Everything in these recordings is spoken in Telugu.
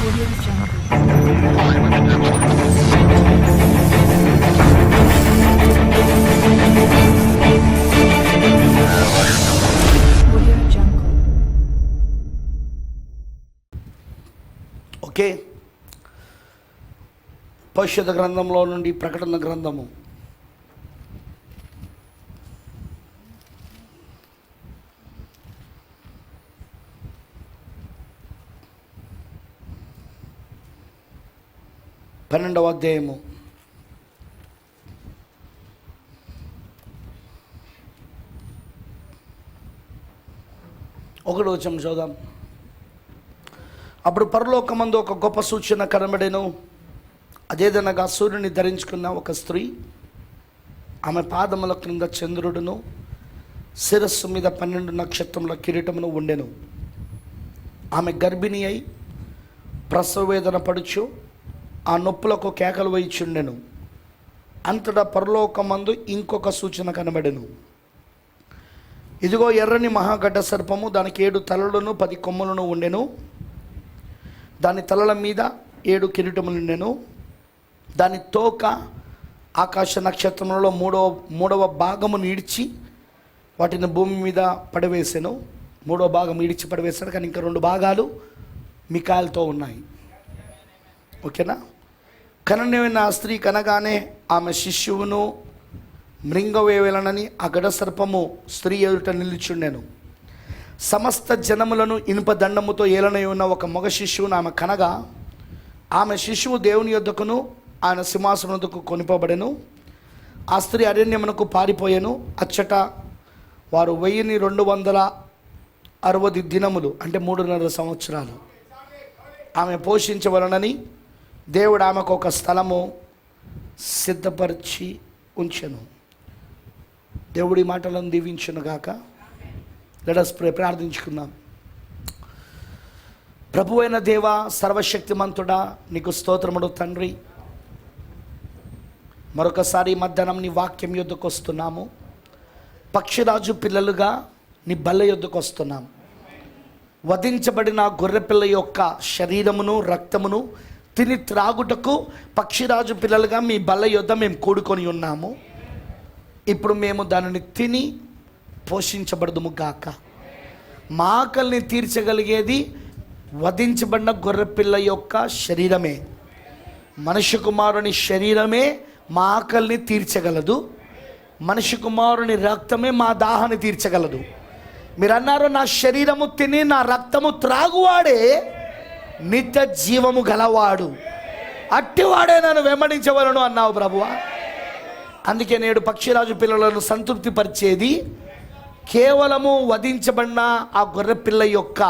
Audio Jungle. Audio Jungle. Okay, పరిశుద్ధ గ్రంథంలో నుండి ప్రకటన గ్రంథము 12వ అధ్యాయము 1వ వచనం చూద్దాం. అప్పుడు పరలోకమందు ఒక గొప్ప సూచన కనబడెను. అదేదనగా సూర్యుని ధరించుకున్న ఒక స్త్రీ, ఆమె పాదముల క్రింద చంద్రుడును, శిరస్సు మీద 12 నక్షత్రముల కిరీటమును ఉండెను. ఆమె గర్భిణి అయి ప్రసవ వేదన పడుచు ఆ నొప్పులకు కేకలు వేయుచుండెను. అంతటా పరలోకమందు ఇంకొక సూచన కనబడెను. ఇదిగో ఎర్రని మహాగడ్డ సర్పము, దానికి 7 తలలను 10 కొమ్ములను ఉండెను. దాని తలల మీద 7 కిరీటములు ఉండెను. దాని తోక ఆకాశ నక్షత్రములలో మూడవ భాగము ఈడ్చి వాటిని భూమి మీద పడవేసాను. 3వ భాగం ఈడ్చి పడవేశాడు, కానీ ఇంకా 2 భాగాలు మికాయలతో ఉన్నాయి. ఓకేనా? కననైన ఆ స్త్రీ కనగానే ఆమె శిశువును మృంగవేయాలనని ఆ గడ సర్పము స్త్రీ ఎదుట నిలిచుండెను. సమస్త జనములను ఇనుప దండముతో ఏలనై ఉన్న ఒక మగ శిశువును ఆమె కనగా, ఆమె శిశువు దేవుని యొద్దకును ఆయన సింహాసనమునకు కొనిపోబడెను. ఆ స్త్రీ అరణ్యమునకు పారిపోయెను. అచ్చట వారు 1260 దినములు అంటే 3.5 సంవత్సరాలు ఆమె పోషించవలనని దేవుడు ఆమెకు ఒక స్థలము సిద్ధపరిచి ఉంచెను. దేవుడి మాటలను దీవించును గాక. Let us pray. ప్రార్థించుకుందాం. ప్రభువైన దేవా, సర్వశక్తిమంతుడా, నీకు స్తోత్రముడు తండ్రి. మరొకసారి మధ్యాహ్నం నీ వాక్యం యొద్దకు వస్తున్నాము. పక్షిరాజు పిల్లలుగా నీ బల్ల యొద్దకు వస్తున్నాము. వధించబడిన గొర్రెపిల్ల యొక్క శరీరమును రక్తమును తిని త్రాగుటకు పక్షిరాజు పిల్లలుగా మీ బల్ల యొద్ద మేము కూడుకొని ఉన్నాము. ఇప్పుడు మేము దానిని తిని పోషించబడదుము గాక. మా ఆకలిని తీర్చగలిగేది వధించబడిన గొర్రెపిల్ల యొక్క శరీరమే. మనిషి కుమారుని శరీరమే మా ఆకలిని తీర్చగలదు. మనిషి కుమారుని రక్తమే మా దాహాన్ని తీర్చగలదు. మీరు అన్నారు, నా శరీరము తిని నా రక్తము త్రాగువాడే నిత్య జీవము గలవాడు, అట్టివాడే నన్ను వెంబడించవలను అన్నావు ప్రభువా. అందుకే నేడు పక్షిరాజు పిల్లలను సంతృప్తి పరిచేది కేవలము వధించబడిన ఆ గొర్రె పిల్ల యొక్క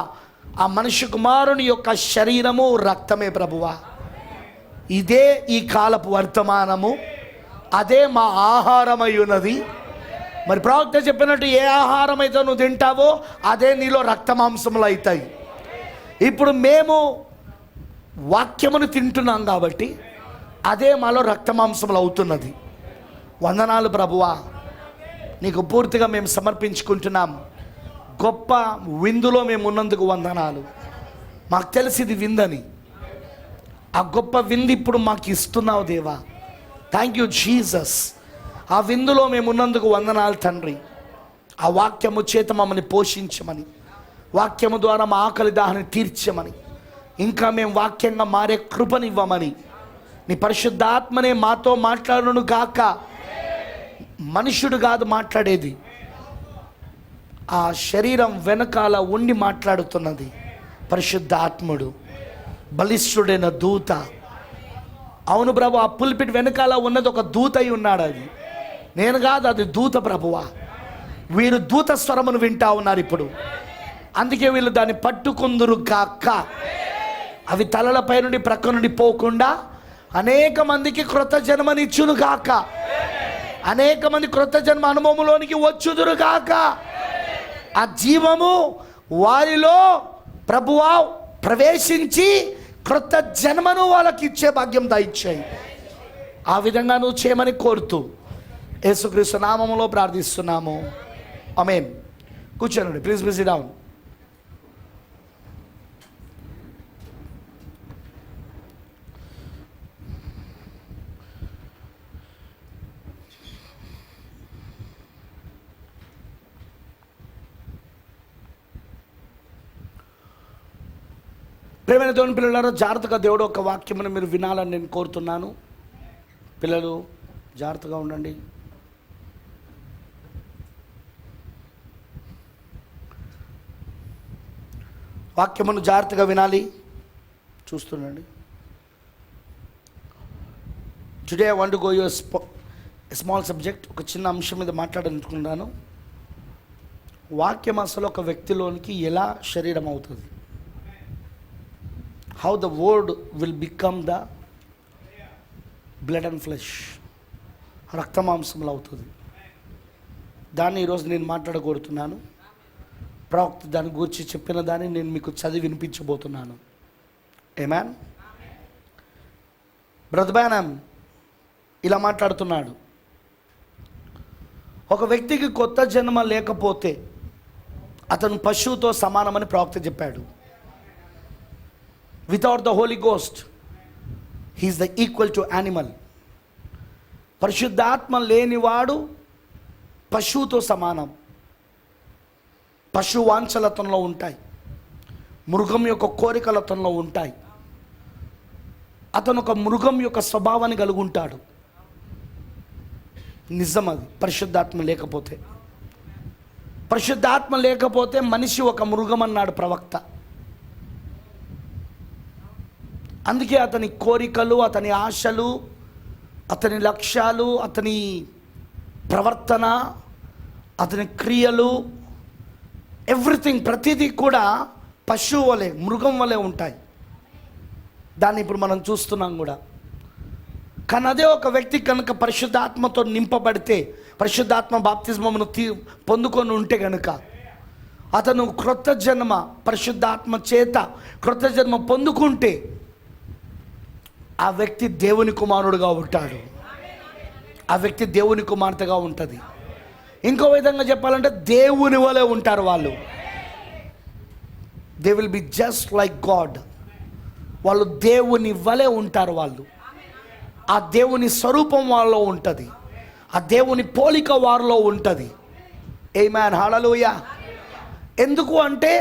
ఆ మనిషి కుమారుని యొక్క శరీరము రక్తమే ప్రభువా. ఇదే ఈ కాలపు వర్తమానము, అదే మా ఆహారమై ఉన్నది. మరి ప్రవక్త చెప్పినట్టు ఏ ఆహారం అయితే నువ్వు తింటావో అదే నీలో రక్తమాంసములు అవుతాయి. ఇప్పుడు మేము వాక్యమును తింటున్నాం కాబట్టి అదే మాలో రక్తమాంసములు అవుతున్నది. వందనాలు ప్రభువా, నీకు పూర్తిగా మేము సమర్పించుకుంటున్నాం. గొప్ప విందులో మేము ఉన్నందుకు వందనాలు. మాకు తెలిసింది విందని, ఆ గొప్ప విందు ఇప్పుడు మాకు ఇస్తున్నావు దేవా. Thank you Jesus. ఆ విందులో మేము ఉన్నందుకు వందనాలు తండ్రి. ఆ వాక్యము చేత మమ్మల్ని పోషించమని, వాక్యము ద్వారా మా ఆకలి దాహాన్ని తీర్చమని, ఇంకా మేము వాక్యంగా మారే కృపనివ్వమని, నీ పరిశుద్ధాత్మనే మాతో మాట్లాడును గాక. మనుషుడు కాదు మాట్లాడేది, ఆ శరీరం వెనకాల ఉండి మాట్లాడుతున్నది పరిశుద్ధాత్ముడు, బలిష్ఠుడైన దూత. అవును ప్రభు, ఆ పుల్పిట్ వెనకాల ఉన్నది ఒక దూత అయి ఉన్నాడు. అది నేను కాదు, అది దూత ప్రభువా. వీరు దూత స్వరమును వింటా ఉన్నారు ఇప్పుడు. అందుకే వీళ్ళు దాన్ని పట్టుకుందురు కాక. అవి తలలపై నుండి ప్రక్క నుండి పోకుండా అనేక మందికి క్రొత్త జన్మనిచ్చును కాక. అనేక మంది క్రొత్త జన్మ అనుభవంలోనికి వచ్చుదురు కాక. ఆ జీవము వారిలో ప్రభువా ప్రవేశించి క్రొత్త జన్మను వాళ్ళకి ఇచ్చే భాగ్యం దయచేయి. ఆ విధంగా నువ్వు చేయమని కోరుతూ యేసుక్రీస్తు నామములో ప్రార్థిస్తున్నాము. ఆమేన్. కూర్చోండి, ప్లీజ్ సిట్ డౌన్. ప్రేమైన దేవుని పిల్లలారా, జాగ్రత్తగా దేవుడు ఒక వాక్యమును మీరు వినాలని నేను కోరుతున్నాను. పిల్లలు జాగ్రత్తగా ఉండండి. వాక్యమును జాగ్రత్తగా వినాలి. చూస్తుండండి. Today I want to go your small subject. ఒక చిన్న అంశం మీద మాట్లాడాలనుకున్నాను. వాక్యం అసలు ఒక వ్యక్తిలోనికి ఎలా శరీరం అవుతుంది, how the word will become the blood and flesh, రక్తమాంసములు అవుతుంది. దాన్ని ఈరోజు నేను మాట్లాడగోరుతున్నాను. ప్రవక్త దాని గురించి చెప్పిన దాన్ని నేను మీకు చదివి వినిపించబోతున్నాను. ఆమేన్. బ్రదర్ బ్రానమ్ ఇలా మాట్లాడుతున్నాడు. ఒక వ్యక్తికి కొత్త జన్మ లేకపోతే అతను పశువుతో సమానమని ప్రవక్త చెప్పాడు. Without the Holi ghost he is the equal to animal. పరిశుద్ధాత్మ లేనివాడు పశువుతో సమానం. పశు వాంఛలు అతనిలో ఉంటాయి, మృగం యొక్క కోరికలు అతనిలో ఉంటాయి. అతను ఒక మృగం యొక్క స్వభావాన్ని కలిగి ఉంటాడు. నిజం అది. పరిశుద్ధాత్మ లేకపోతే, పరిశుద్ధాత్మ లేకపోతే మనిషి ఒక మృగం అన్నాడు ప్రవక్త. అందుకే అతని కోరికలు, అతని ఆశలు, అతని లక్ష్యాలు, అతని ప్రవర్తన, అతని క్రియలు, ఎవ్రీథింగ్, ప్రతిదీ కూడా పశువు వలె, మృగం వలె ఉంటాయి. దాన్ని ఇప్పుడు మనం చూస్తున్నాం కూడా. కానీ అదే ఒక వ్యక్తి కనుక పరిశుద్ధాత్మతో నింపబడితే, పరిశుద్ధాత్మ బాప్తిజమును పొందుకొని ఉంటే కనుక అతను క్రొత్త జన్మ, పరిశుద్ధాత్మ చేత క్రొత్త జన్మ పొందుకుంటే ఆ వ్యక్తి దేవుని కుమారుడుగా ఉంటాడు. ఆ వ్యక్తి దేవుని కుమార్తెగా ఉంటుంది. ఇంకో విధంగా చెప్పాలంటే దేవుని వలె ఉంటారు వాళ్ళు. They will be just like God. వాళ్ళు దేవుని వలె ఉంటారు. వాళ్ళు ఆ దేవుని స్వరూపం వాళ్ళలో ఉంటుంది, ఆ దేవుని పోలిక వారిలో ఉంటుంది. ఆమేన్, హల్లెలూయా. ఎందుకు అంటే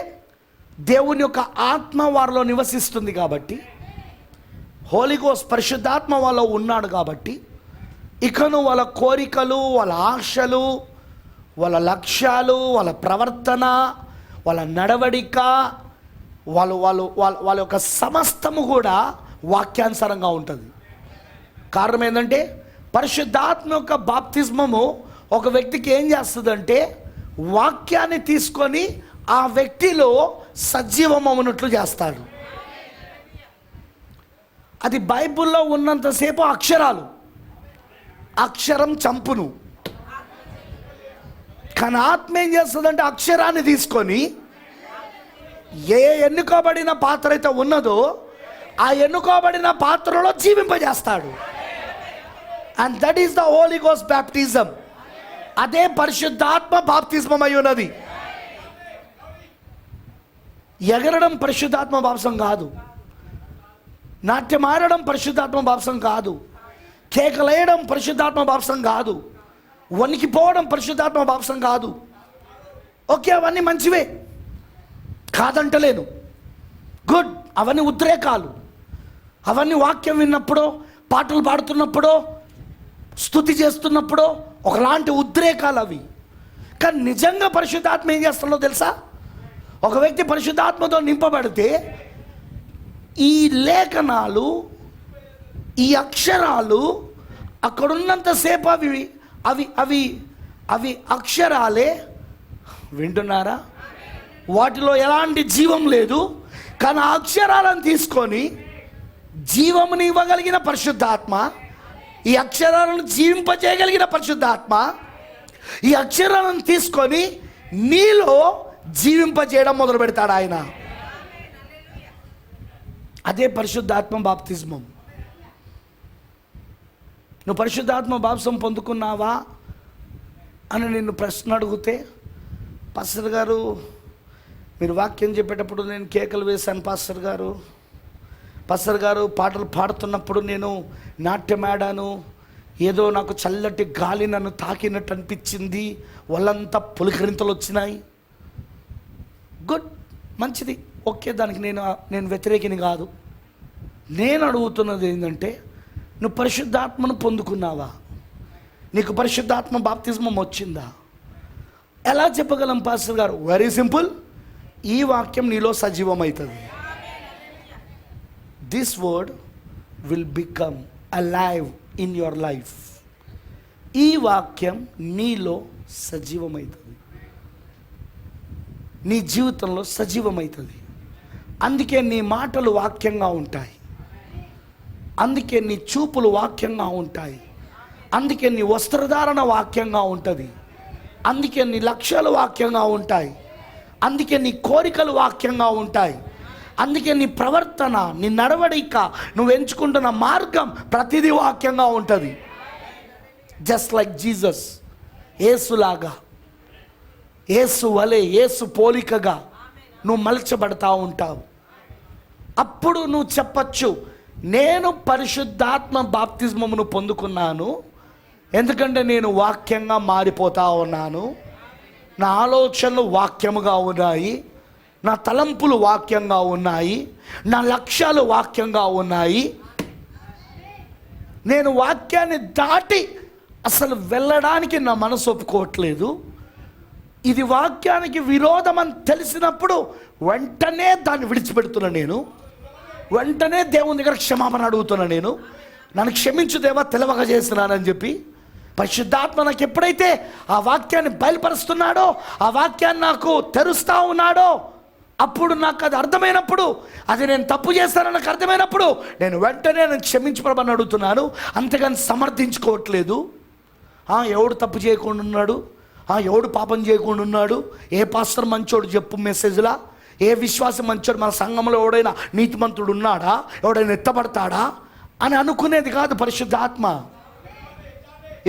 దేవుని యొక్క ఆత్మ వారిలో నివసిస్తుంది కాబట్టి, హోలీ గోస్ట్ పరిశుద్ధాత్మ వాళ్ళలో ఉన్నాడు కాబట్టి, ఇకను వాళ్ళ కోరికలు, వాళ్ళ ఆశలు, వాళ్ళ లక్ష్యాలు, వాళ్ళ ప్రవర్తన, వాళ్ళ నడవడిక, వాళ్ళ యొక్క సమస్తము కూడా వాక్యానుసారంగా ఉంటుంది. కారణం ఏంటంటే పరిశుద్ధాత్మ యొక్క బాప్తిస్మము ఒక వ్యక్తికి ఏం చేస్తుందంటే వాక్యాన్ని తీసుకొని ఆ వ్యక్తిలో సజీవం అవునట్లు చేస్తాడు. అది బైబిల్లో ఉన్నంతసేపు అక్షరాలు, అక్షరం చంపును. కానీ ఆత్మ ఏం చేస్తుందంటే అక్షరాన్ని తీసుకొని ఏ ఎన్నుకోబడిన పాత్ర అయితే ఉన్నదో ఆ ఎన్నుకోబడిన పాత్రలో జీవింపజేస్తాడు. And that is the Holi Ghost baptism. అదే పరిశుద్ధాత్మ బాప్తిజం అయి ఉన్నది. ఎగరడం పరిశుద్ధాత్మ బాప్సం కాదు, నాట్యం ఆడడం పరిశుద్ధాత్మ బాప్సం కాదు, కేకలేయడం పరిశుద్ధాత్మ బాప్సం కాదు, వణికిపోవడం పరిశుద్ధాత్మ బాప్సం కాదు. ఓకే, అవన్నీ మంచివే, కాదంటలేను. గుడ్, అవన్నీ ఉద్రేకాలు, అవన్నీ వాక్యం విన్నప్పుడో, పాటలు పాడుతున్నప్పుడో, స్తుతి చేస్తున్నప్పుడో ఒకలాంటి ఉద్రేకాలు అవి. కానీ నిజంగా పరిశుద్ధాత్మ ఏం చేస్తుందో తెలుసా? ఒక వ్యక్తి పరిశుద్ధాత్మతో నింపబడితే ఈ లేఖనాలు, ఈ అక్షరాలు అక్కడున్నంతసేపు అవి అవి అవి అవి అక్షరాలే. వింటున్నారా? వాటిలో ఎలాంటి జీవం లేదు. కానీ ఆ అక్షరాలను తీసుకొని జీవముని ఇవ్వగలిగిన పరిశుద్ధాత్మ, ఈ అక్షరాలను జీవింపజేయగలిగిన పరిశుద్ధాత్మ ఈ అక్షరాలను తీసుకొని నీలో జీవింపజేయడం మొదలు పెడతాడు ఆయన. అదే పరిశుద్ధాత్మ బాప్తిజమం. నువ్వు పరిశుద్ధాత్మ బాప్సం పొందుకున్నావా అని నిన్ను ప్రశ్న అడిగితే, పాస్టర్ గారు మీరు వాక్యం చెప్పేటప్పుడు నేను కేకలు వేశాను పాస్టర్ గారు పాటలు పాడుతున్నప్పుడు నేను నాట్యం ఆడాను, ఏదో నాకు చల్లటి గాలి నన్ను తాకినట్టు అనిపించింది, వాళ్ళంతా పులికరింతలు వచ్చినాయి. గుడ్, మంచిది, ఓకే, దానికి నేను వ్యతిరేకిని కాదు. నేను అడుగుతున్నది ఏంటంటే, నువ్వు పరిశుద్ధాత్మను పొందుకున్నావా? నీకు పరిశుద్ధాత్మ బాప్తిజమం వచ్చిందా? ఎలా చెప్పగలం పాస్టర్ గారు? వెరీ సింపుల్, ఈ వాక్యం నీలో సజీవమవుతుంది. This word will become alive in your life. ఈ వాక్యం నీలో సజీవమవుతుంది, నీ జీవితంలో సజీవమవుతుంది. అందుకే నీ మాటలు వాక్యంగా ఉంటాయి, అందుకే నీ చూపులు వాక్యంగా ఉంటాయి, అందుకే నీ వస్త్రధారణ వాక్యంగా ఉంటుంది, అందుకే నీ లక్ష్యాలు వాక్యంగా ఉంటాయి, అందుకే నీ కోరికలు వాక్యంగా ఉంటాయి, అందుకే నీ ప్రవర్తన, నీ నడవడిక, నువ్వు ఎంచుకుంటున్న మార్గం ప్రతిదీ వాక్యంగా ఉంటుంది. జస్ట్ లైక్ జీసస్, యేసులాగా, యేసు వలె, యేసు పోలికగా నువ్వు మలచబడతా ఉంటావు. అప్పుడు నువ్వు చెప్పచ్చు, నేను పరిశుద్ధాత్మ బాప్తిజమమును పొందుకున్నాను, ఎందుకంటే నేను వాక్యంగా మారిపోతా ఉన్నాను, నా ఆలోచనలు వాక్యముగా ఉన్నాయి, నా తలంపులు వాక్యంగా ఉన్నాయి, నా లక్ష్యాలు వాక్యంగా ఉన్నాయి. నేను వాక్యాన్ని దాటి అసలు వెళ్ళడానికి నా మనసు ఒప్పుకోవట్లేదు. ఇది వాక్యానికి విరోధం అని తెలిసినప్పుడు వెంటనే దాన్ని విడిచిపెడుతున్నా. నేను వెంటనే దేవుని దగ్గర క్షమాపణ అడుగుతున్నా. నేను నన్ను క్షమించు దేవా, తెలవక చేస్తున్నానని చెప్పి. పరిశుద్ధాత్మ నాకు ఎప్పుడైతే ఆ వాక్యాన్ని బయలుపరుస్తున్నాడో, ఆ వాక్యాన్ని నాకు తెరుస్తూ ఉన్నాడో, అప్పుడు నాకు అది అర్థమైనప్పుడు, అది నేను తప్పు చేస్తానని నాకు అర్థమైనప్పుడు నేను వెంటనే నేను క్షమించబడమని అడుగుతున్నాను. అంతేగాని సమర్థించుకోవట్లేదు. ఎవడు తప్పు చేయకుండా ఉన్నాడు, ఎవడు పాపం చేయకుండా ఉన్నాడు, ఏ పాస్టర్ మంచోడు చెప్పు మెసేజ్లా, ఏ విశ్వాసం మంచోడు, మన సంఘంలో ఎవడైనా నీతిమంతుడు ఉన్నాడా, ఎవడైనా ఎత్తబడతాడా అని అనుకునేది కాదు పరిశుద్ధాత్మ.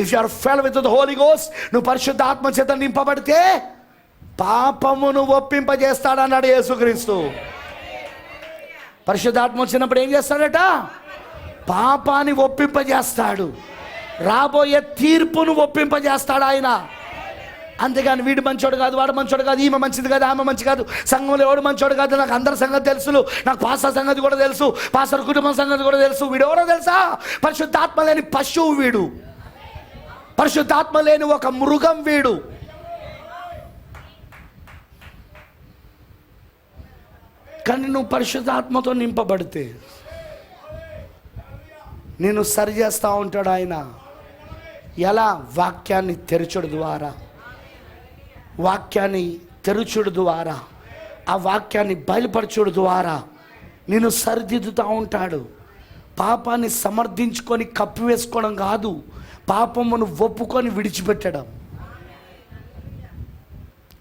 If you are filled with the Holi ghost, నువ్వు పరిశుద్ధాత్మ చేత నింపబడితే పాపమును ఒప్పింపజేస్తాడన్నాడు యేసుక్రీస్తు. పరిశుద్ధాత్మ వచ్చినప్పుడు ఏం చేస్తాడట? పాపాన్ని ఒప్పింపజేస్తాడు, రాబోయే తీర్పును ఒప్పింపజేస్తాడు ఆయన. అంతేగాని వీడు మంచోడు కాదు, వాడు మంచోడు కాదు, ఈమె మంచిది కాదు, ఆమె మంచి కాదు, సంఘంలో ఎవడు మంచోడు కాదు, నాకు అందరి సంగతి తెలుసు, నాకు పాస్టర్ సంగతి కూడా తెలుసు, పాస్టర్ కుటుంబం సంగతి కూడా తెలుసు. వీడు ఎవడో తెలుసా? పరిశుద్ధాత్మ లేని పశువు వీడు, పరిశుద్ధాత్మ లేని ఒక మృగం వీడు. కానీ నువ్వు పరిశుద్ధాత్మతో నింపబడితే నేను సరి చేస్తూ ఉంటాడు ఆయన. ఎలా? వాక్యాన్ని తెరచుడు ద్వారా, వాక్యాన్ని తెరుచుడు ద్వారా, ఆ వాక్యాన్ని బయలుపరచుడు ద్వారా నేను సరిదిద్దుతూ ఉంటాడు. పాపాన్ని సమర్థించుకొని కప్పివేసుకోవడం కాదు, పాపమును ఒప్పుకొని విడిచిపెట్టడం.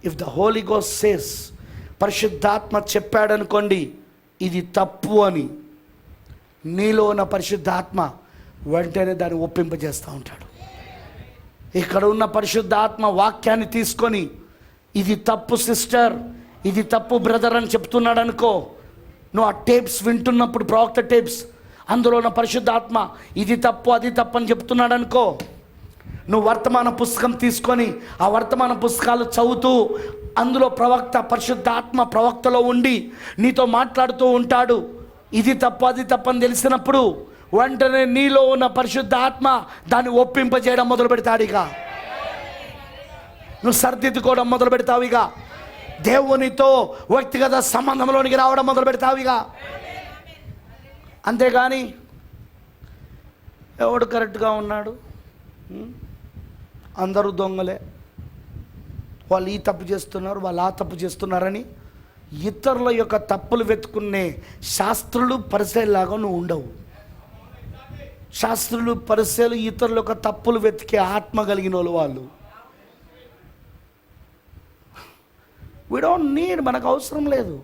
If the Holi ghost says, పరిశుద్ధాత్మ చెప్పాడనుకోండి ఇది తప్పు అని, నీలో ఉన్న పరిశుద్ధాత్మ వెంటనే దాన్ని ఒప్పింపజేస్తూ ఉంటాడు. ఇక్కడ ఉన్న పరిశుద్ధాత్మ వాక్యాన్ని తీసుకొని ఇది తప్పు సిస్టర్, ఇది తప్పు బ్రదర్ అని చెప్తున్నాడు అనుకో, నువ్వు ఆ టేప్స్ వింటున్నప్పుడు, ప్రవక్త టేప్స్, అందులో ఉన్న పరిశుద్ధాత్మ ఇది తప్పు అది తప్పు అని చెప్తున్నాడు అనుకో, నువ్వు వర్తమాన పుస్తకం తీసుకొని ఆ వర్తమాన పుస్తకాలు చదువుతూ, అందులో ప్రవక్త, పరిశుద్ధాత్మ ప్రవక్తలో ఉండి నీతో మాట్లాడుతూ ఉంటాడు. ఇది తప్పు అది తప్పు అని తెలిసినప్పుడు వెంటనే నీలో ఉన్న పరిశుద్ధాత్మ దాన్ని ఒప్పింపజేయడం మొదలు పెడతాడు. ఇక నువ్వు సరిదిద్దుకోవడం మొదలు పెడతావు. ఇక దేవునితో వ్యక్తిగత సంబంధంలోనికి రావడం మొదలు పెడతావు. ఇక అంతేగాని ఎవడు కరెక్ట్గా ఉన్నాడు, అందరూ దొంగలే, వాళ్ళు ఈ తప్పు చేస్తున్నారు, వాళ్ళు ఆ తప్పు చేస్తున్నారని ఇతరుల యొక్క తప్పులు వెతుకునే శాస్త్రులు పరిచయలాగా నువ్వు ఉండవు. శాస్త్రులు పరిచయలు ఇతరుల యొక్క తప్పులు వెతికే ఆత్మ కలిగిన వాళ్ళు. వి డోంట్ నీడ్, మనకు అవసరం లేదు.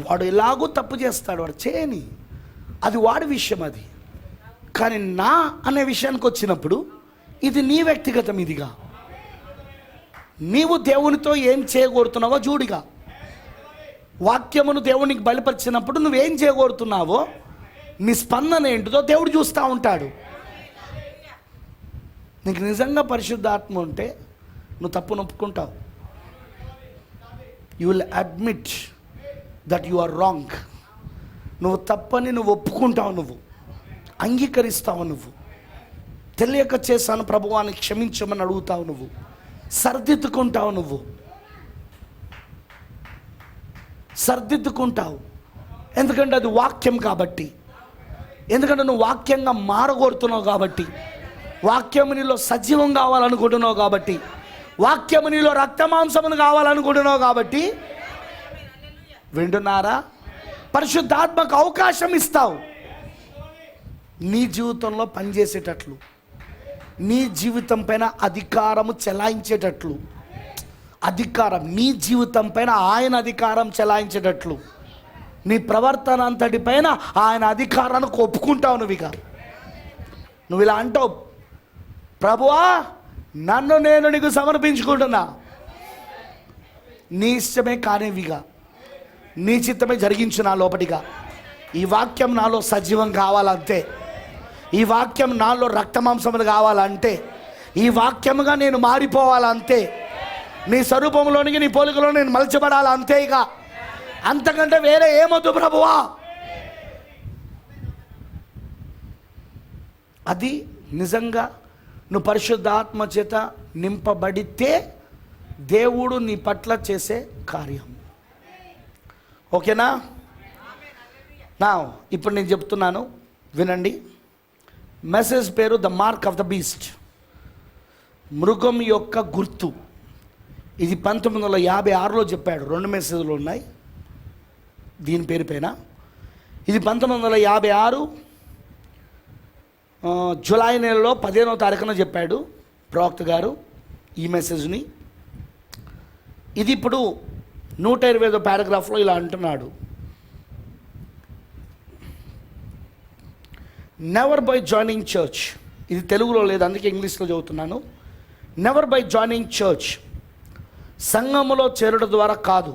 వాడు ఎలాగో తప్పు చేస్తాడు, వాడు చేయని, అది వాడి విషయం అది. కానీ నా అనే విషయానికి వచ్చినప్పుడు ఇది నీ వ్యక్తిగతం. ఇదిగా నీవు దేవునితో ఏం చేయగోరుతున్నావో చూడిగా, వాక్యమును దేవునికి బయలుపరిచినప్పుడు నువ్వేం చేయగోరుతున్నావో, నీ స్పందన ఏంటిదో దేవుడు చూస్తూ ఉంటాడు. నీకు నిజంగా పరిశుద్ధాత్మ ఉంటే నువ్వు తప్పు నొప్పుకుంటావు. You will admit that you are wrong. నువ్వు తప్పని నువ్వు ఒప్పుకుంటావు, నువ్వు అంగీకరిస్తావు, నువ్వు తెలియక చేశాను ప్రభువాన్ని క్షమించమని అడుగుతావు, నువ్వు సర్దిద్దుకుంటావు, నువ్వు సర్దిద్దుకుంటావు. ఎందుకంటే అది వాక్యం కాబట్టి, ఎందుకంటే నువ్వు వాక్యంగా మారగోరుతున్నావు కాబట్టి, వాక్యము నీలో సజీవం కావాలనుకుంటున్నావు కాబట్టి, వాక్యము నీలో రక్తమాంసమును కావాలనుకుంటున్నావు కాబట్టి. వింటున్నారా? పరిశుద్ధాత్మకు అవకాశం ఇస్తావు నీ జీవితంలో పనిచేసేటట్లు, నీ జీవితం పైన అధికారము చెలాయించేటట్లు, అధికారం నీ జీవితం పైన ఆయన అధికారం చెలాయించేటట్లు, నీ ప్రవర్తన అంతటి పైన ఆయన అధికారాన్ని ఒప్పుకుంటావు. నువ్వు ఇలా అంటావు, ప్రభువా నన్ను నేను నీకు సమర్పించుకుంటున్నా, నీ ఇష్టమే కానివిగా, నీ చిత్తమే జరిగించు నా లోపటిగా. ఈ వాక్యం నాలో సజీవం కావాలంటే, ఈ వాక్యం నాలో రక్తమాంసములు కావాలంటే, ఈ వాక్యముగా నేను మారిపోవాలంతే, నీ స్వరూపంలోనికి నీ పోలికలో నేను మలచబడాలంతే. ఇక అంతకంటే వేరే ఏమొద్దు ప్రభువా. అది నిజంగా నువ్వు పరిశుద్ధాత్మ చేత నింపబడితే దేవుడు నీ పట్ల చేసే కార్యం. ఓకేనా? నా ఇప్పుడు నేను చెప్తున్నాను, వినండి. మెసేజ్ పేరు the mark of the beast, మృగం యొక్క గుర్తు. ఇది 1956లో చెప్పాడు. 2 మెసేజ్లు ఉన్నాయి దీని పేరు పైన. ఇది 1956 జూలై నెలలో 15వ తారీఖున చెప్పాడు ప్రవక్త గారు ఈ మెసేజ్ని. ఇది ఇప్పుడు 125వ పారాగ్రాఫ్లో ఇలా అంటున్నాడు, నెవర్ బై జాయినింగ్ చర్చ్. ఇది తెలుగులో లేదు, అందుకే ఇంగ్లీష్లో చదువుతున్నాను. నెవర్ బై జాయినింగ్ చర్చ్, సంఘములో చేరుట ద్వారా కాదు.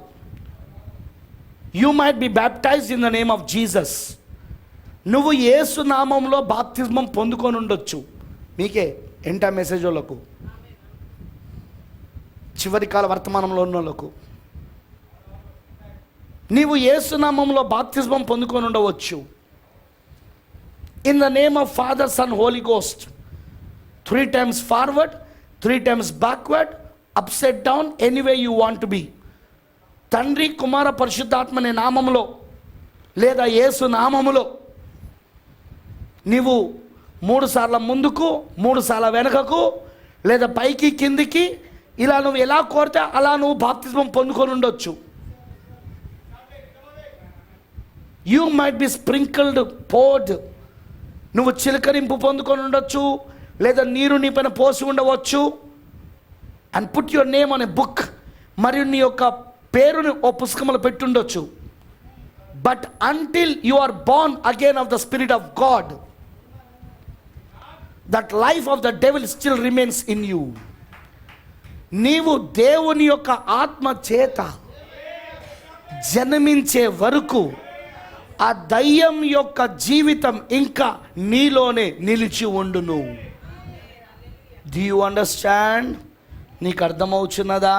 You might be baptised in the name of Jesus. నువ్వు యేసు నామంలో బాప్తిజమం పొందుకొని ఉండొచ్చు. మీకే ఎంటా మెసేజ్ వాళ్ళకు, చివరి కాల వర్తమానంలో ఉన్న వాళ్ళకు, నీవు యేసు నామంలో బాప్తిజమం పొందుకొని ఉండవచ్చు. In the name of father, son, holy ghost. 3 times forward, 3 times backward, upside down, anyway you want to be. తండ్రి, కుమార, పరిశుద్ధాత్మ అనే నామములో లేదా యేసు నామములో నీవు 3 సార్లు ముందుకు, 3 సార్లు వెనకకు, లేదా పైకి కిందికి, ఇలా నువ్వు ఎలా కోరితే అలా నువ్వు బాప్తిజమం పొందుకొని ఉండొచ్చు. You might be sprinkled, poured. నువ్వు చిలకరింపు పొందుకొని ఉండొచ్చు, లేదా నీరు నీ పైన పోసి ఉండవచ్చు. అండ్ పుట్ యువర్ నేమ్ అనే బుక్, మరియు నీ యొక్క పేరుని ఓ పుస్తకంలో పెట్టుండొచ్చు. But until you are born again of the spirit of God, that life of the devil still remains in you. నీవు దేవుని యొక్క ఆత్మ చేత జన్మించే వరకు ఆ దయ్యం యొక్క జీవితం ఇంకా నీలోనే నిలిచి ఉండును. Do you understand? నీకు అర్థమవుతున్నదా?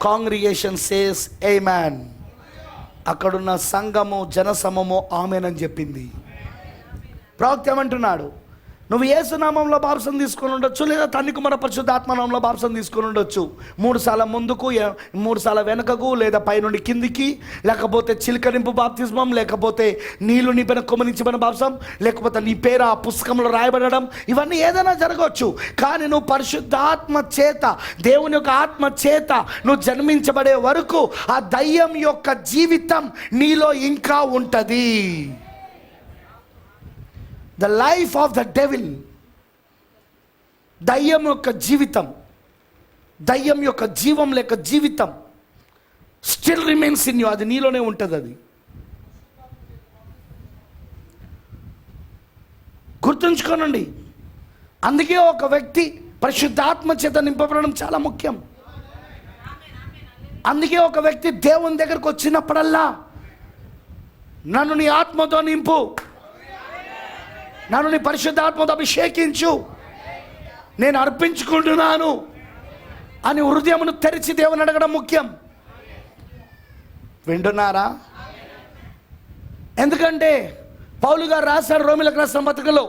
కాంగ్రిగేషన్ సేస్ ఆమేన్. అక్కడున్న సంఘము, జనసమము ఆమేనని చెప్పింది. ప్రవక్త ఏమంటున్నాడు? నువ్వు యేసు నామంలో బాప్తిసం తీసుకొని ఉండొచ్చు, లేదా తండ్రి, కుమార, పరిశుద్ధాత్మ నామంలో బాప్తిసం తీసుకొని ఉండొచ్చు. 3 సార్లు ముందుకు, 3 సార్లు వెనకకు, లేదా పైనుండి కిందికి, లేకపోతే చిలకరింపు బాప్తిజమం, లేకపోతే నీళ్లు నీ పైన కుమ్మరించబడిన బాప్తిసం, లేకపోతే నీ పేరు ఆ పుస్తకంలో రాయబడడం, ఇవన్నీ ఏదైనా జరగవచ్చు. కానీ నువ్వు పరిశుద్ధాత్మ చేత, దేవుని యొక్క ఆత్మ చేత నువ్వు జన్మించబడే వరకు ఆ దయ్యం యొక్క జీవితం నీలో ఇంకా ఉంటుంది. The life of the devil, దయ్యం యొక్క జీవితం, దయ్యం యొక్క జీవం లేక జీవితం స్టిల్ రిమైన్స్ ఇన్ యూ. అది నీలోనే ఉంటుంది. అది గుర్తుంచుకోనండి. అందుకే ఒక వ్యక్తి పరిశుద్ధాత్మ చేత నింపబడడం చాలా ముఖ్యం. అందుకే ఒక వ్యక్తి దేవుని దగ్గరకు వచ్చినప్పుడల్లా, నన్ను నీ ఆత్మతో నింపు, నన్ను నీ పరిశుద్ధాత్మతో అభిషేకించు, నేను అర్పించుకుంటున్నాను అని హృదయమును తెరిచి దేవుని అడగడం ముఖ్యం. వింటున్నారా? ఎందుకంటే పౌలు గారు రాశారు రోమిలకు రాసిన పత్రికలో,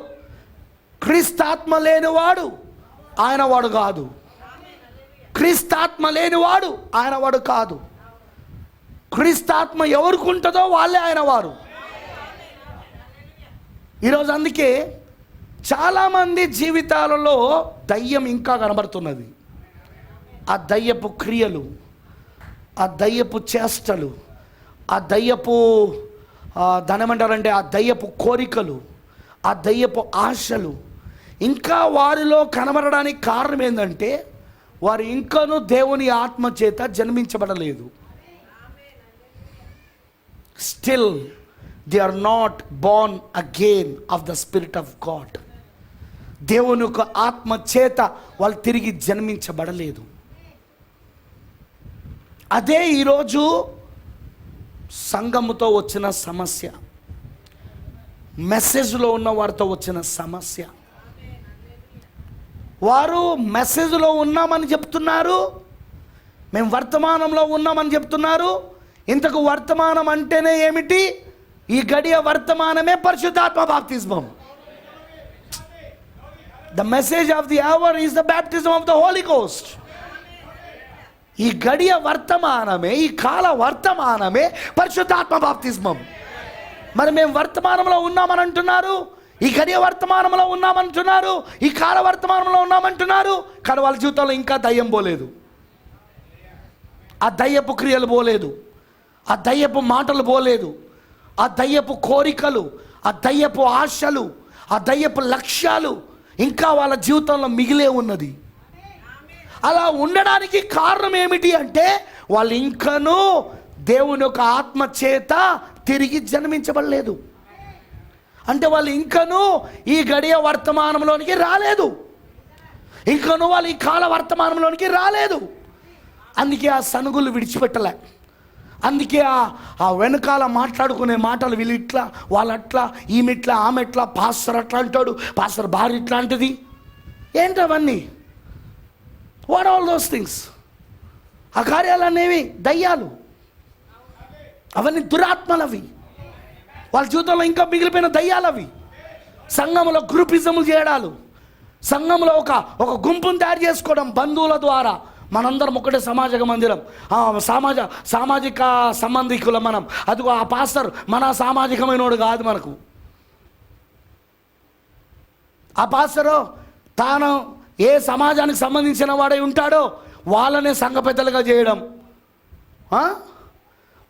క్రీస్తాత్మ లేనివాడు ఆయన వాడు కాదు. క్రీస్తాత్మ లేనివాడు ఆయన వాడు కాదు. క్రీస్తాత్మ ఎవరికి ఉంటుందో వాళ్ళే ఆయన వారు. ఈరోజు అందుకే చాలామంది జీవితాలలో దయ్యం ఇంకా కనబడుతున్నది. ఆ దయ్యపు క్రియలు, ఆ దయ్యపు చేష్టలు, ఆ దయ్యపు దానేమంటారంటే ఆ దయ్యపు కోరికలు, ఆ దయ్యపు ఆశలు ఇంకా వారిలో కనబడడానికి కారణం ఏంటంటే వారు ఇంకనూ దేవుని ఆత్మ చేత జన్మించబడలేదు. Still they are not born again of the spirit of God. దేవుని యొక్క ఆత్మ చేత వాళ్ళు తిరిగి జన్మించబడలేదు. అదే ఈరోజు సంఘముతో వచ్చిన సమస్య, మెసేజ్లో ఉన్న వారితో వచ్చిన సమస్య. వారు మెసేజ్లో ఉన్నామని చెప్తున్నారు, మేము వర్తమానంలో ఉన్నామని చెప్తున్నారు. ఇంతకు వర్తమానం అంటేనే ఏమిటి? ఈ గడియ వర్తమానమే పరిశుద్ధాత్మ బాప్తిస్మం. The message of the hour is the baptism of the Holi ghost. ఈ గడియ వర్తమానమే, ఈ కాల వర్తమానమే పరిశుద్ధాత్మ బాప్తిస్మం. మరి మేము వర్తమానంలో ఉన్నామని అంటున్నారు, ఈ గడియ వర్తమానంలో ఉన్నామంటున్నారు, ఈ కాల వర్తమానంలో ఉన్నామంటున్నారు, కానీ వాళ్ళ జీవితంలో ఇంకా దయ్యం పోలేదు. ఆ దయ్యపు క్రియలు పోలేదు, ఆ దయ్యపు మాటలు పోలేదు, ఆ దయ్యపు కోరికలు, ఆ దయ్యపు ఆశలు, ఆ దయ్యపు లక్ష్యాలు ఇంకా వాళ్ళ జీవితంలో మిగిలే ఉన్నది. అలా ఉండడానికి కారణం ఏమిటి అంటే వాళ్ళు ఇంకనూ దేవుని యొక్క ఆత్మ చేత తిరిగి జన్మించబడలేదు. అంటే వాళ్ళు ఇంకనూ ఈ గడియ వర్తమానంలోనికి రాలేదు, ఇంకనూ వాళ్ళు ఈ కాల వర్తమానంలోనికి రాలేదు. అందుకే ఆ సనుగులు విడిచిపెట్టలే. అందుకే ఆ వెనకాల మాట్లాడుకునే మాటలు, వీళ్ళు ఇట్లా, వాళ్ళు అట్లా, ఈమె ఇట్లా, ఆమె ఇట్లా, పాస్టర్ అట్లా అంటాడు, పాస్టర్ భార్య ఇట్లా అంటది. ఏంటి అవన్నీ? What all those things? ఆ కార్యాలనేవి దయ్యాలు, అవన్నీ దురాత్మలు. అవి వాళ్ళ జీవితంలో ఇంకా మిగిలిపోయిన దయ్యాలు. అవి సంఘంలో గ్రూపిజములు చేయడాలు, సంఘంలో ఒక గుంపును తయారు చేసుకోవడం బంధువుల ద్వారా. మనందరం ఒకటే సామాజిక మందిరం, సామాజిక సంబంధికులం మనం. అదిగో ఆ పాస్టర్ మన సామాజికమైనోడు కాదు మనకు. ఆ పాస్టరు తాను ఏ సమాజానికి సంబంధించిన వాడై ఉంటాడో వాళ్ళనే సంఘ పెద్దలుగా చేయడం,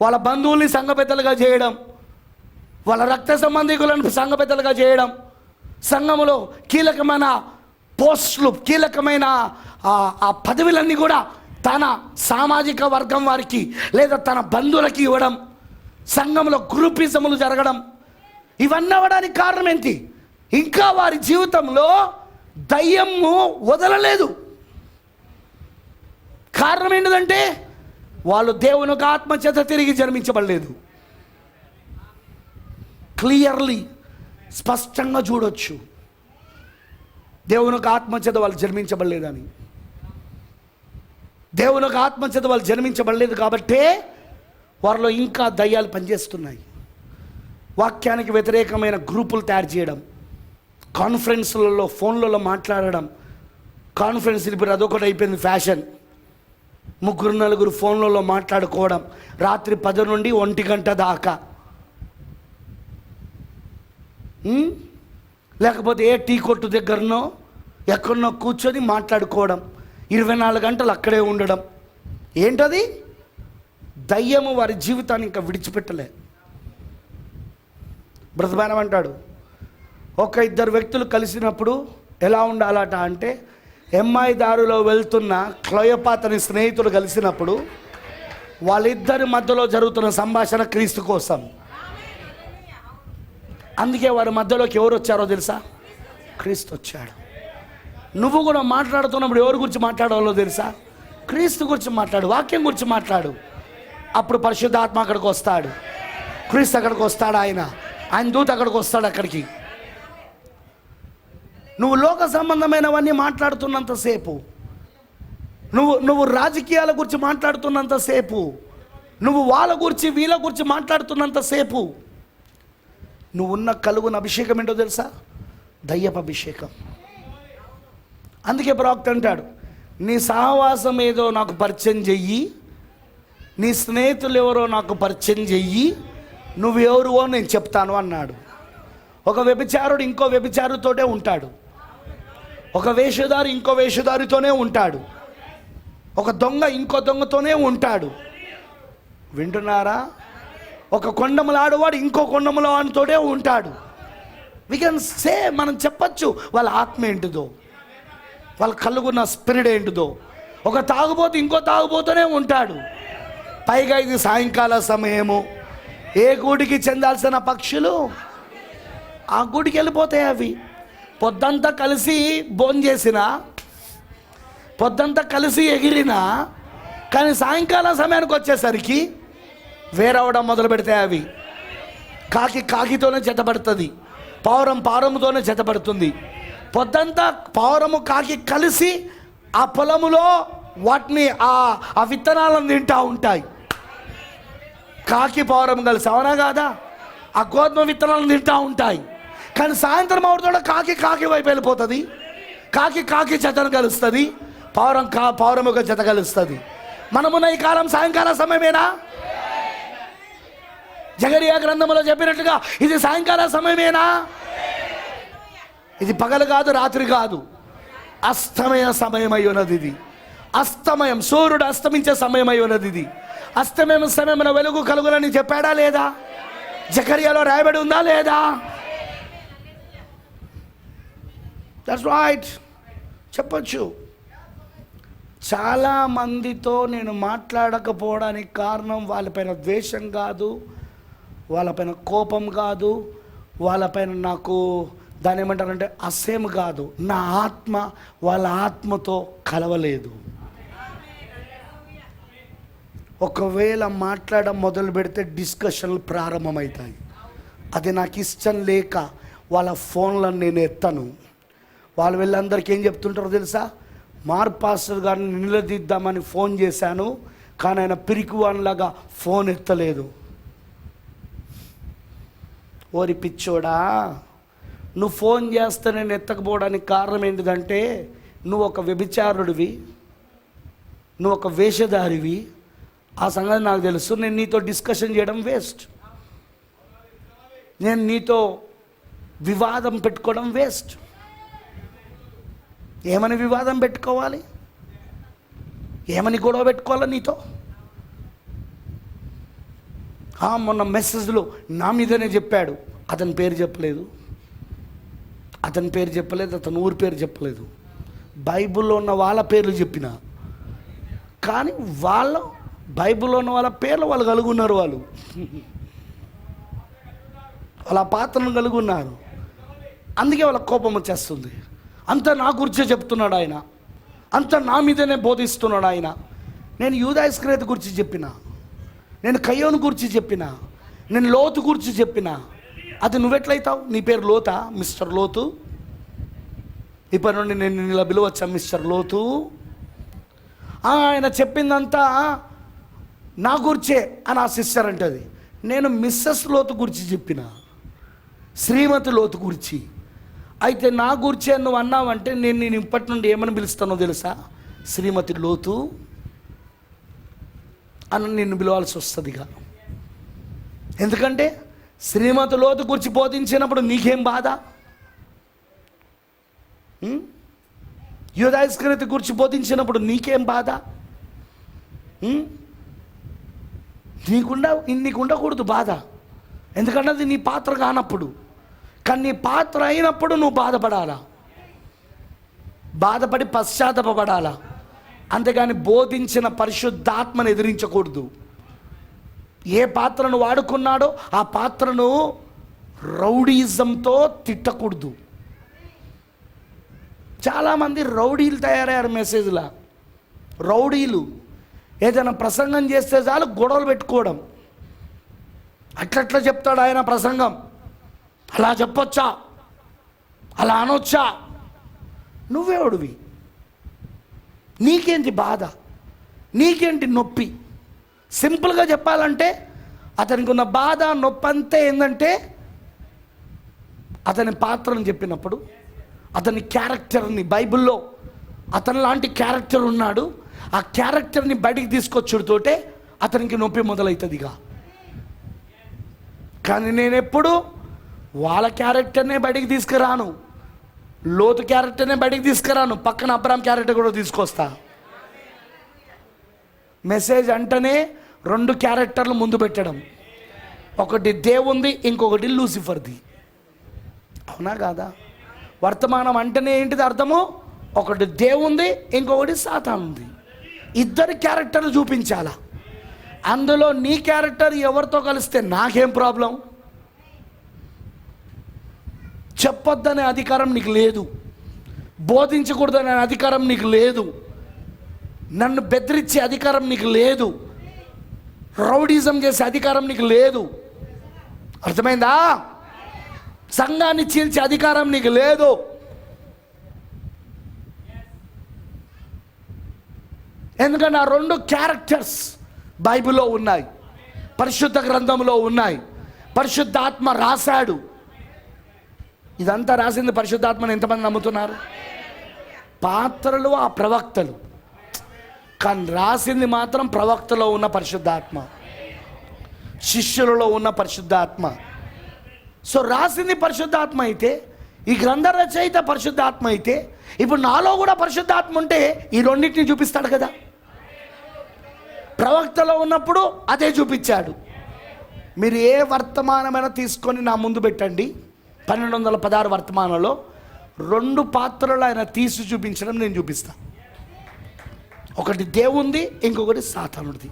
వాళ్ళ బంధువుల్ని సంఘ పెద్దలుగా చేయడం, వాళ్ళ రక్త సంబంధికులను సంఘ పెద్దలుగా చేయడం, సంఘములో కీలకమైన పోస్టులు, కీలకమైన ఆ పదవులన్నీ కూడా తన సామాజిక వర్గం వారికి లేదా తన బంధువులకి ఇవ్వడం, సంఘంలో గ్రూపిజములు జరగడం. ఇవన్నీ అవ్వడానికి కారణం ఏంటి? ఇంకా వారి జీవితంలో దయ్యము వదలలేదు. కారణం ఏంటంటే వాళ్ళు దేవుని యొక్క ఆత్మ చేత తిరిగి జన్మించబడలేదు. క్లియర్లీ, స్పష్టంగా చూడొచ్చు దేవుని యొక్క ఆత్మ చేత వాళ్ళు జన్మించబడలేదని. దేవుని యొక్క ఆత్మ చేత వాళ్ళు జన్మించబడలేదు కాబట్టే వారిలో ఇంకా దయ్యాలు పనిచేస్తున్నాయి. వాక్యానికి వ్యతిరేకమైన గ్రూపులు తయారు చేయడం, కాన్ఫరెన్స్లలో ఫోన్లలో మాట్లాడడం. కాన్ఫరెన్స్ ఇప్పుడు అదొకటి అయిపోయింది ఫ్యాషన్. 3-4 ఫోన్లలో మాట్లాడుకోవడం, రాత్రి 10 నుండి 1 గంట దాకా. లేకపోతే ఏ టీ కొట్టు దగ్గరనో ఎక్కడనో కూర్చొని మాట్లాడుకోవడం, 24 గంటలు అక్కడే ఉండడం. ఏంటది? దయ్యము వారి జీవితాన్ని ఇంకా విడిచిపెట్టలే. బ్రతమానం అంటాడు, 1-2 వ్యక్తులు కలిసినప్పుడు ఎలా ఉండాలట అంటే, ఎమ్మాయి దారిలో వెళ్తున్న క్లయోపాతని స్నేహితుడు కలిసినప్పుడు వాళ్ళిద్దరి మధ్యలో జరుగుతున్న సంభాషణ క్రీస్తు కోసం. అందుకే వారి మధ్యలోకి ఎవరు వచ్చారో తెలుసా? క్రీస్తు వచ్చాడు. నువ్వు కూడా మాట్లాడుతున్నప్పుడు ఎవరి గురించి మాట్లాడాలో తెలుసా? క్రీస్తు గురించి మాట్లాడు, వాక్యం గురించి మాట్లాడు. అప్పుడు పరిశుద్ధాత్మ అక్కడికి వస్తాడు, క్రీస్తు అక్కడికి వస్తాడు, ఆయన దూత అక్కడికి వస్తాడు. అక్కడికి నువ్వు లోక సంబంధమైనవన్నీ మాట్లాడుతున్నంతసేపు, నువ్వు రాజకీయాల గురించి మాట్లాడుతున్నంతసేపు, నువ్వు వాళ్ళ గురించి వీళ్ళ గురించి మాట్లాడుతున్నంతసేపు నువ్వు ఉన్న కలుగున అభిషేకం ఏంటో తెలుసా? దయ్యపు అభిషేకం. అందుకే ప్రవక్త అంటాడు, నీ సహవాసం ఏదో నాకు పరిచయం చెయ్యి, నీ స్నేహితులు ఎవరో నాకు పరిచయం చెయ్యి, నువ్వెవరువో నేను చెప్తాను అన్నాడు. ఒక వ్యభిచారుడు ఇంకో వ్యభిచారుతోటే ఉంటాడు, ఒక వేషధారి ఇంకో వేషధారితోనే ఉంటాడు, ఒక దొంగ ఇంకో దొంగతోనే ఉంటాడు. వింటున్నారా? ఒక కొండములాడువాడు ఇంకో కొండములాడుతోనే ఉంటాడు. వి కెన్ సే, మనం చెప్పచ్చు వాళ్ళ ఆత్మ ఏంటిదో, వాళ్ళ కలుగున్న స్పిరిట్ ఏంటిదో. ఒక తాగుబోతు ఇంకో తాగుబోతూనే ఉంటాడు. పైగా ఇది సాయంకాల సమయము, ఏ గూడికి చెందాల్సిన పక్షులు ఆ గూడికి వెళ్ళిపోతాయి. అవి పొద్దంతా కలిసి భోంచేసినా, పొద్దంతా కలిసి ఎగిరినా, కానీ సాయంకాలం సమయానికి వచ్చేసరికి వేరవడం మొదలు పెడతాయి. అవి కాకి కాకితోనే జతపడుతుంది, పావురం పావురముతోనే జతపడుతుంది. పొద్దంతా పావురము కాకి కలిసి ఆ పొలములో వాటిని ఆ విత్తనాలను తింటూ ఉంటాయి. కాకి పావురం కలిసి, అవునా కాదా? ఆ గోధుమ విత్తనాలను తింటూ ఉంటాయి. కానీ సాయంత్రం అవుతుందో కాకి వైపు వెళ్ళిపోతుంది, కాకి జతను కలుస్తుంది, పావురం ఒక జత కలుస్తుంది. మనమున్న ఈ కాలం సాయంకాల సమయమేనా? జకరియా గ్రంథంలో చెప్పినట్టుగా ఇది సాయంకాల సమయమేనా? ఇది పగలు కాదు, రాత్రి కాదు, అస్తమయ సమయం అయి ఉన్నది. ఇది అస్తమయం, సూర్యుడు అస్తమించే సమయం అయి ఉన్నది. ఇది అస్తమయం సమయమున వెలుగు కలుగులని చెప్పాడా లేదా? జకర్యాలో రాయబడి ఉందా లేదా? దట్స్ రైట్, చెప్పచ్చు. చాలా మందితో నేను మాట్లాడకపోవడానికి కారణం వాళ్ళపైన ద్వేషం కాదు, వాళ్ళపైన కోపం కాదు, వాళ్ళపైన నాకు దాని ఏమంటారంటే అసహ్యం కాదు. నా ఆత్మ వాళ్ళ ఆత్మతో కలవలేదు. ఒకవేళ మాట్లాడడం మొదలు పెడితే డిస్కషన్లు ప్రారంభమవుతాయి. అది నాకు ఇష్టం లేక వాళ్ళ ఫోన్లను నేను ఎత్తను. వాళ్ళు వీళ్ళందరికీ ఏం చెప్తుంటారో తెలుసా? పాస్టర్ గారిని నిలదీద్దామని ఫోన్ చేశాను, కానీ ఆయన పిరికివానిలాగా ఫోన్ ఎత్తలేదు. ఓరి పిచ్చోడా, నువ్వు ఫోన్ చేస్తే నేను ఎత్తకపోవడానికి కారణం ఏంటిదంటే నువ్వు ఒక వ్యభిచారుడివి, నువ్వు ఒక వేషధారివి. ఆ సంగతి నాకు తెలుసు. నేను నీతో డిస్కషన్ చేయడం వేస్ట్, నేను నీతో వివాదం పెట్టుకోవడం వేస్ట్. ఏమని వివాదం పెట్టుకోవాలి? ఏమని గొడవ పెట్టుకోవాలి నీతో? మొన్న మెసేజ్లో నా మీదనే చెప్పాడు, అతని పేరు చెప్పలేదు, అతని పేరు చెప్పలేదు, అతని ఊరి పేరు చెప్పలేదు. బైబిల్లో ఉన్న వాళ్ళ పేర్లు చెప్పిన, కానీ వాళ్ళ బైబిల్లో ఉన్న వాళ్ళ పేర్లు వాళ్ళు కలుగున్నారు. వాళ్ళ పాత్రను కలుగున్నారు. అందుకే వాళ్ళ కోపం వచ్చేస్తుంది. అంతా నా గురించే చెప్తున్నాడు ఆయన, అంతా నా మీదనే బోధిస్తున్నాడు ఆయన. నేను యూదా ఇస్కరియోతు గురించి చెప్పిన, నేను కయ్యోను గురించి చెప్పిన, నేను లోతు గురించి చెప్పిన. అది నువ్వెట్లయితావు? నీ పేరు లోతా? మిస్టర్ లోతు. ఇప్పటి నుండి నేను ఇలా పిలవచ్చా మిస్టర్ లోతు? ఆయన చెప్పిందంతా నా గురించే అని ఆ సిస్టర్ అంటది. నేను మిస్సెస్ లోతు గురించి చెప్పిన, శ్రీమతి లోతు గురించి. అయితే నా గురించే నువ్వు అన్నావంటే నేను ఇప్పటి నుండి ఏమని పిలుస్తానో తెలుసా? శ్రీమతి లోతు అని నిన్ను పిలవాల్సి వస్తుందిగా. ఎందుకంటే శ్రీమతి లోతు గురించి బోధించినప్పుడు నీకేం బాధ? యూదా ఇస్కరియోతు గురించి బోధించినప్పుడు నీకేం బాధ? నీకు ఉండకూడదు బాధ, ఎందుకంటే అది నీ పాత్ర కానప్పుడు. కానీ నీ పాత్ర అయినప్పుడు నువ్వు బాధపడాలా, బాధపడి పశ్చాత్తాపపడాలా. అంతేగాని బోధించిన పరిశుద్ధాత్మను ఎదిరించకూడదు. ఏ పాత్రను వాడుకున్నాడో ఆ పాత్రను రౌడీజంతో తిట్టకూడదు. చాలామంది రౌడీలు తయారయ్యారు మెసేజ్లా. రౌడీలు ఏదైనా ప్రసంగం చేస్తే చాలు గొడవలు పెట్టుకోవడం. అట్లట్లా చెప్తాడు ఆయన ప్రసంగం, అలా చెప్పొచ్చా, అలా అనొచ్చా? నువ్వేవుడివి? నీకేంటి బాధ? నీకేంటి నొప్పి? సింపుల్గా చెప్పాలంటే అతనికి ఉన్న బాధ నొప్పంతే ఏంటంటే అతని పాత్రను చెప్పినప్పుడు అతని క్యారెక్టర్ని, బైబిల్లో అతని లాంటి క్యారెక్టర్ ఉన్నాడు, ఆ క్యారెక్టర్ని బయటికి తీసుకొచ్చుడుతోటే అతనికి నొప్పి మొదలవుతుందిగా. కానీ నేను ఎప్పుడు వాళ్ళ క్యారెక్టర్నే బయటికి తీసుకురాను, లోతు క్యారెక్టర్నే బయటికి తీసుకురాను, పక్కన అబ్రామ్ క్యారెక్టర్ కూడా తీసుకొస్తా. మెసేజ్ అంటేనే 2 క్యారెక్టర్లు ముందు పెట్టడం, ఒకటి దేవుంది, ఇంకొకటి లూసిఫర్ది. అవునా కాదా? వర్తమానం అంటేనే ఏంటిది అర్థము? ఒకటి దేవుంది, ఇంకొకటి సాతానుంది. 2 క్యారెక్టర్లు చూపించాలా. అందులో నీ క్యారెక్టర్ ఎవరితో కలిస్తే నాకేం ప్రాబ్లం? చెప్పొద్దనే అధికారం నీకు లేదు, బోధించకూడదనే అధికారం నీకు లేదు, నన్ను బెదిరించే అధికారం నీకు లేదు, రౌడీజం చేసే అధికారం నీకు లేదు. అర్థమైందా? సంఘాన్ని చీల్చే అధికారం నీకు లేదు. ఎందుకంటే ఆ 2 క్యారెక్టర్స్ బైబిల్లో ఉన్నాయి, పరిశుద్ధ గ్రంథంలో ఉన్నాయి, పరిశుద్ధాత్మ రాశాడు. ఇదంతా రాసింది పరిశుద్ధాత్మని ఎంతమంది నమ్ముతున్నారు? పాత్రలు ఆ ప్రవక్తలు, కానీ రాసింది మాత్రం ప్రవక్తలో ఉన్న పరిశుద్ధాత్మ, శిష్యులలో ఉన్న పరిశుద్ధాత్మ. సో రాసింది పరిశుద్ధాత్మ అయితే, ఈ గ్రంథ రచయిత పరిశుద్ధాత్మ అయితే, ఇప్పుడు నాలో కూడా పరిశుద్ధాత్మ ఉంటే ఈ రెండింటిని చూపిస్తాడు కదా. ప్రవక్తలో ఉన్నప్పుడు అదే చూపించాడు. మీరు ఏ వర్తమానమైనా తీసుకొని నా ముందు పెట్టండి, 1216 వర్తమానంలో 2 పాత్రలు ఆయన తీసి చూపించడం నేను చూపిస్తాను. ఒకటి దేవుంది, ఇంకొకటి సాతానుడిది.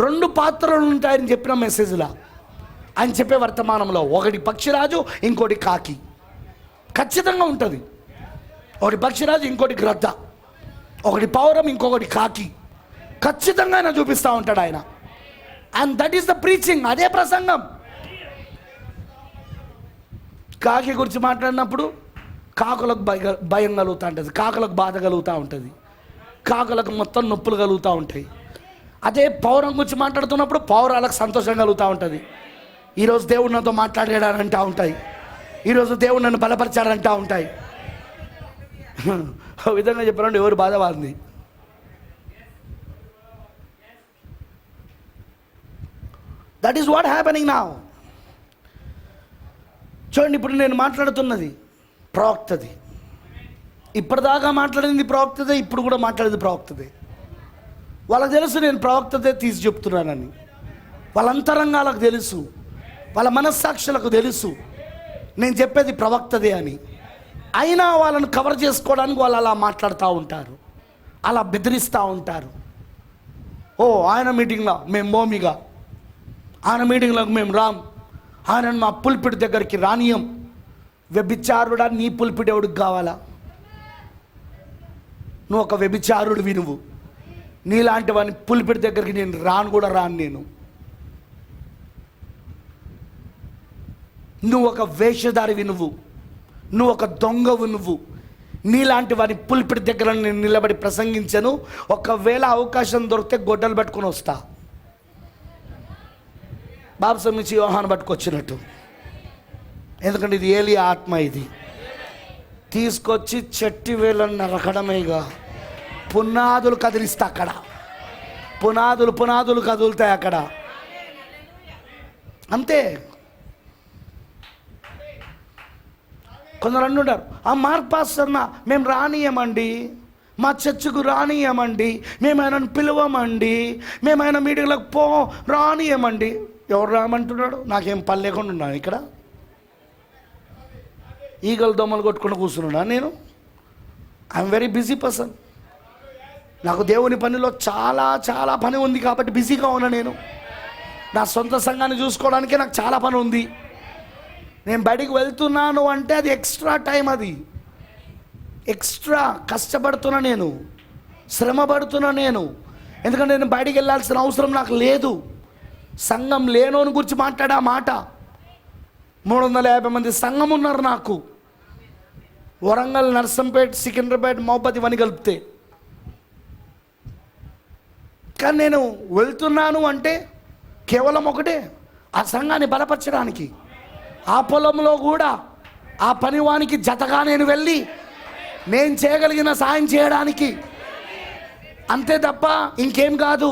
2 పాత్రలు ఉంటాయని చెప్పిన మెసేజ్లా ఆయన చెప్పే వర్తమానంలో, ఒకటి పక్షిరాజు, ఇంకోటి కాకి. ఖచ్చితంగా ఉంటుంది. ఒకటి పక్షిరాజు, ఇంకోటి గ్రద్ద, ఒకటి పౌరం, ఇంకొకటి కాకి. ఖచ్చితంగా ఆయన చూపిస్తూ ఉంటాడు ఆయన. And that is the preaching, అదే ప్రసంగం. కాకి గురించి మాట్లాడినప్పుడు కాకులకు భయం కలుగుతూ ఉంటుంది, కాకులకు బాధ కలుగుతూ ఉంటుంది, కాకులకు మొత్తం నొప్పులు కలుగుతూ ఉంటాయి. అదే పౌరం గురించి మాట్లాడుతున్నప్పుడు పౌరాలకు సంతోషం కలుగుతూ ఉంటుంది. ఈరోజు దేవుడు నాతో మాట్లాడాడంటూ ఉంటాయి, ఈరోజు దేవుడు నన్ను బలపరిచాడంటూ ఉంటాయి. ఆ విధంగా చెప్పారంటే ఎవరు బాధ వాళ్ళది. That is what happening now. చూడండి, ఇప్పుడు నేను మాట్లాడుతున్నది ప్రవక్తది, ఇప్పటిదాకా మాట్లాడింది ప్రవక్తదే, ఇప్పుడు కూడా మాట్లాడేది ప్రవక్తదే. వాళ్ళకి తెలుసు నేను ప్రవక్తదే తీసి చెప్తున్నానని, వాళ్ళ అంతరంగాలకు తెలుసు, వాళ్ళ మనస్సాక్షులకు తెలుసు నేను చెప్పేది ప్రవక్తదే అని. అయినా వాళ్ళని కవర్ చేసుకోవడానికి వాళ్ళు అలా మాట్లాడుతూ ఉంటారు, అలా బెదిరిస్తూ ఉంటారు. ఓ ఆయన మీటింగ్లో మేము మోమిగా, ఆయన మీటింగ్లోకి మేము రామ్, ఆయన మా పుల్పిడి దగ్గరికి రానియం. వ్యభిచారుడా, నీ పుల్పిడి ఎవడికి కావాలా? నువ్వు ఒక వ్యభిచారుడివి, నీలాంటి వాడిని పుల్పిడి దగ్గరికి నేను రాను కూడా రాను. నువ్వు ఒక వేషధారివి, నువ్వు ఒక దొంగవు. నీలాంటి వాడిని పుల్పిడి దగ్గర నేను నిలబడి ప్రసంగించను. ఒకవేళ అవకాశం దొరికితే గొడ్డలు పట్టుకొని వస్తా, బాప్తిసం ఇచ్చి యోహాను పట్టుకొచ్చినట్టు. ఎందుకంటే ఇది ఏలియా ఆత్మ, ఇది తీసుకొచ్చి చెట్టి వేళ్ళని నరకడమేగా. పునాదులు కదిలిస్తా అక్కడ, పునాదులు కదులుతాయి అక్కడ, అంతే. కొందరు అంటుంటారు, ఆ మార్పాస్తన్న మేము రానియమండి, మా చర్చకు రానియమండి, మేము ఆయనను పిలవమండి, మేము ఆయన మీటింగ్లకు రానియమండి. ఎవరు రామంటున్నాడు? నాకేం పని లేకుండా ఉన్నాను ఇక్కడ, ఈగలు దొమ్మలు కొట్టుకుంటూ కూర్చున్నా నేను. I'm very busy person. నాకు దేవుని పనిలో చాలా చాలా పని ఉంది కాబట్టి బిజీగా ఉన్నా నేను. నా సొంత సంఘాన్ని చూసుకోవడానికే నాకు చాలా పని ఉంది. నేను బయటికి వెళ్తున్నాను అంటే అది ఎక్స్ట్రా టైం, అది ఎక్స్ట్రా కష్టపడుతున్నా నేను, శ్రమ పడుతున్నా నేను. ఎందుకంటే నేను బయటికి వెళ్ళాల్సిన అవసరం నాకు లేదు. సంఘం లేనోని గురించి మాట్లాడే మాట, 350 మంది సంఘం ఉన్నారు నాకు. వరంగల్, నర్సంపేట్, సికింద్రాబాద్, మహబూబాద్ ఇవన్నీ కలిపితే కానీ నేను వెళ్తున్నాను అంటే కేవలం ఒకటే, ఆ సంఘాన్ని బలపరచడానికి. ఆ పొలంలో కూడా ఆ పనివానికి జతగా నేను వెళ్ళి నేను చేయగలిగిన సాయం చేయడానికి, అంతే తప్ప ఇంకేం కాదు.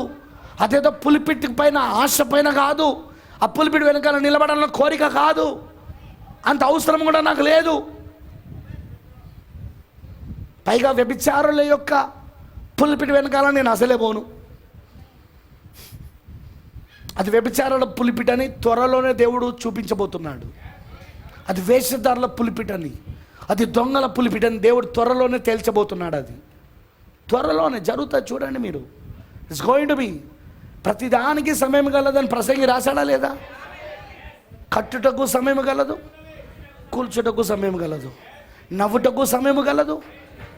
అదేదో పులిపిట్టి పైన ఆశ పైన కాదు, ఆ పులిపిటి వెనకాల నిలబడాలన్న కోరిక కాదు, అంత అవసరం కూడా నాకు లేదు. పైగా వ్యభిచారుల యొక్క పులిపిటి వెనకాల నేను అసలే పోను. అది వ్యభిచారుల పులిపిటని త్వరలోనే దేవుడు చూపించబోతున్నాడు. అది వేషధారుల పులిపిటని, అది దొంగల పులిపిటని దేవుడు త్వరలోనే తేల్చబోతున్నాడు. అది త్వరలోనే జరుగుతుంది, చూడండి మీరు. It's going to be. ప్రతిదానికి సమయం గలదని ప్రసంగి రాశాడా లేదా? కట్టుటకు సమయం గలదు, కూల్చుటకు సమయం గలదు, నవ్వుటకు సమయం గలదు,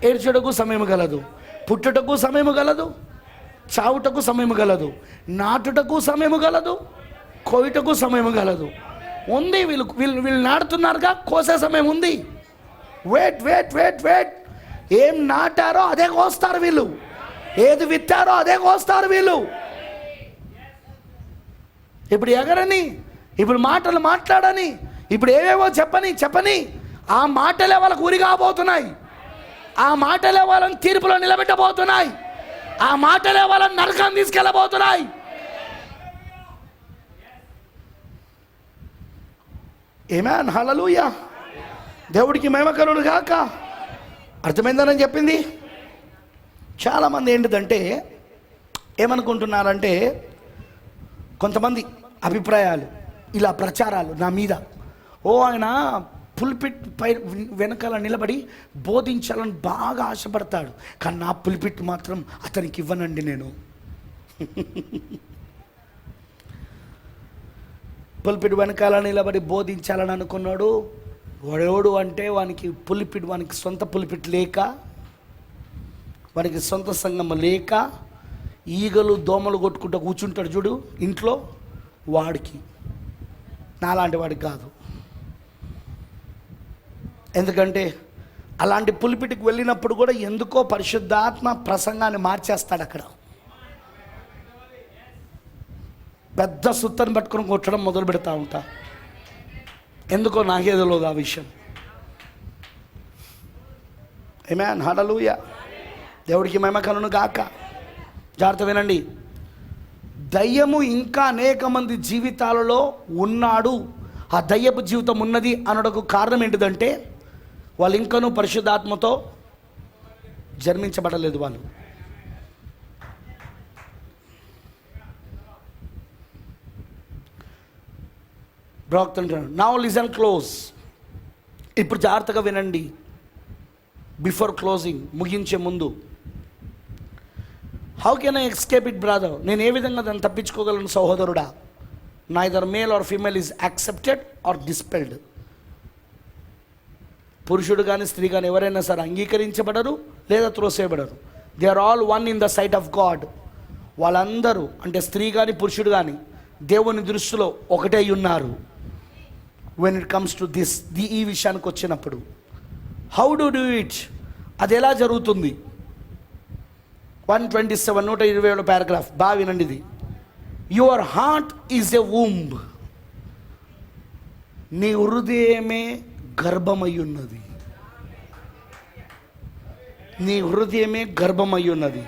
ఏడ్చుటకు సమయం గలదు, పుట్టుటకు సమయం గలదు, చావుటకు సమయం గలదు, నాటుటకు సమయం గలదు, కోయుటకు సమయం గలదు. ఉంది. వీళ్ళు నాటుతున్నారుగా, కోసే సమయం ఉంది. Wait wait wait wait. ఏం నాటారో అదే కోస్తారు వీళ్ళు, ఏది విత్తారో అదే కోస్తారు వీళ్ళు. ఇప్పుడు ఎగరని, ఇప్పుడు మాటలు మాట్లాడని, ఇప్పుడు ఏవేవో చెప్పని ఆ మాటలే వాళ్ళకు ఉరి కాబోతున్నాయి. ఆ మాటలే వాళ్ళని తీర్పులో నిలబెట్టబోతున్నాయి. ఆ మాటలే వాళ్ళని నరకాన్ని తీసుకెళ్ళబోతున్నాయి. ఆమేన్, హల్లెలూయా. దేవుడికి మహిమ కలుగును గాక. అర్థమైందని చెప్పింది. చాలామంది ఏంటిదంటే ఏమనుకుంటున్నారంటే, కొంతమంది అభిప్రాయాలు, ఇలా ప్రచారాలు నా మీద, ఓ ఆయన పుల్పిట్ పై వెనకాల నిలబడి బోధించాలని బాగా ఆశపడతాడు, కానీ నా పుల్పిట్ మాత్రం అతనికి ఇవ్వనండి నేను. పుల్పిట్ వెనకాల నిలబడి బోధించాలని అనుకున్నాడు. వాడెవడు అంటే వానికి పుల్పిట్, వానికి సొంత పుల్పిట్ లేక, వానికి సొంత సంఘం లేక, ఈగలు దోమలు కొట్టుకుంటూ కూర్చుంటాడు చూడు ఇంట్లో, వాడికి, నాలాంటి వాడికి కాదు. ఎందుకంటే అలాంటి పులిపిటికి వెళ్ళినప్పుడు కూడా ఎందుకో పరిశుద్ధాత్మ ప్రసంగాన్ని మార్చేస్తాడు. అక్కడ పెద్ద సుత్తని పట్టుకొని కొట్టడం మొదలు పెడతా ఉంటా. ఎందుకో నాకే తెలియదు ఆ విషయం. ఆమేన్, హల్లెలూయా. దేవుడికి మహిమ కలుగును గాక. జాగ్రత్త వినండి. దయ్యము ఇంకా అనేక మంది జీవితాలలో ఉన్నాడు, ఆ దయ్యపు జీవితం ఉన్నది అనడానికి కారణం ఏంటిదంటే, వాళ్ళు ఇంకనూ పరిశుద్ధాత్మతో జన్మించబడలేదు. వాళ్ళు బ్రాక్తుంటారు. Now listen close. ఇప్పుడు జాగ్రత్తగా వినండి. బిఫోర్ క్లోజింగ్, ముగించే ముందు, how can I escape it brother? నేను ఏ విధంగా దాన్ని తప్పించుకోగలను సహోదరుడా? Neither male or female is accepted or dispelled. పురుషుడు కానీ స్త్రీ కానీ ఎవరైనా సరే అంగీకరించబడరు లేదా త్రోసేయబడరు. They are all one in the sight of God. వాళ్ళందరూ అంటే స్త్రీ కానీ పురుషుడు కానీ దేవుని దృష్టిలో ఒకటే ఉన్నారు. When it comes to this, ఈ విషయానికి వచ్చినప్పుడు హౌ డు డూ ఇట్? అది ఎలా జరుగుతుంది? 127 127 పారాగ్రాఫ్ బాగా వినండి. ఇది your heart is a womb. నీ హృదయమే గర్భమై ఉన్నది. నీ హృదయమే గర్భమై ఉన్నది.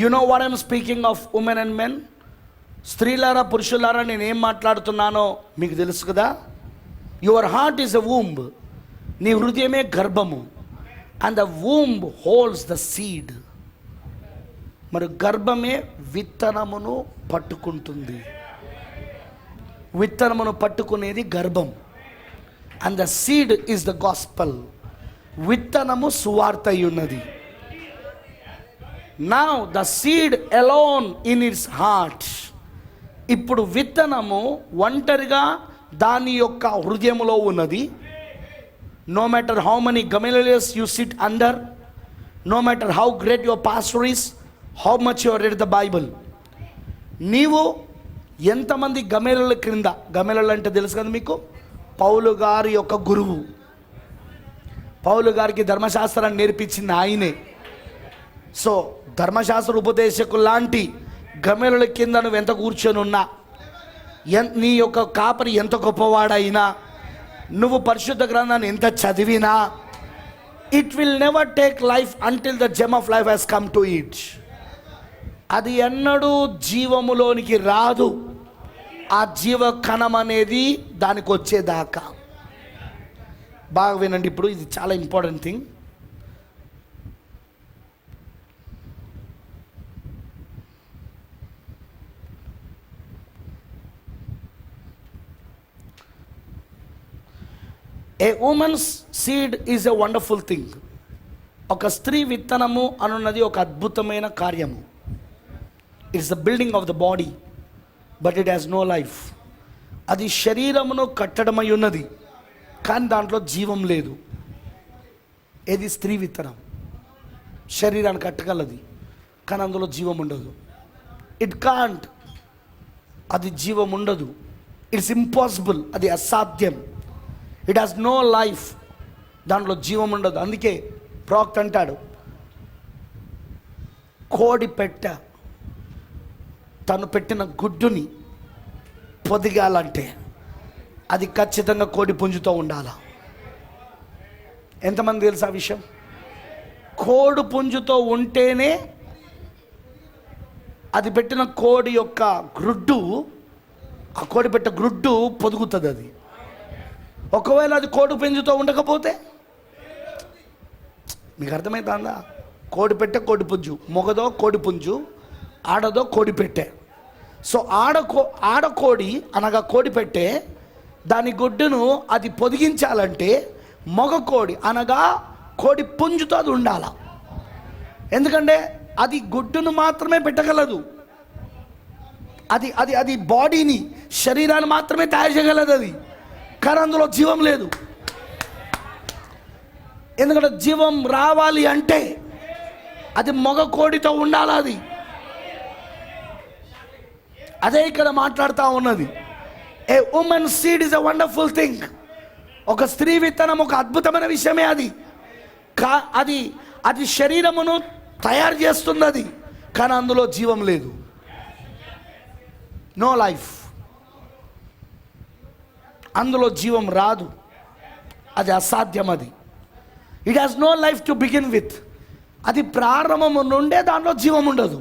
You know what I'm speaking of women and men. స్త్రీలారా పురుషులారా నేనేం మాట్లాడుతున్నానో మీకు తెలుసు కదా. Your heart is a womb. నీ హృదయమే గర్భము. And the womb holds the seed. మరి గర్భమే విత్తనమును పట్టుకుంటుంది. విత్తనమును పట్టుకునేది గర్భం. And the seed is the gospel. విత్తనము సువార్త అయి ఉన్నది. Now the seed alone in it's heart. ఇప్పుడు విత్తనము ఒంటరిగా దాని యొక్క హృదయములో ఉన్నది. No matter how many Gamaliels you sit under, no matter how great your pastor is, how much you read the Bible, నీవు ఎంతమంది గమేలల క్రింద, గమేలలు అంటే తెలుసు కదా మీకు, పౌలు గారి యొక్క గురువు, పౌలు గారికి ధర్మశాస్త్రాన్ని నేర్పించింది ఆయనే. సో ధర్మశాస్త్ర ఉపదేశకులు లాంటి గమ్మెల కింద నువ్వు ఎంత కూర్చొని ఉన్నా, నీ యొక్క కాపరి ఎంత గొప్పవాడైనా, నువ్వు పరిశుద్ధ గ్రంథాన్ని ఎంత చదివినా, it will never take life until the gem of life has come to it. అది ఎన్నడూ జీవములోనికి రాదు, ఆ జీవ కణం అనేది దానికి వచ్చేదాకా. బాగా వినండి, ఇప్పుడు ఇది చాలా important thing. A woman's seed is a wonderful thing. ఒక స్త్రీ విత్తనము అనున్నది ఒక అద్భుతమైన కార్యము. It's the building of the body, but it has no life. అది శరీరమును కట్టడమై ఉన్నది, కానీ దాంట్లో జీవం లేదు. ఏది? స్త్రీ విత్తనం. శరీరాన్ని కట్టగలది, కానీ అందులో జీవం ఉండదు. ఇట్ కాంట్, అది జీవం ఉండదు. ఇట్స్ ఇంపాసిబుల్, అది అసాధ్యం. ఇట్ హాస్ నో లైఫ్, దాంట్లో జీవం ఉండదు. అందుకే ప్రవక్త అంటాడు, కోడి పెట్ట తను పెట్టిన గుడ్డుని పొదిగాలంటే అది ఖచ్చితంగా కోడి పుంజుతో ఉండాలి. ఎంతమంది తెలుసు ఆ విషయం? కోడి పుంజుతో ఉంటేనే అది పెట్టిన కోడి యొక్క గ్రుడ్డు, ఆ కోడి పెట్ట గ్రుడ్డు పొదుగుతుంది. అది ఒకవేళ అది కోడి పుంజుతో ఉండకపోతే, మీకు అర్థమవుతుందా? కోడి పెట్టె కోడి పుంజు, మొగదో కోడి పుంజు, ఆడదో కోడి పెట్టె. సో ఆడకోడి అనగా కోడి పెట్టె దాని గుడ్డును అది పొదిగించాలంటే మగ కోడి అనగా కోడి పుంజుతో అది ఉండాల. ఎందుకంటే అది గుడ్డును మాత్రమే పెట్టగలదు, అది అది అది బాడీని, శరీరాన్ని మాత్రమే తయారు చేయగలదు. అది కానీ అందులో జీవం లేదు. ఎందుకంటే జీవం రావాలి అంటే అది మగ కోడితో ఉండాలి. అది అదే ఇక్కడ మాట్లాడుతూ ఉన్నది. A woman seed is a wonderful thing. ఒక స్త్రీ విత్తనం ఒక అద్భుతమైన విషయమే. అది అది అది శరీరమును తయారు చేస్తుంది, అది కానీ అందులో జీవం లేదు. నో లైఫ్, అందులో జీవం రాదు, అది అసాధ్యం. అది it has no life to begin with. అది ప్రారంభము నుండే దాంట్లో జీవం ఉండదు.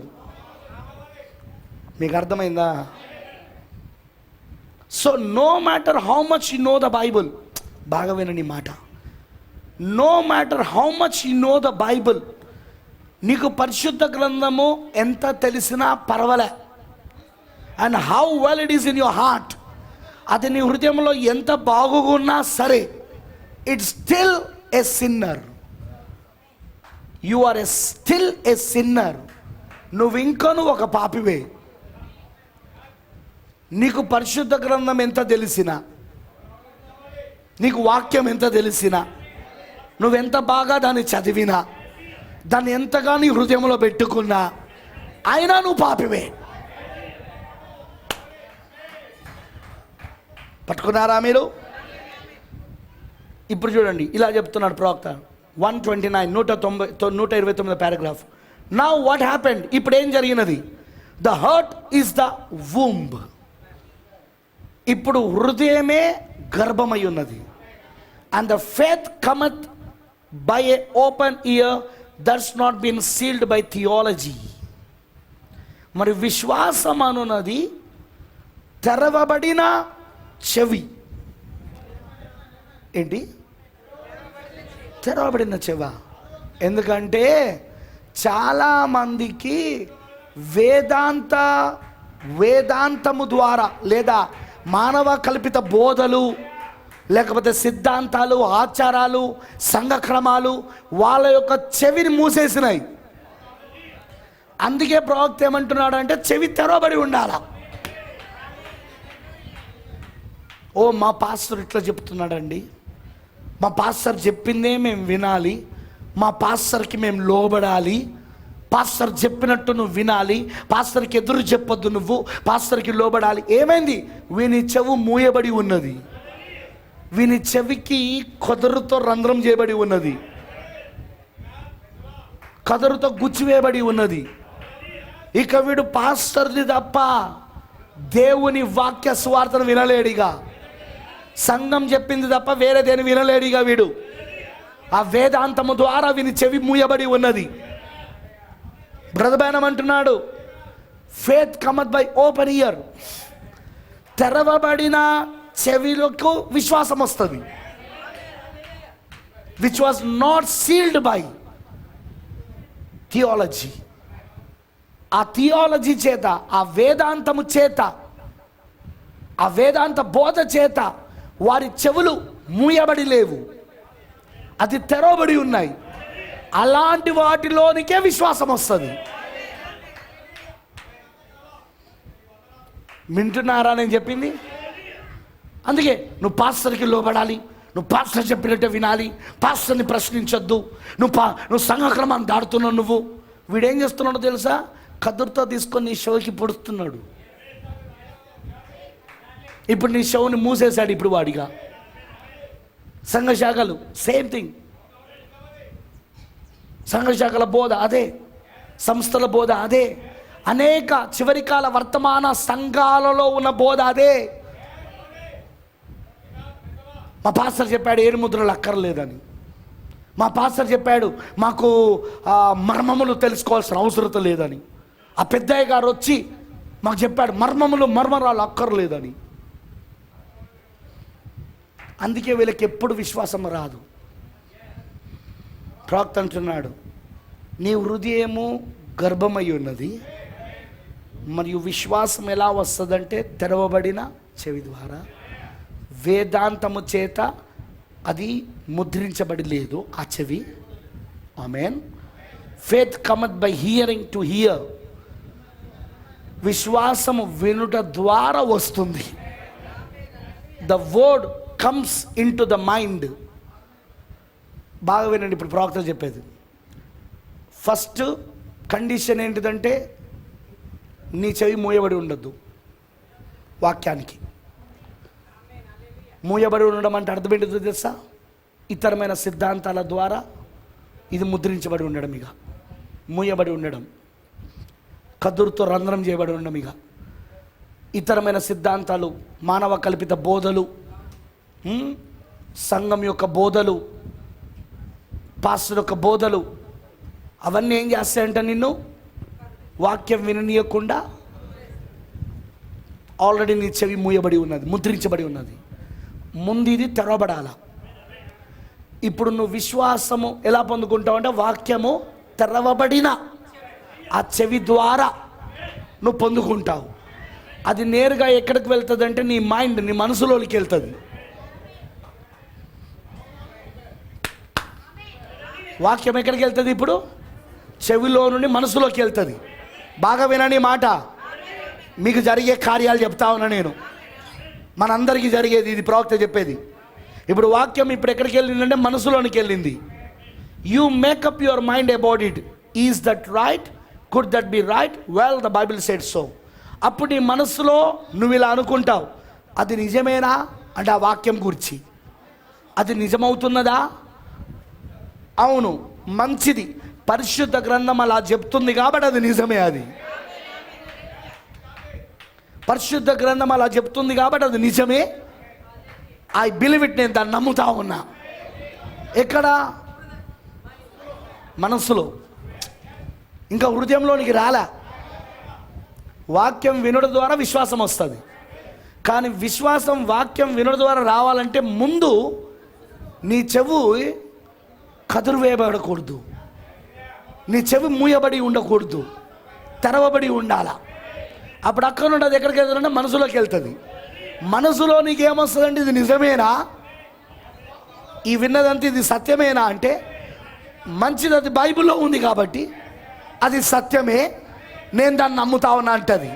మీకు అర్థమైందా? So no matter how much you know the Bible, బాగా వినండి మాట, no matter how much you know the Bible, నీకు పరిశుద్ధ గ్రంథము ఎంత తెలిసినా పర్వాలే, and how well it is in your heart, అది నీ హృదయంలో ఎంత బాగున్నా సరే, it's still a sinner. You are still a sinner. నువ్వు ఇంకను ఒక పాపివే. నీకు పరిశుద్ధ గ్రంథం ఎంత తెలిసినా, నీకు వాక్యం ఎంత తెలిసినా, నువ్వెంత బాగా దాన్ని చదివినా, దాన్ని ఎంతగా నీ హృదయంలో పెట్టుకున్నా, అయినా నువ్వు పాపివే. పట్టుకున్నారా మీరు? ఇప్పుడు చూడండి, ఇలా చెప్తున్నాడు ప్రవక్త 129 129 పారాగ్రాఫ్. నౌ వాట్ హ్యాపెండ్, ఇప్పుడు ఏం జరిగినది? The heart is the womb. ఇప్పుడు హృదయమే గర్భమై ఉన్నది. And the faith cometh by a open ear that's not been sealed by theology. మరి విశ్వాసం అనున్నది తెరవబడిన చెవి. ఏంటి? తెరవబడిన చెవ. ఎందుకంటే చాలామందికి వేదాంతము ద్వారా లేదా మానవ కల్పిత బోధలు, లేకపోతే సిద్ధాంతాలు, ఆచారాలు, సంఘక్రమాలు వాళ్ళ యొక్క చెవిని మూసేసినాయి. అందుకే ప్రవక్త ఏమంటున్నాడు అంటే చెవి తెరవబడి ఉండాల. ఓ మా పాస్టర్ ఇట్లా చెప్తున్నాడండి, మా పాస్టర్ చెప్పిందే మేము వినాలి, మా పాస్టర్కి మేము లోబడాలి, పాస్టర్ చెప్పినట్టు నువ్వు వినాలి, పాస్టర్కి ఎదురు చెప్పొద్దు, నువ్వు పాస్టర్కి లోబడాలి. ఏమైంది? వీని చెవు మూయబడి ఉన్నది, వీని చెవికి కొదరుతో రంధ్రం చేయబడి ఉన్నది. కదరుతో గుచ్చివేయబడి ఉన్నది. ఇక వీడు పాస్టర్ది తప్ప దేవుని వాక్య సువార్తను వినలేడిగా, సంఘం చెప్పింది తప్ప వేరే దేని వినలేడిగా వీడు. ఆ వేదాంతము ద్వారా విని చెవి మూయబడి ఉన్నది. బ్రదర్ బైనం అంటున్నాడు, faith cometh by open ear. తెరవబడిన చెవిలకు విశ్వాసం వస్తుంది, which was not sealed by theology. ఆ థియాలజీ చేత, ఆ వేదాంతము చేత, ఆ వేదాంత బోధ చేత వారి చెవులు మూయబడి లేవు, అది తెరవబడి ఉన్నాయి. అలాంటి వాటిలోనికే విశ్వాసం వస్తుంది. వింటున్నారా నేను చెప్పింది? అందుకే నువ్వు పాస్టర్కి లోబడాలి, నువ్వు పాస్టర్ చెప్పినట్టే వినాలి, పాస్టర్ని ప్రశ్నించొద్దు, నువ్వు సంఘక్రమాన్ని దాడుతున్నావు. నువ్వు వీడేం చేస్తున్నాడో తెలుసా? కదురుతో తీసుకొని నీ షోకి పొడుస్తున్నాడు. ఇప్పుడు నీ షోని మూసేశాడు ఇప్పుడు వాడిగా. సంఘ శాఖలు సేమ్ థింగ్, సంఘ శాఖల బోధ అదే, సంస్థల బోధ అదే, అనేక చివరి కాల వర్తమాన సంఘాలలో ఉన్న బోధ అదే. మా పాస్టర్ చెప్పాడు 7 ముద్రలు అక్కర్లేదని. మా పాస్టర్ చెప్పాడు మాకు మర్మములు తెలుసుకోవాల్సిన అవసరం లేదని. ఆ పెద్దయ్య గారు వచ్చి మాకు చెప్పాడు మర్మరాలు అక్కర్లేదని. అందుకే వీళ్ళకి ఎప్పుడు విశ్వాసం రాదు. ప్రవక్త అంటున్నాడు, నీ హృదయము గర్భమై ఉన్నది, మరియు విశ్వాసం ఎలా వస్తుందంటే తెరవబడిన చెవి ద్వారా, వేదాంతము చేత అది ముద్రించబడి లేదు ఆ చెవి. ఆమేన్. Faith cometh by hearing to hear. విశ్వాసము వినుట ద్వారా వస్తుంది. The word comes in to the mind. బాగా వినండి ఇప్పుడు ప్రవక్త చెప్పేది. ఫస్ట్ కండిషన్ ఏంటిదంటే నీ చెవి మూయబడి ఉండద్దు. వాక్యానికి మూయబడి ఉండడం అంటే అర్థం ఏంటిదో తెలుసా? ఇతరమైన సిద్ధాంతాల ద్వారా ఇది ముద్రించబడి ఉండడం, ఇక మూయబడి ఉండడం, కదురుతో రంధ్రం చేయబడి ఉండడం. ఇక ఇతరమైన సిద్ధాంతాలు, మానవ కల్పిత బోధలు, సంఘం యొక్క బోధలు, పాస్టర్ యొక్క బోధలు, అవన్నీ ఏం చేస్తాయంట? నిన్ను వాక్యం విననీయకుండా ఆల్రెడీ నీ చెవి మూయబడి ఉన్నది, ముద్రించబడి ఉన్నది. ముందు ఇది తెరవబడాల. ఇప్పుడు నువ్వు విశ్వాసము ఎలా పొందుకుంటావు అంటే వాక్యము తెరవబడిన ఆ చెవి ద్వారా నువ్వు పొందుకుంటావు. అది నేరుగా ఎక్కడికి వెళ్తుంది అంటే నీ మైండ్, నీ మనసులోకి వెళ్తుంది. వాక్యం ఎక్కడికి వెళ్తుంది? ఇప్పుడు చెవిలో నుండి మనసులోకి వెళ్తుంది. బాగా వినని మాట. మీకు జరిగే కార్యాలు చెప్తా ఉన్నా నేను, మనందరికీ జరిగేది ఇది ప్రవక్త చెప్పేది. ఇప్పుడు వాక్యం ఇప్పుడు ఎక్కడికి వెళ్ళిందంటే మనసులోనికి వెళ్ళింది. You makeup your mind about it. Is that right? Could that be right? Well, the Bible said so. అప్పుడు నీ మనసులో నువ్వు ఇలా అనుకుంటావు, అది నిజమేనా అంటే ఆ వాక్యం గురించి అది నిజమవుతున్నదా? అవును, మంచిది, పరిశుద్ధ గ్రంథం అలా చెప్తుంది కాబట్టి అది నిజమే. అది పరిశుద్ధ గ్రంథం అలా చెప్తుంది కాబట్టి అది నిజమే. I believe it. నేను దాన్ని నమ్ముతా ఉన్నా. ఎక్కడ? మనసులో, ఇంకా హృదయంలోనికి రాలే. వాక్యం వినడం ద్వారా విశ్వాసం వస్తుంది. కానీ విశ్వాసం వాక్యం వినడం ద్వారా రావాలంటే ముందు నీ చెవు కదురు వేయబడకూడదు, నీ చెవి మూయబడి ఉండకూడదు, తెరవబడి ఉండాల. అప్పుడు అక్కడ నుండి అది ఎక్కడికి వెళ్తుందంటే మనసులోకి వెళ్తుంది. మనసులో నీకేమొస్తుందంటే ఇది నిజమేనా, ఈ విన్నదంతా ఇది సత్యమేనా అంటే మంచిది, అది బైబిల్లో ఉంది కాబట్టి అది సత్యమే, నేను దాన్ని నమ్ముతా ఉన్నా అంటది.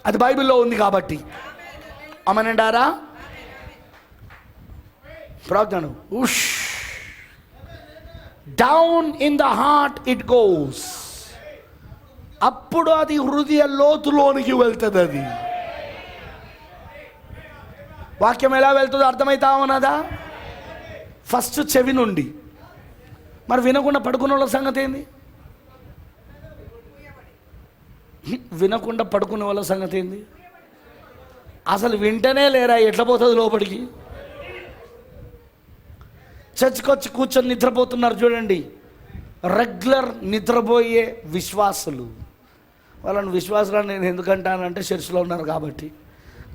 అది బైబిల్లో ఉంది కాబట్టి. అమనండారా? ప్రార్థన. Hush down in the heart it goes. అప్పుడు అది హృదయ లోతులోనికి వెళ్తుంది. అది వాక్యం ఎలా వెళ్తుందో అర్థమవుతా ఉన్నదా? ఫస్ట్ చెవి నుండి, మరి వినకుండా పడుకున్న వాళ్ళ సంగతి ఏంది? వినకుండా పడుకునే వాళ్ళ సంగతి ఏంది? అసలు వింటనే లేరా, ఎట్లా పోతుంది లోపలికి? చర్చికి వచ్చి కూర్చొని నిద్రపోతున్నారు చూడండి, రెగ్యులర్ నిద్రపోయే విశ్వాసులు. వాళ్ళని విశ్వాసులను నేను ఎందుకంటానంటే చర్చిలో ఉన్నారు కాబట్టి,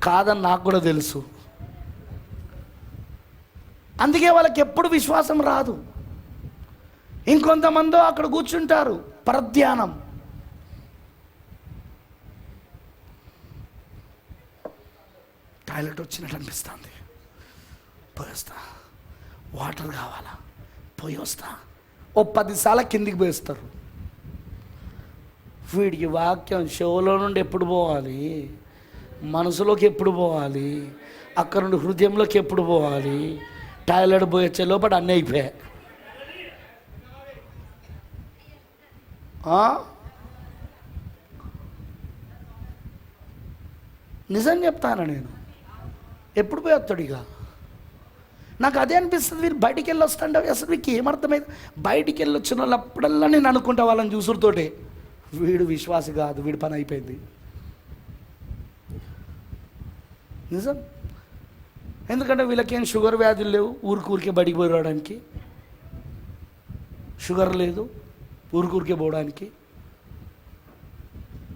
కాదని నాకు కూడా తెలుసు. అందుకే వాళ్ళకి ఎప్పుడు విశ్వాసం రాదు. ఇంకొంతమంది అక్కడ కూర్చుంటారు పరధ్యానం. టాయిలెట్ వచ్చినట్టు అనిపిస్తుంది, పోయి వస్తా. వాటర్ కావాలా, పోయి వస్తా. ఓ 10 సార్లు కిందికి పోయిస్తారు. వీడికి వాక్యం చెవులో నుండి ఎప్పుడు పోవాలి, మనసులోకి ఎప్పుడు పోవాలి, అక్కడ నుండి హృదయంలోకి ఎప్పుడు పోవాలి? టాయిలెట్ పోయి వచ్చే లోపల అన్నీ అయిపోయాయి. నిజం చెప్తాను నేను, ఎప్పుడు పోయి వస్తాడు ఇక? నాకు అదే అనిపిస్తుంది. వీళ్ళు బయటికి వెళ్ళి వస్తుంటే అసలు మీకు ఏమర్థమైంది? బయటికి వెళ్ళి వచ్చిన వాళ్ళు అప్పుడల్లా నేను అనుకుంటా వాళ్ళని చూసుడుతోటే, వీడు విశ్వాసి కాదు, వీడి పని అయిపోయింది. నిజం. ఎందుకంటే వీళ్ళకేం షుగర్ వ్యాధులు లేవు, ఊరికే బడికి పోయి రావడానికి. షుగర్ లేదు, ఊరికే పోవడానికి.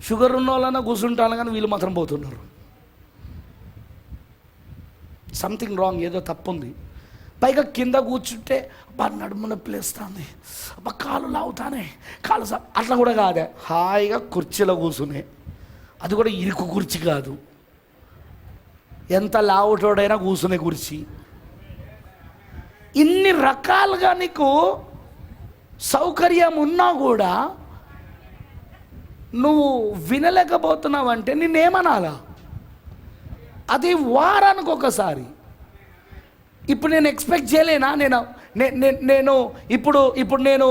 షుగర్ ఉన్న వాళ్ళన్నా కూర్చుంటాను, కానీ వీళ్ళు మాత్రం పోతున్నారు. సంథింగ్ రాంగ్, ఏదో తప్పు ఉంది. పైగా కింద కూర్చుంటే అబ్బా నడుము నొప్పి లేస్తుంది, అబ్బా కాలు లాగుతానే, కాలు అట్లా కూడా కాదే. హాయిగా కుర్చీలో కూర్చునే, అది కూడా ఇరుకు కుర్చీ కాదు, ఎంత లావుటోడైనా కూర్చునే కుర్చీ. ఇన్ని రకాలుగా నీకు సౌకర్యం ఉన్నా కూడా నువ్వు వినలేకపోతున్నావంటే నిన్నేమనాలా? అది వారానికి ఒకసారి. ఇప్పుడు నేను ఎక్స్పెక్ట్ చేయలేనా? నేను ఇప్పుడు నేను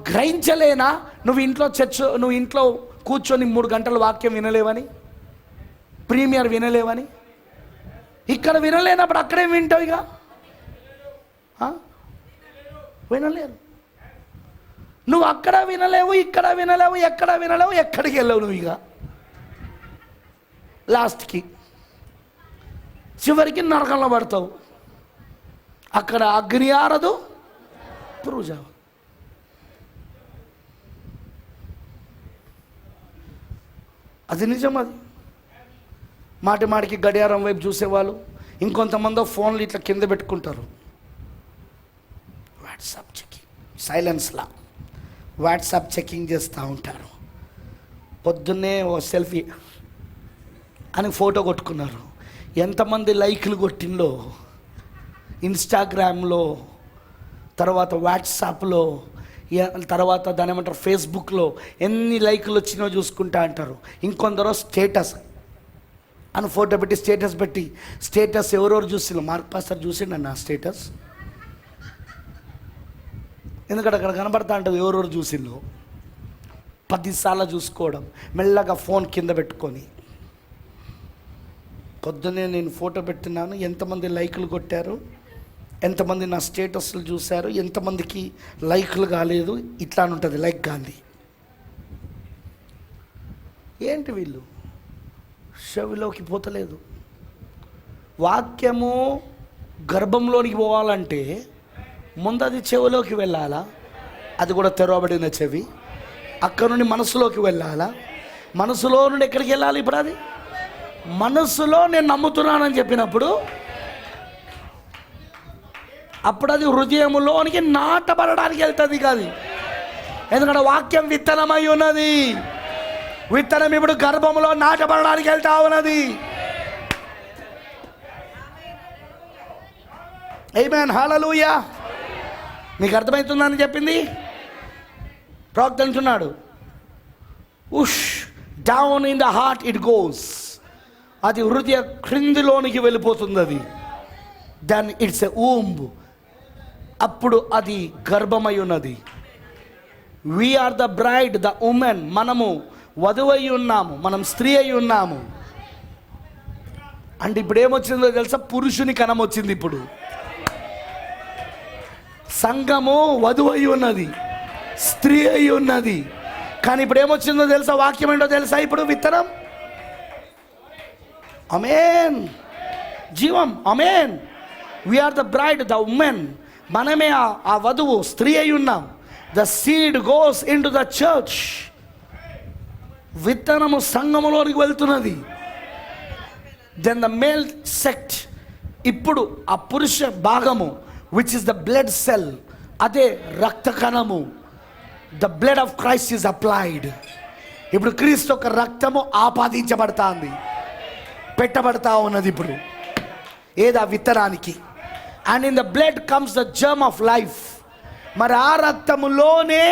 గ్రహించలేనా నువ్వు ఇంట్లో కూర్చొని 3 గంటల వాక్యం వినలేవని, ప్రీమియర్ వినలేవని? ఇక్కడ వినలేనప్పుడు అక్కడే వింటావు ఇక? వినలేరు. నువ్వు అక్కడ వినలేవు, ఇక్కడ వినలేవు, ఎక్కడ వినలేవు, ఎక్కడికి వెళ్ళవు నువ్వు ఇక. లాస్ట్కి చివరికి నరకంలో పడతావు. అక్కడ అగ్ని ఆరదు, పురుజావు. అది నిజం. అది మాటికి గడియారం వైపు చూసేవాళ్ళు. ఇంకొంతమంది ఫోన్లు ఇట్లా కింద పెట్టుకుంటారు, వాట్సాప్ చెకింగ్, సైలెన్స్లా వాట్సాప్ చెకింగ్ చేస్తూ ఉంటారు. పొద్దున్నే ఓ సెల్ఫీ అని ఫోటో కొట్టుకున్నారు. ఎంతమంది లైక్లు కొట్టిందో ఇన్స్టాగ్రామ్లో, తర్వాత వాట్సాప్లో, తర్వాత దాని ఏమంటారు ఫేస్బుక్లో ఎన్ని లైక్లు వచ్చినో చూసుకుంటా అంటారు. ఇంకొందరు స్టేటస్ అని ఫోటో పెట్టి స్టేటస్ ఎవరెవరు చూసిండు? మార్క్ పాస్టర్ చూసిండు నా స్టేటస్. ఎందుకంటే అక్కడ కనబడతా ఉంటుంది ఎవరెవరు చూసిండు. 10 సార్లు చూసుకోవడం, మెల్లగా ఫోన్ కింద పెట్టుకొని. పొద్దున్నే నేను ఫోటో పెట్టినాను, ఎంతమంది లైక్లు కొట్టారు, ఎంతమంది నా స్టేటస్లు చూశారు, ఎంతమందికి లైక్లు కాలేదు, ఇట్లా అని ఉంటుంది. లైక్ గాంధీ ఏంటి వీళ్ళు? చెవిలోకి పోతలేదు. వాక్యము గర్భంలోనికి పోవాలంటే ముందు అది చెవిలోకి వెళ్ళాలా, అది కూడా తెరవబడిన చెవి. అక్కడ నుండి మనసులోకి వెళ్ళాలా, మనసులో నుండి ఎక్కడికి వెళ్ళాలి? ఇప్పుడు అది మనసులో నేను నమ్ముతున్నానని చెప్పినప్పుడు అప్పుడు అది హృదయంలోనికి నాటబడడానికి వెళ్తుంది కాదు. ఎందుకంటే వాక్యం విత్తనమై ఉన్నది. విత్తనం ఇప్పుడు గర్భంలో నాటబడడానికి వెళ్తా ఉన్నది. ఆమేన్, హల్లెలూయా. మీకు అర్థమవుతుందని చెప్పింది ప్రవక్త అంటున్నాడు. Hush down in the heart it goes. అది హృదయ క్రిందిలోనికి వెళ్ళిపోతుంది. అది దెన్ ఇట్స్ ఎ ఊంబ్. అప్పుడు అది గర్భమై ఉన్నది. We are the bride, the woman. మనము వధువై ఉన్నాము, మనం స్త్రీ అయి ఉన్నాము. అంటే ఇప్పుడు ఏమొచ్చిందో తెలుసా? పురుషుని కణం వచ్చింది. ఇప్పుడు సంఘము వధువు అయి ఉన్నది, స్త్రీ అయి ఉన్నది. కానీ ఇప్పుడు ఏమొచ్చిందో తెలుసా? వాక్యం ఏంటో తెలుసా? ఇప్పుడు విత్తనం, అమేన్, జీవం, అమేన్. We are the bride, the woman. మనమే ఆ వధువు, స్త్రీ అయి ఉన్నాం. The seed goes in to the church. విత్తనము సంఘములోనికి వెళ్తున్నది. దెన్ ద మేల్ సెక్ట్, ఇప్పుడు ఆ పురుష భాగము which is the blood cell, అదే రక్త కణము. The blood of Christ is applied. ఇప్పుడు క్రీస్తు యొక్క రక్తము ఆపాదించబడతాంది, పెట్టబడతా ఉన్నది ఇప్పుడు ఏదా విత్తనానికి. And in the blood comes the germ of life. మరి ఆ రక్తములోనే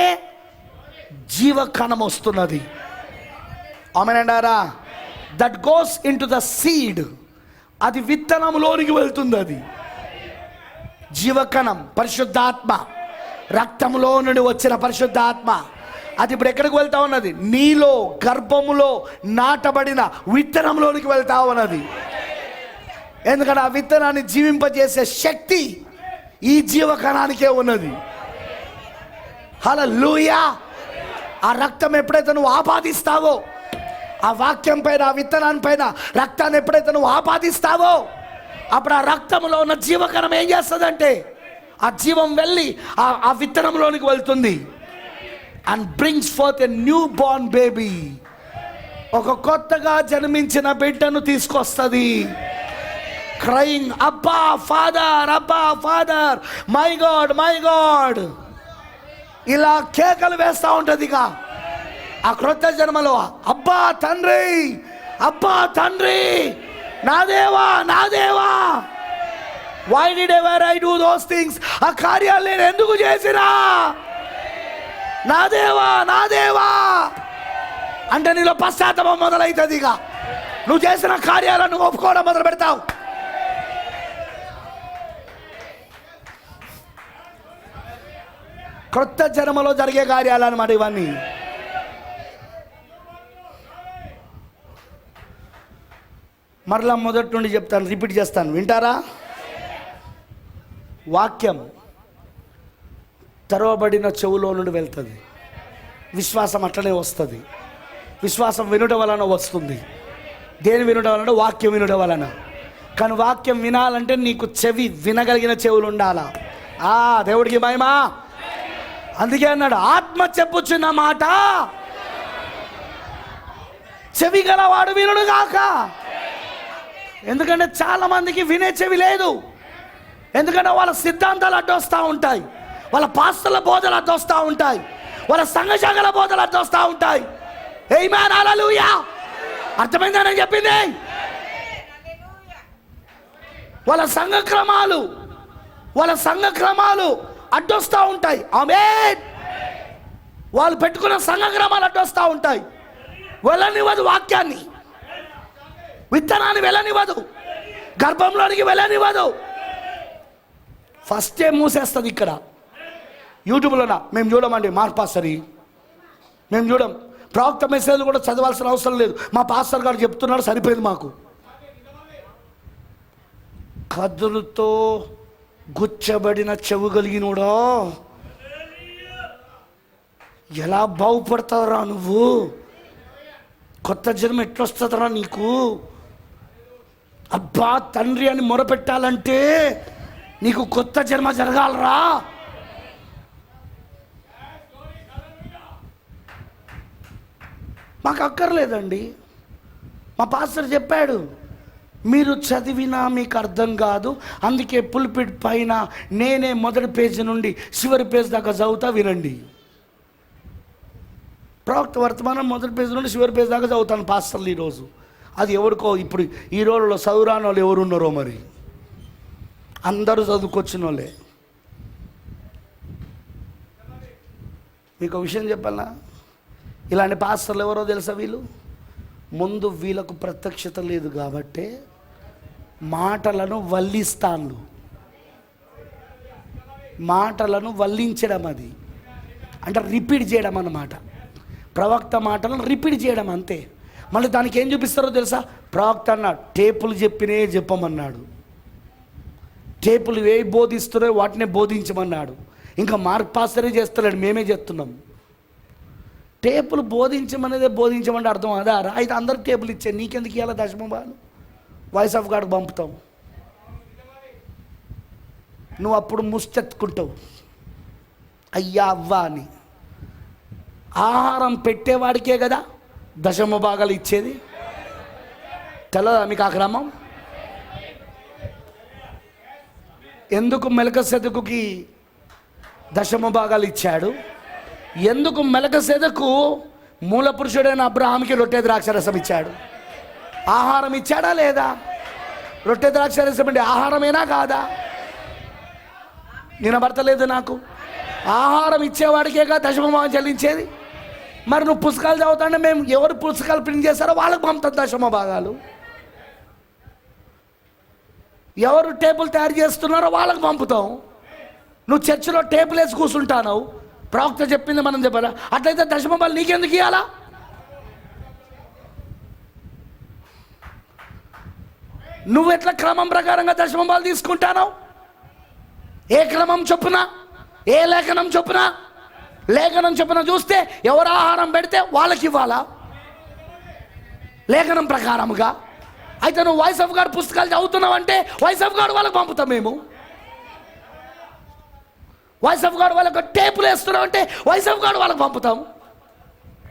జీవకణం వస్తున్నది. ఆమేనంటారా? That goes in to the seed. అది విత్తనంలోనికి వెళ్తుంది. అది జీవకణం, పరిశుద్ధాత్మ, రక్తంలో నుండి వచ్చిన పరిశుద్ధాత్మ. అది ఇప్పుడు ఎక్కడికి వెళ్తా ఉన్నది? నీలో గర్భములో నాటబడిన విత్తనంలోనికి వెళ్తా ఉన్నది. ఎందుకంటే ఆ విత్తనాన్ని జీవింపజేసే శక్తి ఈ జీవకణానికే ఉన్నది. హల్లెలూయా. ఆ రక్తం ఎప్పుడైతే నువ్వు ఆపాదిస్తావో, ఆ వాక్యం పైన, ఆ విత్తనాన్ని పైన రక్తాన్ని ఎప్పుడైతే నువ్వు ఆపాదిస్తావో, అప్పుడు ఆ రక్తంలో ఉన్న జీవకణం ఏం చేస్తుందంటే ఆ జీవం వెళ్ళి ఆ విత్తనంలోనికి వెళ్తుంది. And brings fourth a new Born baby. ఒక కొత్తగా జన్మించిన బిడ్డను తీసుకొస్తుంది. క్రయింగ్, అబ్బా ఫాదర్, అబ్బా father, my God, my God, ఇలా కేకలు వేస్తూ ఉంటుంది. ఇక ఆ క్రొత్త జన్మలో అబ్బా తండ్రి, అబ్బా తండ్రి, నా దేవా, నా దేవా, why did ever I do those things? ఆ కార్యాలు నేను ఎందుకు చేసినా? నా దేవా, నా దేవా అంటే నీలో పశ్చాత్తాపం మొదలవుతుంది. ఇక నువ్వు చేసిన కార్యాలను ఒప్పుకోవడం మొదలు పెడతావు. క్రొత్త జన్మలో జరిగే కార్యాలు అన్నమాట ఇవన్నీ. మరలా మొదటి నుండి చెప్తాను, రిపీట్ చేస్తాను, వింటారా? వాక్యం తెరవబడిన చెవులో నుండి వెళ్తుంది. విశ్వాసం అట్లనే వస్తుంది. విశ్వాసం వినడం వలన వస్తుంది. దేని వినడం వలన? వాక్యం వినడం వలన. కానీ వాక్యం వినాలంటే నీకు చెవి, వినగలిగిన చెవులు ఉండాలా. దేవుడికి మహిమా. అందుకే అన్నాడు, ఆత్మ చెప్పుచున్న మాట చెవి గలవాడు వినుడు గాక. ఎందుకంటే చాలా మందికి వినే చెవి లేదు. ఎందుకంటే వాళ్ళ సిద్ధాంతాలు అడ్డొస్తూ ఉంటాయి, వాళ్ళ పాస్టర్ల బోధలు అడ్డొస్తూ ఉంటాయి, వాళ్ళ సంఘశాఖల బోధలు అడ్డొస్తూ ఉంటాయి. ఆమేన్, హల్లెలూయా. అర్థమైందా నేను చెప్పింది? వాళ్ళ సంఘ క్రమాలు అడ్డొస్తూ ఉంటాయి. ఆమేన్. వాళ్ళు పెట్టుకున్న సంఘ క్రమాలు అడ్డొస్తూ ఉంటాయి. వెళ్ళనివ్వదు వాక్యాన్ని, విత్తనాన్ని వెళ్ళనివ్వదు, గర్భంలోనికి వెళ్ళనివ్వదు. ఫస్టే మూసేస్తుంది. ఇక్కడ యూట్యూబ్లోనా మేము చూడమండి, మా పాస్టరీ మేము చూడం. ప్రవక్త మెసేజ్లు కూడా చదవాల్సిన అవసరం లేదు, మా పాస్టర్ గారు చెప్తున్నాడు, సరిపోయింది మాకు. కదులతో గుచ్చబడిన చెవు కలిగినోడా, ఎలా బాగుపడతావురా నువ్వు? కొత్త జన్మ ఎట్లొస్తుందిరా నీకు? అబ్బా తండ్రి అని మొరపెట్టాలంటే నీకు కొత్త జన్మ జరగాలరా. మాకు అక్కర్లేదండి. మా పాస్టర్ చెప్పాడు, మీరు చదివినా మీకు అర్థం కాదు, అందుకే పుల్పిట్ పైన నేనే మొదటి పేజీ నుండి చివరి పేజీ దాకా చదువుతా, వినండి. ప్రవక్త వర్తమానం మొదటి పేజీ నుండి చివరి పేజీ దాకా చదువుతాను పాస్టర్లు ఈరోజు. అది ఎవరికో ఇప్పుడు ఈ రోజుల్లో చదువురాని వాళ్ళు ఎవరు ఉన్నారో మరి. అందరూ చదువుకొచ్చిన వాళ్ళే. మీకు విషయం చెప్పాలా? ఇలాంటి పాస్టర్లు ఎవరో తెలుసా? వీళ్ళు ముందు వీళ్ళకు ప్రత్యక్షత లేదు కాబట్టి మాటలను వల్లిస్తాను. మాటలను వల్లించడం, అది అంటే రిపీట్ చేయడం అన్నమాట. ప్రవక్త మాటలను రిపీట్ చేయడం అంతే. మళ్ళీ దానికి ఏం చూపిస్తారో తెలుసా? ప్రవక్త అన్నాడు, టేపులు చెప్పినే చెప్పమన్నాడు. టేపులు ఏ బోధిస్తున్నారో వాటినే బోధించమన్నాడు. ఇంకా మార్క్ పాస్టరే చేస్తలేడు, మేమే చేస్తున్నాం. టేపులు బోధించమంటే అర్థం అదా? అయితే అందరికి టేపులు ఇచ్చే, నీకెందుకు ఇవ్వాలి దశమభాగాలు? వాయిస్ ఆఫ్ గాడ్ పంపుతావు, నువ్వు అప్పుడు ముష్టెత్తుకుంటావు అయ్యా అవ్వా అని. ఆహారం పెట్టేవాడికే కదా దశమభాగాలు ఇచ్చేది. తెలదా మీకు ఆ క్రమం? ఎందుకు మెలకసెదకుకి దశమభాగాలు ఇచ్చాడు? ఎందుకు మెలకసెదకు మూల పురుషుడైన అబ్రహాంకి రొట్టె ద్రాక్షరసం ఇచ్చాడు? ఆహారం ఇచ్చాడా లేదా? రొట్టె ద్రాక్షరసం అంటే ఆహారమేనా కాదా? వినబడతలేదు నాకు. ఆహారం ఇచ్చేవాడికేగా దశమభాగం చెల్లించేది. మరి నువ్వు పుస్తకాలు చదువుతాంటే మేము ఎవరు పుస్తకాలు ప్రింట్ చేస్తారో వాళ్ళకు పంపుతాం దశమభాగాలు. ఎవరు టేబుల్ తయారు చేస్తున్నారో వాళ్ళకు పంపుతాం. నువ్వు చర్చిలో టేబుల్ వేసి కూర్చుంటాను, ప్రవక్త చెప్పింది మనం చెప్పాలా? అట్లయితే దశమభాగాలు నీకెందుకు ఇవ్వాలా? నువ్వు ఎట్లా క్రమం ప్రకారంగా దశమభాగాలు తీసుకుంటాను? ఏ క్రమం చొప్పున, ఏ లేఖనం చొప్పున? లేఖనం చొప్పున చూస్తే ఎవరు ఆహారం పెడితే వాళ్ళకి ఇవ్వాలా లేఖనం ప్రకారముగా. అయితే నువ్వు వాయిస్ ఆఫ్ గాడ్ పుస్తకాలు చదువుతున్నావు అంటే వాయిస్ ఆఫ్ గాడ్ వాళ్ళకి పంపుతాం మేము. వాయిస్ ఆఫ్ గాడ్ వాళ్ళకి టేపులు వేస్తున్నావు అంటే వాయిస్ ఆఫ్ గాడ్ వాళ్ళకి పంపుతాం.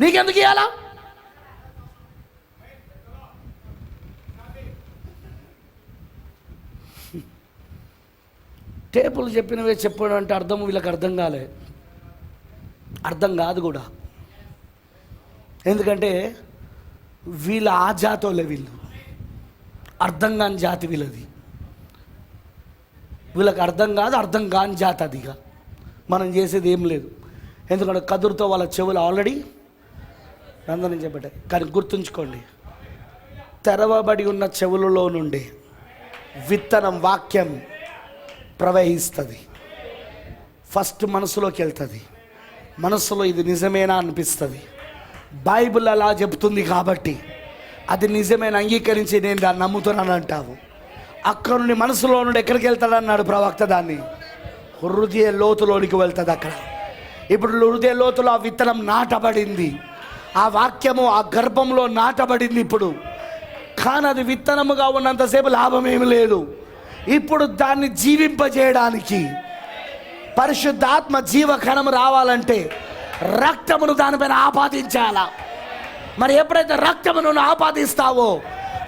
నీకెందుకు ఇవ్వాలా? టేపులు చెప్పినవే చెప్పడం అంటే అర్థం వీళ్ళకి అర్థం కాలే, అర్థం కాదు కూడా. ఎందుకంటే వీళ్ళ ఆ జాతోలే, వీళ్ళు అర్థం కాని జాతి వీళ్ళది. వీళ్ళకి అర్థం కాదు, అర్థం కాని జాతి అదిగా. మనం చేసేది ఏం లేదు. ఎందుకంటే కదురుతో వాళ్ళ చెవులు ఆల్రెడీ రంధ్రించబడ్డాయి. కానీ గుర్తుంచుకోండి, తెరవబడి ఉన్న చెవులలో నుండి విత్తనం వాక్యం ప్రవహిస్తుంది. ఫస్ట్ మనసులోకి వెళ్తుంది. మనసులో ఇది నిజమేనా అనిపిస్తుంది. బైబిల్ అలా చెబుతుంది కాబట్టి అది నిజమైన అంగీకరించి నేను దాన్ని నమ్ముతున్నాను అంటావు. అక్కడ నుండి మనసులో నుండి ఎక్కడికి వెళ్తాడన్నాడు ప్రవక్త? దాన్ని హృదయ లోతులోనికి వెళ్తుంది. అక్కడ ఇప్పుడు హృదయ లోతులో ఆ విత్తనం నాటబడింది, ఆ వాక్యము ఆ గర్భంలో నాటబడింది ఇప్పుడు. కానీ అది విత్తనముగా ఉన్నంతసేపు లాభం ఏమి లేదు. ఇప్పుడు దాన్ని జీవింపజేయడానికి పరిశుద్ధాత్మ జీవకణం రావాలంటే రక్తమును దానిపైన ఆపాదించాలా. మరి ఎప్పుడైతే రక్తమును ఆపాదిస్తావో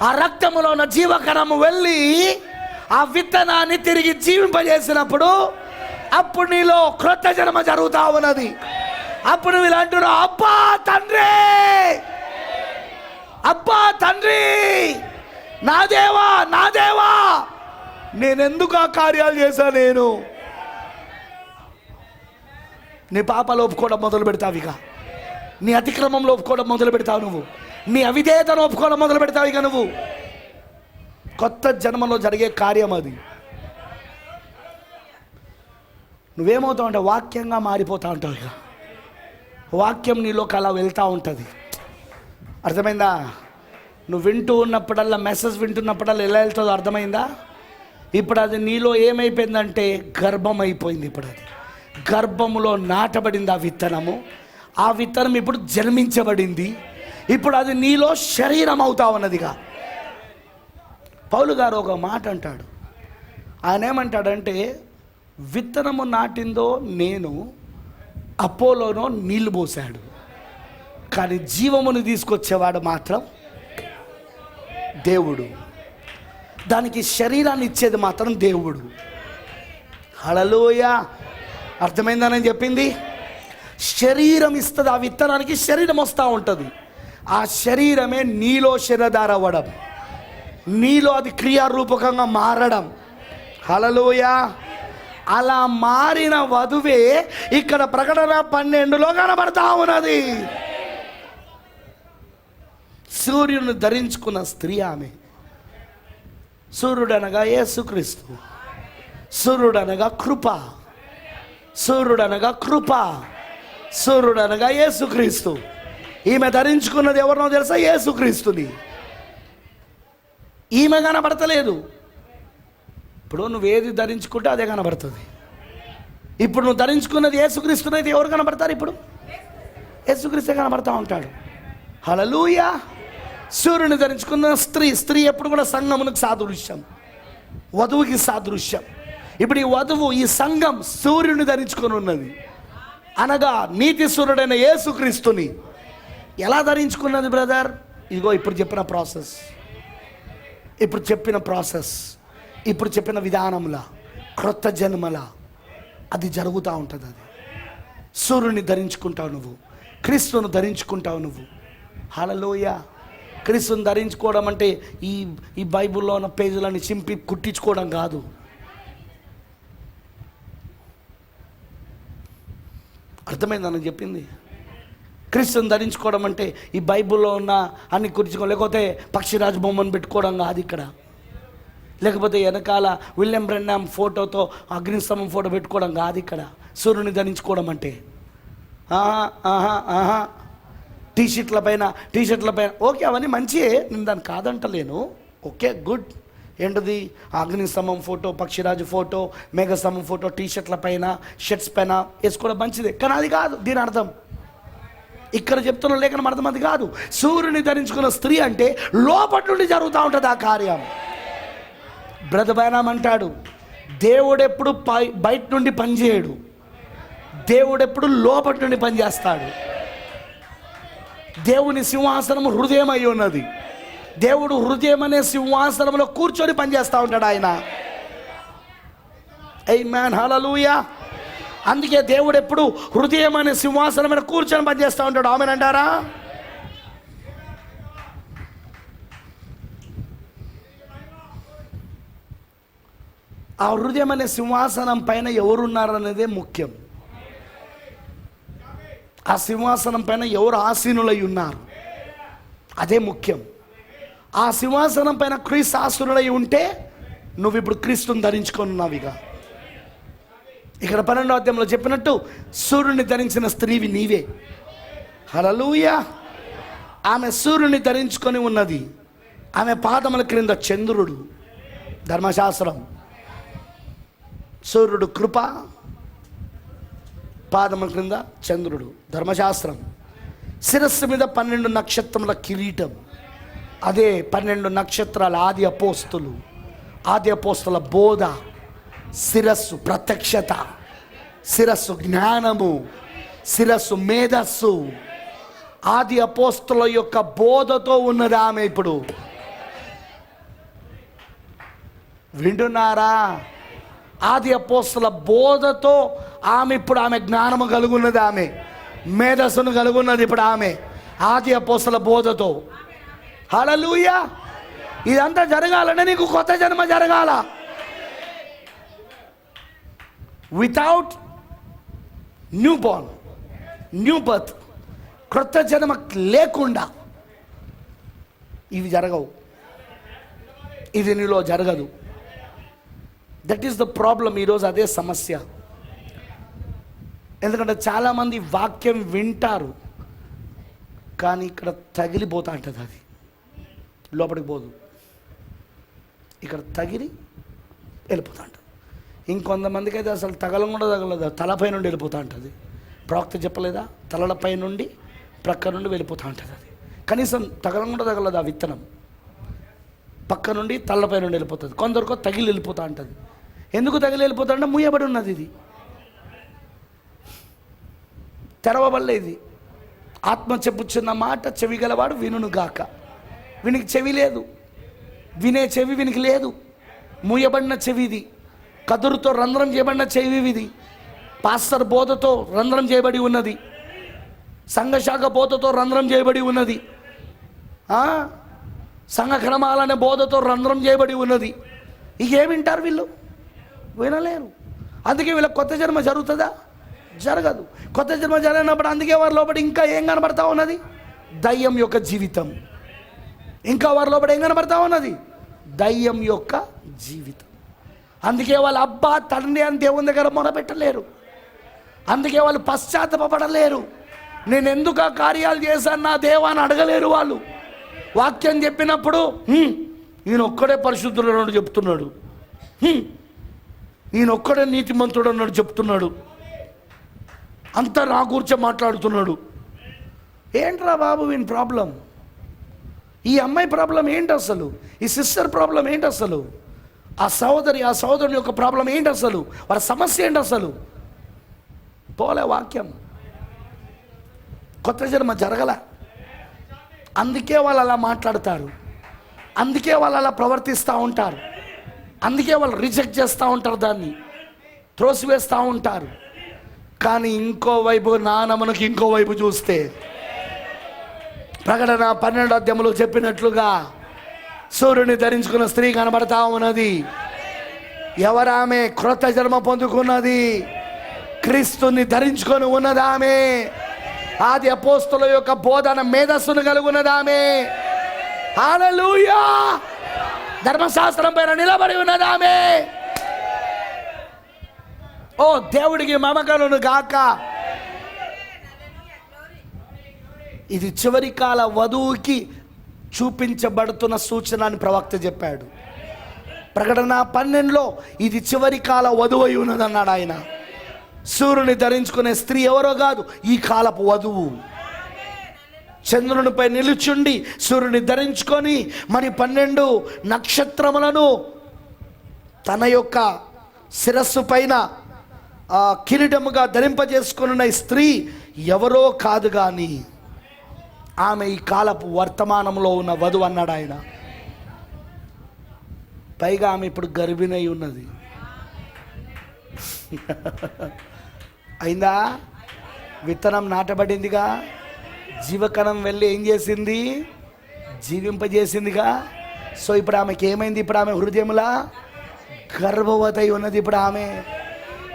ఆ రక్తములో ఉన్న జీవకణము వెళ్ళి ఆ విత్తనాన్ని తిరిగి జీవింపజేసినప్పుడు అప్పుడు నీలో క్రొత్త జన్మ జరుగుతా ఉన్నది. అప్పుడు వీళ్ళు అంటున్నారు, అబ్బా తండ్రి, అబ్బా తండ్రి, నా దేవా, నా దేవా, నేనెందుకు ఆ కార్యాలు చేశాను? నేను నీ పాపాలు ఒప్పుకోవడం మొదలు పెడతావు, ఇక నీ అతిక్రమంలో ఒప్పుకోవడం మొదలు పెడతావు, నువ్వు నీ అవిధేయతను ఒప్పుకోవడం మొదలు పెడతావు. ఇక నువ్వు కొత్త జన్మలో జరిగే కార్యం అది. నువ్వేమవుతావు అంటే వాక్యంగా మారిపోతూ ఉంటావు. ఇక వాక్యం నీలోకి అలా వెళ్తూ ఉంటుంది. అర్థమైందా? నువ్వు వింటూ ఉన్నప్పుడల్లా, మెసేజ్ వింటున్నప్పుడల్లా ఎలా వెళ్తుందో అర్థమైందా? ఇప్పుడు అది నీలో ఏమైపోయిందంటే గర్భం అయిపోయింది. ఇప్పుడు అది గర్భములో నాటబడింది ఆ విత్తనము. ఆ విత్తనం ఇప్పుడు జన్మించబడింది. ఇప్పుడు అది నీలో శరీరం అవుతా ఉన్నదిగా. పౌలు గారు ఒక మాట అంటాడు. ఆయన ఏమంటాడంటే, విత్తనము నాటిందో నేను, అపోలోనో నీళ్లు పోసాడు, కానీ జీవమును తీసుకొచ్చేవాడు మాత్రం దేవుడు. దానికి శరీరాన్ని ఇచ్చేది మాత్రం దేవుడు. హల్లెలూయా! అర్థమైందని చెప్పింది. శరీరం ఇస్తుంది, ఆ విత్తనానికి శరీరం వస్తూ ఉంటుంది. ఆ శరీరమే నీలో శరీరధార అవ్వడం, నీలో అది క్రియారూపకంగా మారడం. హల్లెలూయా! అలా మారిన వధువే ఇక్కడ ప్రకటన 12లో కనబడతా ఉన్నది. సూర్యుని ధరించుకున్న స్త్రీ ఆమె. సూర్యుడనగా యేసుక్రీస్తు, సూర్యుడనగా కృప, సూర్యుడనగా కృప, సూర్యుడనగా యేసుక్రీస్తు. ఈమె ధరించుకున్నది ఎవరినో తెలుసా? యేసుక్రీస్తుని. ఈమె కనబడతలేదు. ఇప్పుడు నువ్వేది ధరించుకుంటే అదే కనబడుతుంది. ఇప్పుడు నువ్వు ధరించుకున్నది యేసుక్రీస్తునైతే ఎవరు కనబడతారు? ఇప్పుడు యేసుక్రీస్తే కనబడతా ఉంటాడు. హల్లెలూయా. సూర్యుని ధరించుకున్న స్త్రీ ఎప్పుడు కూడా సంఘమునకు సాదృశ్యం, వధువుకి సాదృశ్యం. ఇప్పుడు ఈ వధువు, ఈ సంఘం సూర్యుని ధరించుకొని ఉన్నది, అనగా నీతి సూర్యుడైన యేసుక్రీస్తుని ఎలా ధరించుకున్నది బ్రదర్? ఇదిగో ఇప్పుడు చెప్పిన ప్రాసెస్, ఇప్పుడు చెప్పిన విధానంలా, క్రొత్త జన్మల అది జరుగుతూ ఉంటుంది. అది సూర్యుని ధరించుకుంటావు నువ్వు, క్రీస్తును ధరించుకుంటావు నువ్వు. హల్లెలూయా. క్రీస్తుని ధరించుకోవడం అంటే ఈ బైబిల్లో ఉన్న పేజీలని చింపి కుట్టించుకోవడం కాదు. అర్థమైందని చెప్పింది. క్రీస్తుని ధరించుకోవడం అంటే ఈ బైబిల్లో ఉన్న అన్ని కుట్టించుకోవడం, లేకపోతే పక్షిరాజు బొమ్మను పెట్టుకోవడం కాదు ఇక్కడ, లేకపోతే వెనకాల విలియం బ్రెన్నామ్ ఫోటోతో అగ్నిస్తంభం ఫోటో పెట్టుకోవడం కాదు ఇక్కడ. సూర్యుని ధరించుకోవడం అంటే టీషర్ట్ల పైన ఓకే, అవన్నీ మంచియే, నేను దాన్ని కాదంటలేను. Okay, good. ఏంటిది? అగ్నిస్తంభం ఫోటో, పక్షిరాజు ఫోటో, మేఘస్తంభం ఫోటో టీషర్ట్ల పైన, షర్ట్స్ పైన వేసుకోవడం మంచిదే, కానీ అది కాదు దీని అర్థం. ఇక్కడ చెప్తున్న లేఖనం అర్థం అది కాదు. సూర్యుని ధరించుకున్న స్త్రీ అంటే లోపటి నుండి జరుగుతూ ఉంటుంది ఆ కార్యం. బ్రదర్ బైనామ్ అంటాడు, దేవుడెప్పుడు బయట నుండి పనిచేయడు, దేవుడెప్పుడు లోపటి నుండి పనిచేస్తాడు. దేవుని సింహాసనం హృదయం అయి ఉన్నది. దేవుడు హృదయం అనే సింహాసనంలో కూర్చొని పనిచేస్తూ ఉంటాడు ఆయన. ఆమేన్, హల్లెలూయా. అందుకే దేవుడు ఎప్పుడు హృదయం అనే సింహాసనం మీద కూర్చొని పనిచేస్తూ ఉంటాడు. ఆమేన్ అంటారా? ఆ హృదయం అనే సింహాసనం పైన ఎవరున్నారనేదే ముఖ్యం. ఆ సింహాసనం పైన ఎవరు ఆసీనులై ఉన్నారు అదే ముఖ్యం. ఆ సింహాసనం పైన క్రీస్తు ఆసీనులై ఉంటే నువ్వు ఇప్పుడు క్రీస్తుని ధరించుకొని ఉన్నావు. ఇక్కడ 12వ అధ్యాయంలో చెప్పినట్టు సూర్యుని ధరించిన స్త్రీవి నీవే. హల్లెలూయా. ఆమె సూర్యుని ధరించుకొని ఉన్నది. ఆమె పాదముల క్రింద చంద్రుడు, ధర్మశాస్త్రం. సూర్యుడు కృప, పాదముల క్రింద చంద్రుడు, ధర్మశాస్త్రం. శిరస్సు మీద 12 నక్షత్రముల కిరీటం, అదే 12 నక్షత్రాల ఆది అపోస్తుల బోధ. శిరస్సు ప్రత్యక్షత, శిరస్సు జ్ఞానము, శిరస్సు మేధస్సు. ఆది అపోస్తుల యొక్క బోధతో ఉన్నది ఆమె. ఇప్పుడు వింటున్నారా? ఆది అపోస్తుల బోధతో ఆమె జ్ఞానము కలుగున్నది, ఆమె మేధస్సును కలుగున్నది ఇప్పుడు ఆమె ఆది అపోస్తుల బోధతో. హల్లెలూయా. ఇదంతా జరగాలంటే నీకు కొత్త జన్మ జరగాల. వితౌట్ న్యూ బర్త్, క్రొత్త జన్మ లేకుండా ఇవి జరగవు, ఇది నీలో జరగదు. That is the problem. ఈరోజు అదే సమస్య. ఎందుకంటే చాలామంది వాక్యం వింటారు, కానీ ఇక్కడ తగిలిపోతా ఉంటుంది, అది లోపలికి పోదు, ఇక్కడ తగిలి వెళ్ళిపోతా ఉంటుంది. ఇంకొంతమందికి అయితే అసలు తగలం కూడా తగలదు, తలపై నుండి వెళ్ళిపోతూ ఉంటుంది. ప్రవక్త చెప్పలేదా? తలలపై నుండి ప్రక్క నుండి వెళ్ళిపోతూ ఉంటుంది. అది కనీసం తగలం కూడా తగలదు. ఆ విత్తనం పక్క నుండి తలపై నుండి వెళ్ళిపోతుంది. కొందరికో తగిలి వెళ్ళిపోతూ ఉంటుంది. ఎందుకు తగిలి వెళ్ళిపోతా అంటే మూయబడి ఉన్నది, ఇది తెరవబడలే. ఇది ఆత్మ చెప్పుచున్న మాట చెవి గలవాడు వినును గాక. వీనికి చెవి లేదు, వినే చెవి వీనికి లేదు. మూయబడిన చెవి ఇది, కదురుతో రంధ్రం చేయబడిన చెవి ఇది. పాస్టర్ బోధతో రంధ్రం చేయబడి ఉన్నది, సంఘశాఖ బోధతో రంధ్రం చేయబడి ఉన్నది, సంఘ క్రమాలనే బోధతో రంధ్రం చేయబడి ఉన్నది. ఇకేం వింటారు వీళ్ళు? వినలేరు. అందుకే వీళ్ళకి కొత్త జన్మ జరుగుతుందా? జరగదు. కొత్త జన్మ జరిగినప్పుడు అందుకే వారి లోపల ఇంకా ఏం కనబడతా ఉన్నది? దయ్యం యొక్క జీవితం. ఇంకా వారి లోపల ఏం కనబడతా ఉన్నది? దయ్యం యొక్క జీవితం. అందుకే వాళ్ళు అబ్బా తండ్రి అని దేవుని దగ్గర మొరపెట్టలేరు. అందుకే వాళ్ళు పశ్చాత్తాపపడలేరు. నేను ఎందుకు ఆ కార్యాలు చేశాను నా దేవా అని అడగలేరు వాళ్ళు. వాక్యం చెప్పినప్పుడు ఈయన ఒక్కడే పరిశుద్ధుడు అన్నాడు చెప్తున్నాడు, ఈయన ఒక్కడే నీతిమంతుడు అన్నాడు చెప్తున్నాడు. అంతా నా గురించే మాట్లాడుతున్నాడు. ఏంట్రా బాబు వీని ప్రాబ్లం? ఈ అమ్మాయి ప్రాబ్లం ఏంటి అసలు? ఈ సిస్టర్ ప్రాబ్లం ఏంటి అసలు? ఆ సహోదరుని యొక్క ప్రాబ్లం ఏంటి అసలు? వాళ్ళ సమస్య ఏంటి అసలు? పోలే వాక్యం. కొత్త జన్మ జరగల. అందుకే వాళ్ళు అలా మాట్లాడతారు, అందుకే వాళ్ళు అలా ప్రవర్తిస్తూ ఉంటారు, అందుకే వాళ్ళు రిజెక్ట్ చేస్తూ ఉంటారు, దాన్ని త్రోసివేస్తూ ఉంటారు. కానీ ఇంకోవైపు నానమ్మకి ఇంకోవైపు చూస్తే ప్రకటన 12వ అధ్యాయంలో చెప్పినట్లుగా సూర్యుని ధరించుకున్న స్త్రీ కనబడతా ఉన్నది. ఎవరామె? క్రొత్త జన్మ పొందుకున్నది, క్రీస్తుని ధరించుకొని ఉన్నదామె, ఆది అపోస్తలుల యొక్క బోధన మేధస్సును కలిగి ఉన్నదామె. హల్లెలూయా! ధర్మశాస్త్రం పైన నిలబడి ఉన్నదామె. ఓ దేవుడికి మమకలను గాక. ఇది చివరి కాల వధువుకి చూపించబడుతున్న సూచన అని ప్రవక్త చెప్పాడు. ప్రకటన 12లో ఇది చివరి కాల వధువు అయి ఉన్నదన్నాడు ఆయన. సూర్యుని ధరించుకునే స్త్రీ ఎవరో కాదు, ఈ కాలపు వధువు. చంద్రునిపై నిలుచుండి సూర్యుని ధరించుకొని మరి 12 నక్షత్రములను తన యొక్క శిరస్సు పైన కిరీటముగా ధరింపజేసుకున్న ఈ స్త్రీ ఎవరో కాదు కానీ ఆమె ఈ కాలపు వర్తమానంలో ఉన్న వధువు అన్నాడు ఆయన. పైగా ఆమె ఇప్పుడు గర్భిణై ఉన్నది. అయిందా? విత్తనం నాటబడిందిగా, జీవకణం వెళ్ళి ఏం చేసింది? జీవింపజేసిందిగా. సో ఇప్పుడు ఆమెకి ఏమైంది? ఇప్పుడు ఆమె హృదయములా గర్భవతి ఉన్నది. ఇప్పుడు ఆమె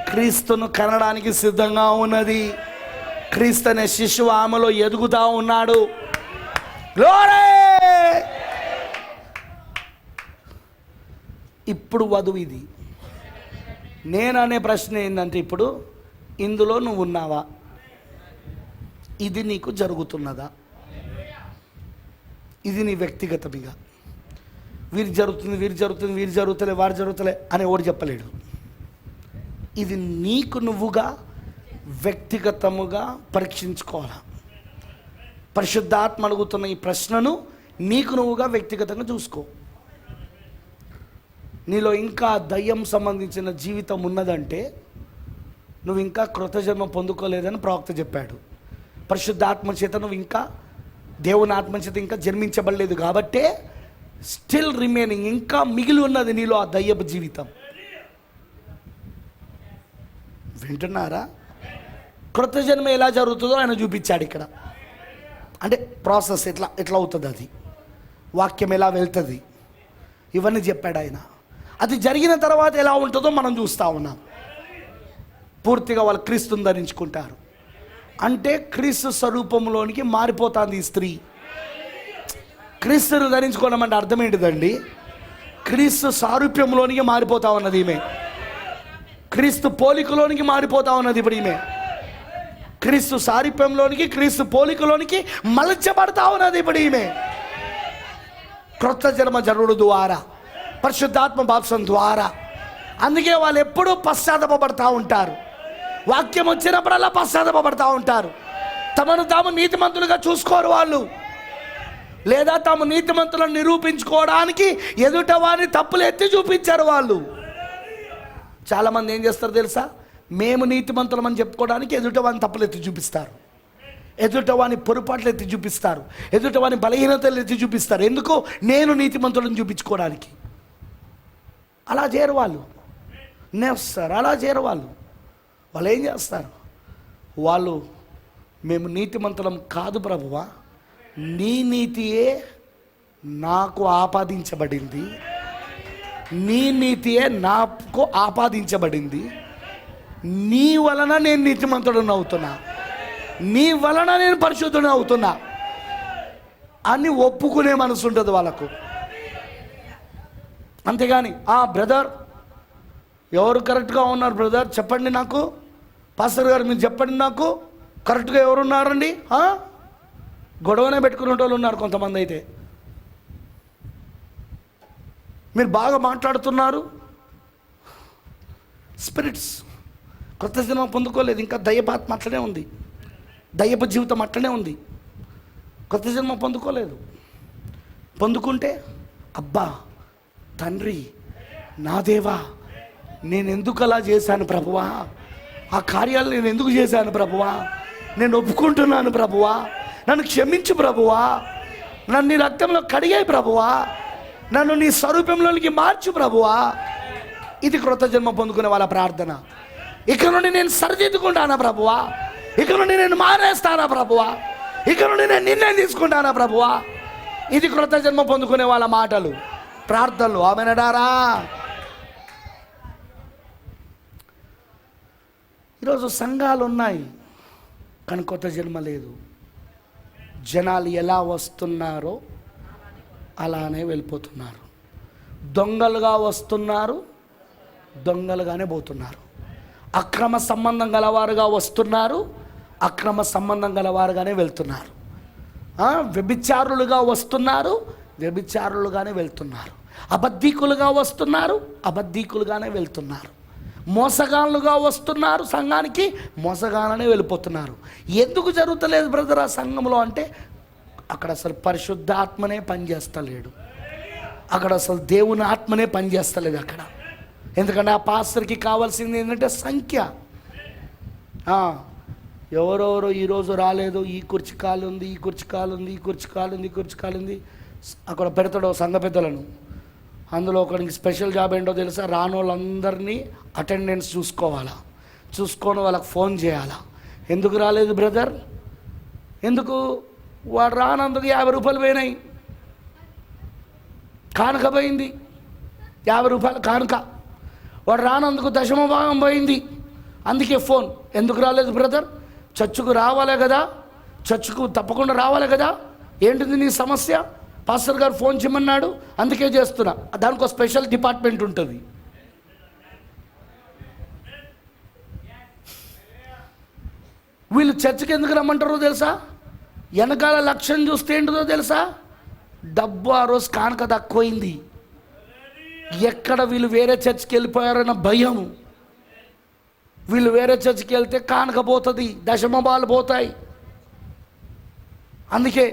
క్రీస్తును కనడానికి సిద్ధంగా ఉన్నది. క్రీస్తు అనే శిశువు ఆమెలో ఎదుగుతా ఉన్నాడు. గ్లోరీ! ఇప్పుడు వధువు ఇది. నేను అనే ప్రశ్న ఏంటంటే, ఇప్పుడు ఇందులో నువ్వు ఉన్నావా? ఇది నీకు జరుగుతున్నదా? ఇది నీ వ్యక్తిగతమిగా వీరు జరుగుతుంది, వీరు జరుగుతుంది, వీరు జరుగుతలే, వారు జరుగుతలే అని ఎవడు చెప్పలేడు. ఇది నీకు నువ్వుగా వ్యక్తిగతముగా పరీక్షించుకోవాలి. పరిశుద్ధాత్మ అడుగుతున్న ఈ ప్రశ్నను నీకు నువ్వుగా వ్యక్తిగతంగా చూసుకో. నీలో ఇంకా దయ్యం సంబంధించిన జీవితం ఉన్నదంటే నువ్వు ఇంకా కృత జన్మ పొందుకోలేదని ప్రవక్త చెప్పాడు. పరిశుద్ధాత్మ చేత నువ్వు ఇంకా దేవుని ఆత్మ చేత ఇంకా జన్మించబడలేదు కాబట్టే స్టిల్ రిమైనింగ్, ఇంకా మిగిలి ఉన్నది నీలో ఆ దయ్యపు జీవితం. వింటున్నారా? కృత జన్మ ఎలా జరుగుతుందో ఆయన చూపించాడు ఇక్కడ. అంటే ప్రాసెస్ ఎట్లా అవుతుంది, అది వాక్యం ఎలా వెళ్తుంది, ఇవన్నీ చెప్పాడు ఆయన. అది జరిగిన తర్వాత ఎలా ఉంటుందో మనం చూస్తూ ఉన్నాం. పూర్తిగా వాళ్ళు క్రీస్తుని ధరించుకుంటారు అంటే క్రీస్తు స్వరూపంలోనికి మారిపోతుంది ఈ స్త్రీ. క్రీస్తుని ధరించుకోవడం అంటే అర్థం ఏంటిదండి? క్రీస్తు సారూప్యంలోనికి మారిపోతా ఉన్నది ఈమె. క్రీస్తు పోలికలోనికి మారిపోతా ఉన్నది ఇప్పుడు ఈమె. క్రీస్తు సారూప్యంలోనికి, క్రీస్తు పోలికలోనికి మలచబడతా ఉన్నది ఇప్పుడు ఈమె. క్రొత్త జన్మ జరుగుడు ద్వారా, పరిశుద్ధాత్మ బాప్సం ద్వారా. అందుకే వాళ్ళు ఎప్పుడూ పశ్చాత్తాపపడతా ఉంటారు. వాక్యం వచ్చినప్పుడల్లా పశ్చాత్తాపపడతా ఉంటారు. తమను తాము నీతిమంతులుగా చూసుకోరు వాళ్ళు, లేదా తాము నీతిమంతులను నిరూపించుకోవడానికి ఎదుట వారిని తప్పులు ఎత్తి చూపించారు వాళ్ళు. చాలామంది ఏం చేస్తారు తెలుసా? మేము నీతిమంతులమని చెప్పుకోవడానికి ఎదుట వారిని తప్పులు ఎత్తి చూపిస్తారు, ఎదుట వాని పొరపాట్లు ఎత్తి చూపిస్తారు, ఎదుట వాని బలహీనతలు ఎత్తి చూపిస్తారు. ఎందుకు? నేను నీతిమంతులను చూపించుకోవడానికి. అలా చేయరు వాళ్ళు. నేస్తారు అలా చేయరు వాళ్ళు. వాళ్ళు ఏం చేస్తారు? వాళ్ళు మేము నీతిమంతులం కాదు ప్రభువా, నీ నీతియే నాకు ఆపాదించబడింది, నీ నీతియే నాకు ఆపాదించబడింది, నీ వలన నేను నీతిమంతుడని అవుతున్నా, నీ వలన నేను పరిశుద్ధుని అవుతున్నా అని ఒప్పుకునే మనసు ఉంటుంది వాళ్ళకు. అంతేగాని బ్రదర్ ఎవరు కరెక్ట్గా ఉన్నారు బ్రదర్ చెప్పండి నాకు, పాస్టర్ గారు మీరు చెప్పండి నాకు, కరెక్ట్గా ఎవరున్నారండి? గొడవనే పెట్టుకునే వాళ్ళు ఉన్నారు కొంతమంది. అయితే మీరు బాగా మాట్లాడుతున్నారు, స్పిరిట్స్ కొత్త జన్మ పొందుకోలేదు, ఇంకా దయ్యపాత్మ అట్లనే ఉంది, దయ్యపు జీవితం అట్లనే ఉంది. కొత్త జన్మ పొందుకోలేదు. పొందుకుంటే అబ్బా తండ్రి నా దేవా, నేను ఎందుకు అలా చేశాను ప్రభువా, ఆ కార్యాలు నేను ఎందుకు చేశాను ప్రభువా, నేను ఒప్పుకుంటున్నాను ప్రభువా, నన్ను క్షమించు ప్రభువా, నన్ను నీ రక్తంలో కడిగాయి ప్రభువా, నన్ను నీ స్వరూపంలోనికి మార్చు ప్రభువా. ఇది క్రొత్త జన్మ పొందుకునే వాళ్ళ ప్రార్థన. ఇక నుండి నేను సరిదిద్దుకుంటానా ప్రభువా, ఇక నుండి నేను మారేస్తానా ప్రభువా, ఇక నుండి నేను నిర్ణయం తీసుకుంటానా ప్రభువా. ఇది క్రొత్త జన్మ పొందుకునే వాళ్ళ మాటలు, ప్రార్థనలు. ఆమెనడారా? ఈరోజు సంఘాలు ఉన్నాయి కానీ కొత్త జన్మ లేదు. జనాలు ఎలా వస్తున్నారో అలానే వెళ్ళిపోతున్నారు. దొంగలుగా వస్తున్నారు, దొంగలుగానే పోతున్నారు. అక్రమ సంబంధం గలవారుగా వస్తున్నారు, అక్రమ సంబంధం గలవారుగానే వెళ్తున్నారు. వ్యభిచారులుగా వస్తున్నారు, వ్యభిచారులుగానే వెళ్తున్నారు. అబద్ధీకులుగా వస్తున్నారు, అబద్ధీకులుగానే వెళ్తున్నారు. మోసగాళ్ళుగా వస్తున్నారు సంఘానికి, మోసగాళ్ళనే వెళ్ళిపోతున్నారు. ఎందుకు జరుగుతలేదు బ్రదర్ ఆ సంఘంలో అంటే, అక్కడ అసలు పరిశుద్ధాత్మనే పనిచేస్తలేడు, అక్కడ అసలు దేవుని ఆత్మనే పనిచేస్తలేదు అక్కడ. ఎందుకంటే ఆ పాస్టర్కి కావాల్సింది ఏంటంటే సంఖ్య. ఎవరెవరో ఈరోజు రాలేదు, ఈ కుర్చీ కాలు ఉంది, ఈ కుర్చీ కాలు ఉంది, ఈ కుర్చీ కాలు ఉంది, ఈ కుర్చీ కాలు ఉంది, అక్కడ పెడతాడు సంఘ పెద్దలను. అందులో ఒకరికి స్పెషల్ జాబ్ ఏంటో తెలుసా? రాని వాళ్ళందరినీ అటెండెన్స్ చూసుకోవాలా, చూసుకొని వాళ్ళకి ఫోన్ చేయాలా. ఎందుకు రాలేదు బ్రదర్, ఎందుకు? వాడు రానందుకు 50 రూపాయలు పోయినాయి, కానుక పోయింది, 50 రూపాయలు కానుక. వాడు రానందుకు దశమ భాగం పోయింది, అందుకే ఫోన్. ఎందుకు రాలేదు బ్రదర్? చర్చుకు రావాలే కదా, చర్చుకు తప్పకుండా రావాలి కదా. ఏంటిది నీ సమస్య? పాస్టర్ గారు ఫోన్ చేయమన్నాడు అందుకే చేస్తున్నా. దానికి ఒక స్పెషల్ డిపార్ట్మెంట్ ఉంటుంది. వీళ్ళు చర్చికి ఎందుకు రమ్మంటారో తెలుసా? వెనకాల లక్ష్యం చూస్తే ఏంటిదో తెలుసా? డబ్బు ఆ రోజు కానుక తక్కువైంది, ఎక్కడ వీళ్ళు వేరే చర్చికి వెళ్ళిపోయారన్న భయం. వీళ్ళు వేరే చర్చికి వెళ్తే కానుక పోతుంది, దశమభాలు పోతాయి. అందుకే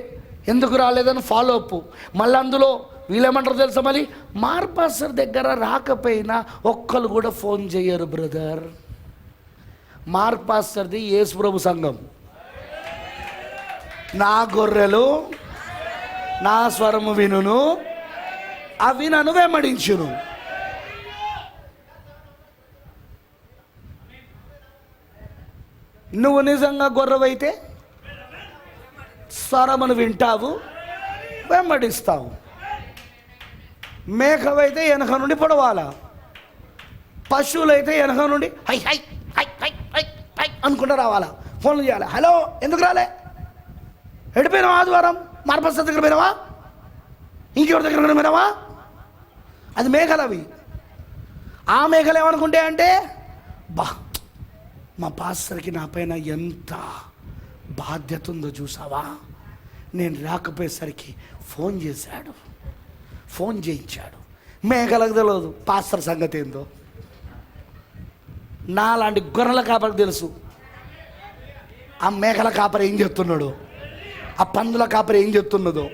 ఎందుకు రాలేదని ఫాలో అప్. మళ్ళీ అందులో వీళ్ళేమంటారు తెలుసా? మళ్ళీ మార్పాస్టర్ దగ్గర రాకపోయినా ఒక్కరు కూడా ఫోన్ చేయరు బ్రదర్. మార్పాస్టర్ది యేసుప్రభు సంఘం. నా గొర్రెలు నా స్వరము వినును, అవి నన్ను వెంబడించును. నువ్వు నిజంగా గొర్రెవైతే స్వరమును వింటావు, వెంబడిస్తావు. మేకవైతే వెనక నుండి పొడవాలా, పశువులైతే వెనక నుండి high high high high high high అనుకుంటూ రావాలా, ఫోన్లు చేయాలి. హలో ఎందుకు రాలే? ఎడిపోయినావా? ఆదివారం మార్పస్టర్ దగ్గర పోయినావా? ఇంకెవరి దగ్గర పోయినావా? అది మేకలు. అవి ఆ మేకలు ఏమనుకుంటే అంటే, బా మా పాస్టర్కి నా పైన ఎంత బాధ్యత ఉందో చూసావా, నేను రాకపోయేసరికి ఫోన్ చేశాడు, ఫోన్ చేయించాడు. మేకలకు తెలియదు పాస్టర్ సంగతి ఏందో. నాలాంటి గొర్రెల కాపరికి తెలుసు ఆ మేకల కాపరి ఏం చెప్తున్నాడు, ఆ పందుల కాపరి ఏం చెప్తున్నదో.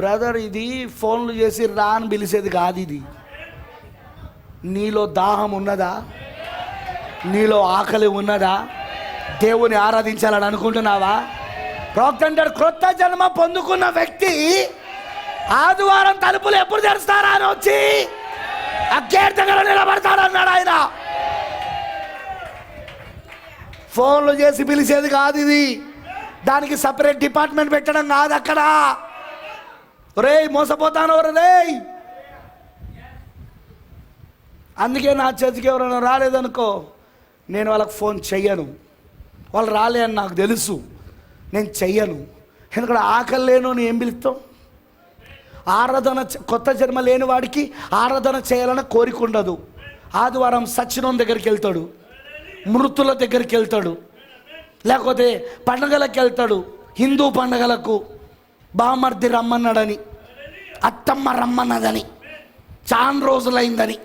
బ్రదర్, ఇది ఫోన్లు చేసి రా అని పిలిచేది కాదు. ఇది నీలో దాహం ఉన్నదా, నీలో ఆకలి ఉన్నదా, దేవుని ఆరాధించాలని అనుకుంటున్నావా? ప్రవక్త అంటాడు, క్రొత్త జన్మ పొందుకున్న వ్యక్తి ఆదివారం తలుపులు ఎప్పుడు తెరుస్తారా అని వచ్చి ఆ గేట్ దగ్గర నిలబడతాడన్నాడు ఆయన. ఫోన్లు చేసి పిలిచేది కాదు ఇది, దానికి సపరేట్ డిపార్ట్మెంట్ పెట్టడం కాదు అక్కడ. రే మోసపోతాను రే. అందుకే నా చర్చికి ఎవరైనా రాలేదనుకో, నేను వాళ్ళకి ఫోన్ చెయ్యను. వాళ్ళు రాలే అని నాకు తెలుసు, నేను చెయ్యను. ఎందుకంటే ఆకలి లేను అని ఏం పిలుస్తాం? ఆరాధన, కొత్త జన్మ లేని వాడికి ఆరాధన చేయాలని కోరిక ఉండదు. ఆదివారం సచ్చినం దగ్గరికి వెళ్తాడు, మృతుల దగ్గరికి వెళ్తాడు, లేకపోతే పండగలకు వెళ్తాడు. హిందూ పండగలకు బామర్ది రమ్మన్నాడని, అత్తమ్మ రమ్మన్నదని, చాలా రోజులైందని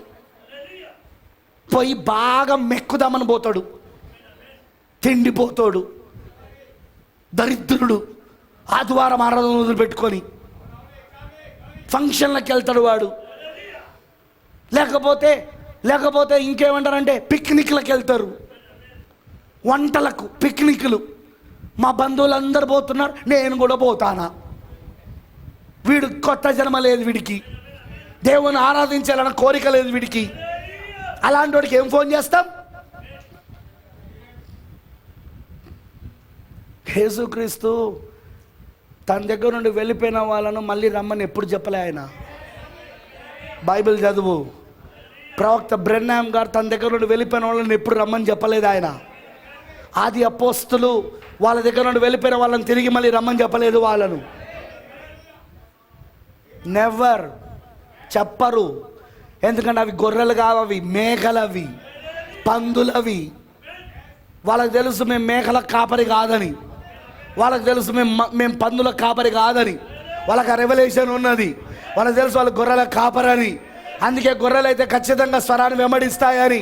పోయి బాగా మెక్కుదామని పోతాడు, తిండిపోతాడు, దరిద్రుడు, ఆదివారం ఆరాధన వదిలిపెట్టుకొని ఫంక్షన్లకు వెళ్తాడు వాడు. లేకపోతే ఇంకేమంటారంటే పిక్నిక్లకు వెళ్తారు, వంటలకు పిక్నిక్లు. మా బంధువులందరూ పోతున్నారు, నేను కూడా పోతానా? వీడు కొత్త జన్మ లేదు వీడికి, దేవుని ఆరాధించాలన్న కోరిక లేదు వీడికి. అలాంటి వాడికి ఏం ఫోన్ చేస్తాం? యేసుక్రీస్తు తన దగ్గర నుండి వెళ్ళిపోయిన వాళ్ళను మళ్ళీ రమ్మని ఎప్పుడు చెప్పలే ఆయన. బైబిల్ చదువు. ప్రవక్త బ్రెన్హామ్ గారు తన దగ్గర నుండి వెళ్ళిపోయిన వాళ్ళని ఎప్పుడు రమ్మని చెప్పలేదు ఆయన. ఆది అపోస్తులు వాళ్ళ దగ్గర నుండి వెళ్ళిపోయిన వాళ్ళని తిరిగి మళ్ళీ రమ్మని చెప్పలేదు వాళ్ళను. నెవర్ చెప్పరు. ఎందుకంటే అవి గొర్రెలు కావవి, మేకలవి, పందులవి. వాళ్ళకి తెలుసు మేము మేకల కాపరి కాదని, వాళ్ళకి తెలుసు మేము పందుల కాపరి కాదని. వాళ్ళకి ఆ రెవల్యూషన్ ఉన్నది. వాళ్ళకి తెలుసు వాళ్ళు గొర్రెల కాపరని. అందుకే గొర్రెలు అయితే ఖచ్చితంగా స్వరాన్ని వెంబడిస్తాయని.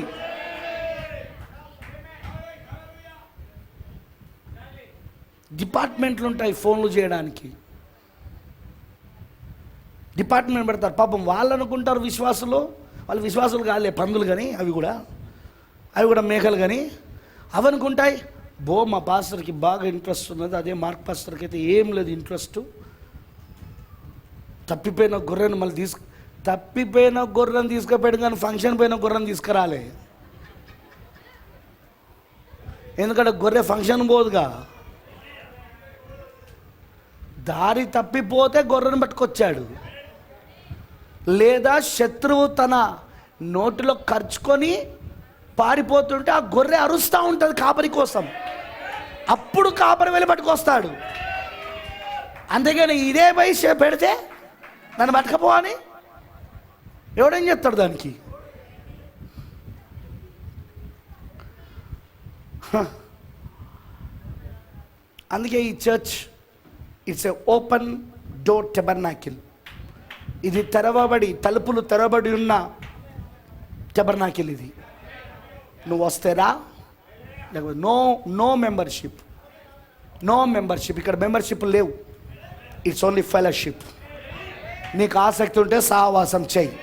డిపార్ట్మెంట్లు ఉంటాయి ఫోన్లు చేయడానికి, డిపార్ట్మెంట్ పెడతారు. పాపం వాళ్ళు అనుకుంటారు విశ్వాసులు, వాళ్ళు విశ్వాసులు కాలే, పందులు కానీ అవి కూడా మేకలు కానీ అవి అనుకుంటాయి. మా పాస్టర్కి బాగా ఇంట్రెస్ట్ ఉన్నది, అదే మార్క్ పాస్టర్కి అయితే ఏం లేదు ఇంట్రెస్ట్. తప్పిపోయిన గొర్రెను తీసుకుపోయాడు కానీ ఫంక్షన్ పోయిన గొర్రెను తీసుకురాలే. ఎందుకంటే గొర్రె ఫంక్షన్ పోదుగా. దారి తప్పిపోతే గొర్రెను పట్టుకొచ్చాడు, లేదా శత్రువు తన నోటిలో ఖర్చుకొని పారిపోతుంటే ఆ గొర్రె అరుస్తూ ఉంటుంది కాపరి కోసం. అప్పుడు కాపరి వెళ్ళి పట్టుకొస్తాడు. అంతేగాని ఇదే వయసు పెడితే నన్ను పట్టుకపో అని ఎవడేం చెప్తాడు దానికి? అందుకే ఈ church it's a open door tabernacle. ఇది తలుపులు తెరవబడి ఉన్న టెబర్నాకిల్. ఇది నువ్వు వస్తేరా, లేకపోతే నో మెంబర్షిప్. ఇక్కడ మెంబర్షిప్ లేవు. It's only fellowship. నీకు ఆసక్తి ఉంటే సహవాసం చెయ్యి.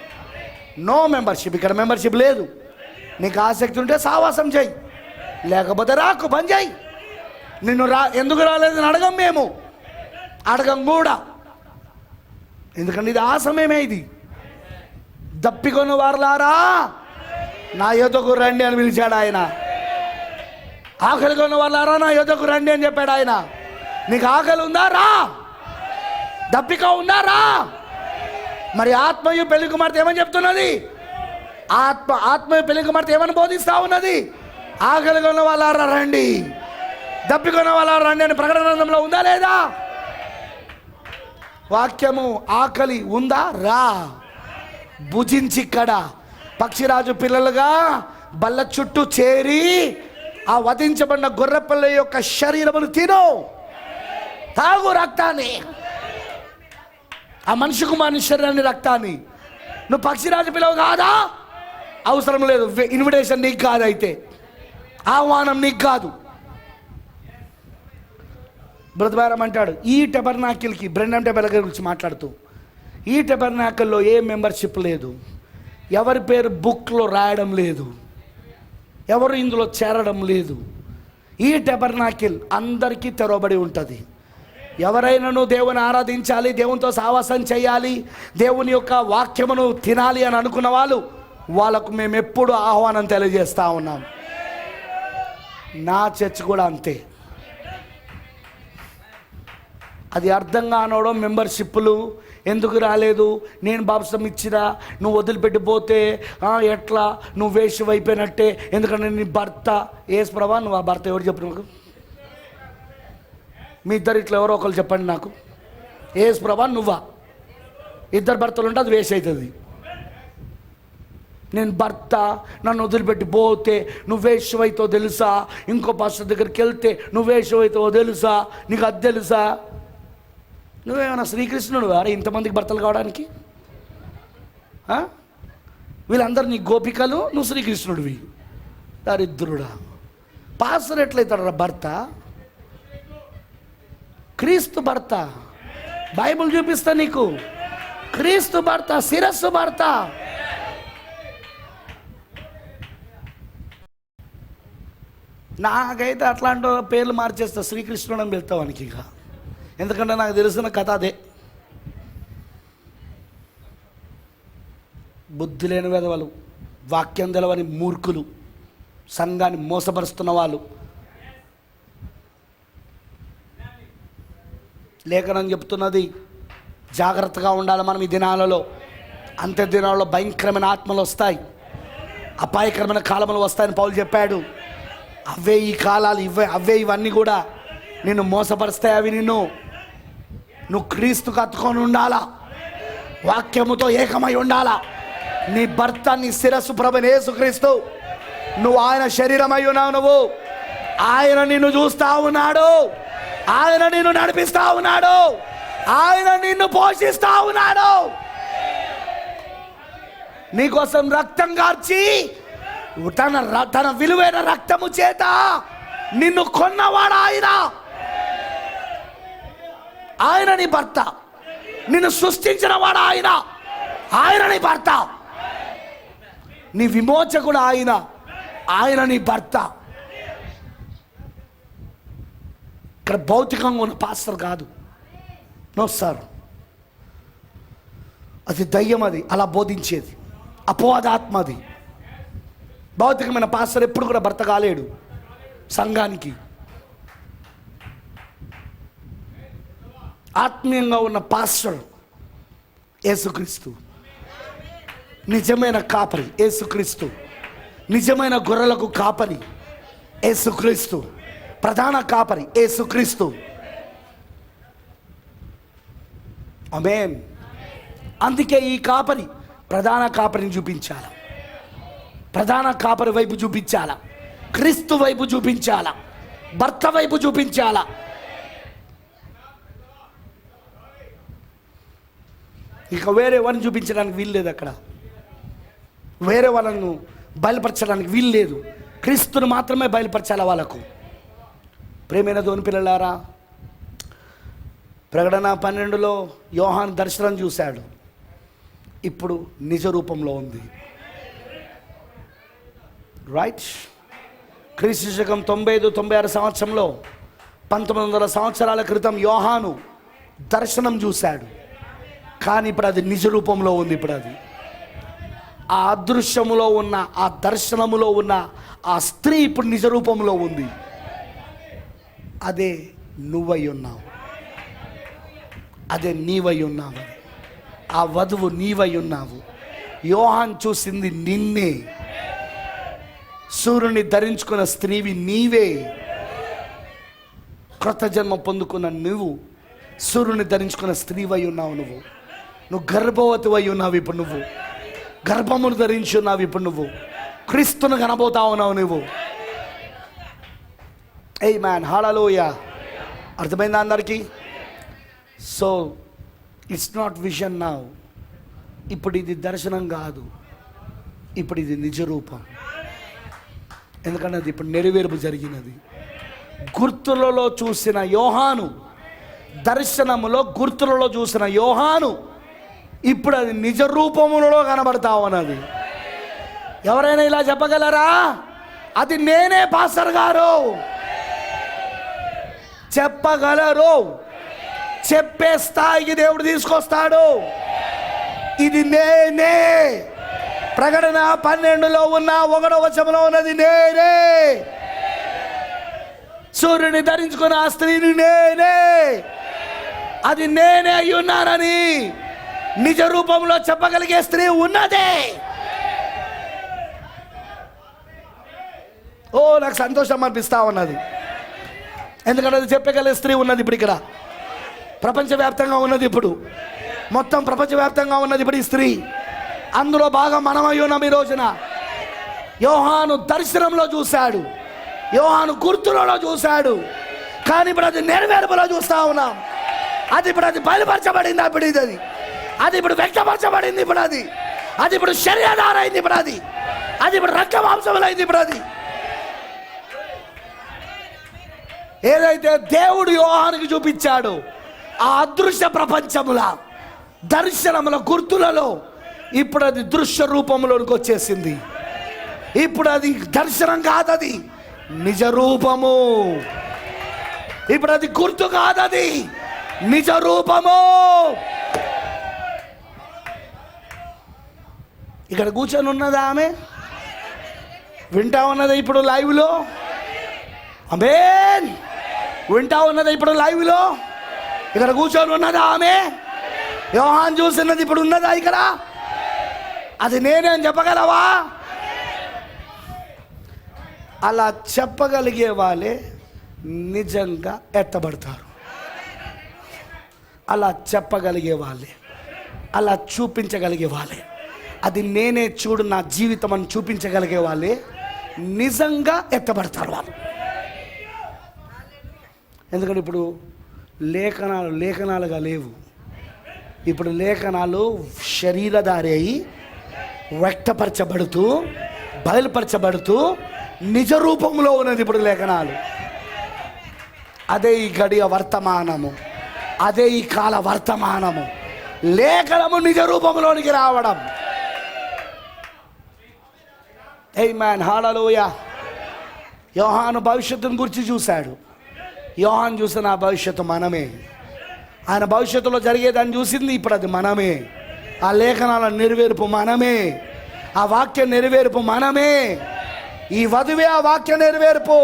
No membership. ఇక్కడ మెంబర్షిప్ లేదు. నీకు ఆసక్తి ఉంటే సహవాసం చెయ్యి, లేకపోతే రాకు, బంద్ చెయ్యి. నిన్ను ఎందుకు రాలేదని అడగం కూడా. ఎందుకంటే ఇది ఆ సమయమే. ఇది దప్పికొని వారలారా నా యొద్దకు రండి అని పిలిచాడు ఆయన. ఆకలి కొన్న వాళ్ళారా నా యొద్దకు రండి అని చెప్పాడు ఆయన. నీకు ఆకలి ఉందా? రా. దప్పిక ఉందా? రా. మరి ఆత్మయు పెళ్లి కుమార్తె ఏమని చెప్తున్నది? ఆత్మయు పెళ్లి కుమార్తె ఏమని బోధిస్తా ఉన్నది? ఆకలి కొన్న వాళ్ళారా రండి, దప్పికొన్న వాళ్ళారా రండి అని ప్రకటన గ్రంథంలో ఉందా లేదా? వాక్యము ఆకలి ఉందా? రా, భుజించి ఇక్కడ పక్షిరాజు పిల్లలుగా బల్ల చుట్టూ చేరి ఆ వధించబడిన గొర్రెపిల్ల యొక్క శరీరమును తిను, తాగు రక్తాన్ని, ఆ మనిషి కుమారుని శరీరాన్ని, రక్తాన్ని. నువ్వు పక్షిరాజు పిల్లవు కాదా? అవసరం లేదు. ఇన్విటేషన్ నీకు కాదు, అయితే ఆహ్వానం నీకు కాదు. బ్రదర్ అంటాడు ఈ టెబర్నాకిల్కి, బ్రెన్హామ్ టెబర్నాకిల్ గురించి మాట్లాడుతూ, ఈ టెబర్నాకిల్లో ఏ మెంబర్షిప్ లేదు, ఎవరి పేరు బుక్లో రాయడం లేదు, ఎవరు ఇందులో చేరడం లేదు. ఈ టెబర్నాకిల్ అందరికీ తెరవబడి ఉంటుంది. ఎవరైనాను దేవుని ఆరాధించాలి, దేవునితో సావాసం చేయాలి, దేవుని యొక్క వాక్యమును తినాలి అని అనుకున్న వాళ్ళకు మేము ఎప్పుడు ఆహ్వానం తెలియజేస్తూ ఉన్నాం. నా చర్చ్ కూడా అంతే. అది అర్థం కానోడం మెంబర్షిప్లు ఎందుకు రాలేదు, నేను బాప్సం ఇచ్చినా నువ్వు వదిలిపెట్టిపోతే ఎట్లా, నువ్వు వేషం అయిపోయినట్టే, ఎందుకంటే నీ భర్త ఏసు ప్రభా. నువ్వు ఆ భర్త ఎవరు చెప్పు నాకు? మీ ఇద్దరు ఇట్లా ఎవరో ఒకరు చెప్పండి నాకు. ఏసు ప్రభా నువ్వా? ఇద్దరు భర్తలు ఉంటే అది వేష అవుతుంది. నేను భర్త, నన్ను వదిలిపెట్టి పోతే నువ్వు వేషవైతో తెలుసా? ఇంకో పాస్టర్ దగ్గరికి వెళ్తే నువ్వు వేషవైతో తెలుసా? నీకు అది తెలుసా? నువ్వేమన్నా శ్రీకృష్ణుడు వారు ఇంతమందికి భర్తలు కావడానికి? వీళ్ళందరూ నీ గోపికలు, నువ్వు శ్రీకృష్ణుడివి. దరిద్రుడా, పాస్టర్ ఎట్లయితాడు రా భర్త? క్రీస్తు భర్త, బైబిల్ చూపిస్తా నీకు. క్రీస్తు భర్త, శిరస్సు భర్త. నాకైతే అట్లాంటి పేర్లు మార్చేస్తా, శ్రీకృష్ణుడు అని వెళ్తావానికి ఇక. ఎందుకంటే నాకు తెలిసిన కథ అదే. బుద్ధి లేని వెధవలు, వాక్యం తెలవని మూర్ఖులు, సంఘాన్ని మోసపరుస్తున్న వాళ్ళు. లేఖనం చెప్తున్నది జాగ్రత్తగా ఉండాలి మనం ఈ దినాలలో. అంత్య దినాలలో భయంకరమైన ఆత్మలు వస్తాయి, అపాయకరమైన కాలములు వస్తాయని పౌలు చెప్పాడు. అవే ఈ కాలాలు, అవే ఇవన్నీ కూడా నిన్ను మోసపరుస్తాయి. అవి నువ్వు క్రీస్తుకు అతుకొని ఉండాలా, వాక్యముతో ఏకమై ఉండాలా. నీ భర్త, నీ శిరస్సు ప్రభువైన యేసుక్రీస్తు. నువ్వు ఆయన శరీరమై ఉన్నావు. నువ్వు ఆయన నిన్ను చూస్తా ఉన్నాడు, ఆయన నిన్ను నడిపిస్తా ఉన్నాడు, ఆయన నిన్ను పోషిస్తా ఉన్నాడు. నీకోసం రక్తం కార్చి తన విలువైన రక్తము చేత నిన్ను కొన్నవాడు ఆయన. ఆయన నీ భర్త, నిన్ను సృష్టించిన వాడు ఆయన. ఆయన నీ భర్త, నీ విమోచకుడు ఆయన. ఆయన నీ భర్త. ఇక్కడ భౌతికంగా ఉన్న పాస్టర్ కాదు, నో సార్. అది దయ్యం, అది అలా బోధించేది అపవాదాత్మ. అది భౌతికమైన పాస్టర్ ఎప్పుడు కూడా భర్త కాలేడు సంఘానికి. ఆత్మీయంగా ఉన్న పాస్టర్ యేసుక్రీస్తు, నిజమైన కాపరి యేసుక్రీస్తు, నిజమైన గొర్రెలకు కాపరి యేసుక్రీస్తు, ప్రధాన కాపరి యేసుక్రీస్తు. ఆమేన్. అందుకే ఈ కాపరి ప్రధాన కాపరిని చూపించాల, ప్రధాన కాపరి వైపు చూపించాలా, క్రీస్తు వైపు చూపించాలా, భర్త వైపు చూపించాలా. ఇక వేరే వాళ్ళని చూపించడానికి వీల్లేదు, అక్కడ వేరే వాళ్ళను బయలుపరచడానికి వీల్లేదు. క్రీస్తును మాత్రమే బయలుపరచాలి వాళ్ళకు. ప్రేమైన దేవుని పిల్లలారా, ప్రకటన 12లో యోహాను దర్శనం చూశాడు, ఇప్పుడు నిజ రూపంలో ఉంది. రైట్. క్రీస్తు శకం 95-96 సంవత్సరంలో 1900 సంవత్సరాల క్రితం యోహాను దర్శనం చూశాడు, కానీ ఇప్పుడు అది నిజ రూపంలో ఉంది. ఇప్పుడు అది ఆ అదృశ్యములో ఉన్న, ఆ దర్శనములో ఉన్న ఆ స్త్రీ ఇప్పుడు నిజ రూపంలో ఉంది. అదే నువ్వై ఉన్నావు, అదే నీవై ఉన్నావు, ఆ వధువు నీవై ఉన్నావు. యోహాన్ చూసింది నిన్నే. సూర్యుని ధరించుకున్న స్త్రీవి నీవే. క్రొత్త జన్మ పొందుకున్న నువ్వు సూర్యుని ధరించుకున్న స్త్రీవై ఉన్నావు. నువ్వు గర్భవతివై ఉన్నావు. ఇప్పుడు నువ్వు గర్భమును ధరించి ఉన్నావు. ఇప్పుడు నువ్వు క్రీస్తును కనబోతా ఉన్నావు. నువ్వు ఆమేన్, హల్లెలూయా. అర్థమైందా అందరికీ? So it's not vision now. ఇప్పుడు ఇది దర్శనం కాదు, ఇప్పుడు ఇది నిజ రూపం. ఎందుకంటే అది ఇప్పుడు నెరవేర్పు జరిగినది. గుర్తులలో చూసిన యోహాను, దర్శనములో గుర్తులలో చూసిన యోహాను ఇప్పుడు అది నిజ రూపములలో కనబడతా ఉన్నది. ఎవరైనా ఇలా చెప్పగలరా? అది నేనే పాస్టర్ గారు చెప్పగలరు. చెప్పే స్థాయికి దేవుడు తీసుకొస్తాడు. ఇది నేనే. ప్రకటన 12లో ఉన్న 1వ వచనంలో ఉన్నది నేనే. సూర్యుని ధరించుకున్న ఆ స్త్రీని నేనే, అది నేనే అయి ఉన్నానని నిజ రూపంలో చెప్పగలిగే స్త్రీ ఉన్నదే. ఓ, నాకు సంతోషం అనిపిస్తా ఉన్నది. ఎందుకంటే అది చెప్పగలిగే స్త్రీ ఉన్నది ఇప్పుడు ఇక్కడ ప్రపంచవ్యాప్తంగా ఉన్నది. ఇప్పుడు మొత్తం ప్రపంచవ్యాప్తంగా ఉన్నది ఇప్పుడు ఈ స్త్రీ. అందులో బాగా మనమై ఉన్నాం ఈ రోజున. యోహాను దర్శనంలో చూశాడు, యోహాను గుర్తులలో చూశాడు, కానీ ఇప్పుడు అది నెరవేర్పులో చూస్తా ఉన్నాం. అది ఇప్పుడు అది బయలుపరచబడింది. అప్పుడు ఇది అది ఇప్పుడు వ్యక్తపరచబడింది. ఇప్పుడు అది ఇప్పుడు శరీరధార అయింది. ఇప్పుడు అది ఇప్పుడు రక్త మాంసములు అయింది. ఇప్పుడు అది ఏదైతే దేవుడు యోహానుకి చూపించాడు ఆ అదృశ్య ప్రపంచముల దర్శనముల గుర్తులలో ఇప్పుడు అది దృశ్య రూపంలోనికి వచ్చేసింది. ఇప్పుడు అది దర్శనం కాదు, అది నిజ రూపము. ఇప్పుడు అది గుర్తు కాదు, అది నిజ రూపము. ఇక్కడ కూర్చొని ఉన్నదా ఆమె? వింటా ఉన్నదా ఇప్పుడు లైవ్లో? ఆమేన్. వింటా ఉన్నదా ఇప్పుడు లైవ్లో? ఇక్కడ కూర్చొని ఉన్నదా ఆమె? యోహాన్ చూసినది ఇప్పుడు ఉన్నదా ఇక్కడ? అది నేనే అని చెప్పగలవా? అలా చెప్పగలిగే వాళ్ళే నిజంగా ఎత్తబడతారు. అలా చెప్పగలిగే వాళ్ళే, అలా చూపించగలిగే వాళ్ళే, అది నేనే చూడు నా జీవితం అని చూపించగలిగే వాళ్ళే నిజంగా ఎత్తబడతారు వాళ్ళు. ఎందుకంటే ఇప్పుడు లేఖనాలుగా లేవు. ఇప్పుడు లేఖనాలు శరీరధారి అయి వ్యక్తపరచబడుతూ బయలుపరచబడుతూ నిజ రూపంలో ఉన్నది ఇప్పుడు లేఖనాలు. అదే ఈ గడియ వర్తమానము, అదే ఈ కాల వర్తమానము. లేఖనము నిజ రూపంలోనికి రావడం. ఆమేన్, హల్లెలూయా. యోహాను భవిష్యత్తును గురించి చూశాడు. యోహాను చూసిన ఆ భవిష్యత్తు మనమే. ఆయన భవిష్యత్తులో జరిగేదాన్ని చూసింది ఇప్పుడు అది మనమే. ఆ లేఖనాల నెరవేర్పు మనమే. ఆ వాక్య నెరవేర్పు మనమే. ఈ వధువే ఆ వాక్య నెరవేర్పు.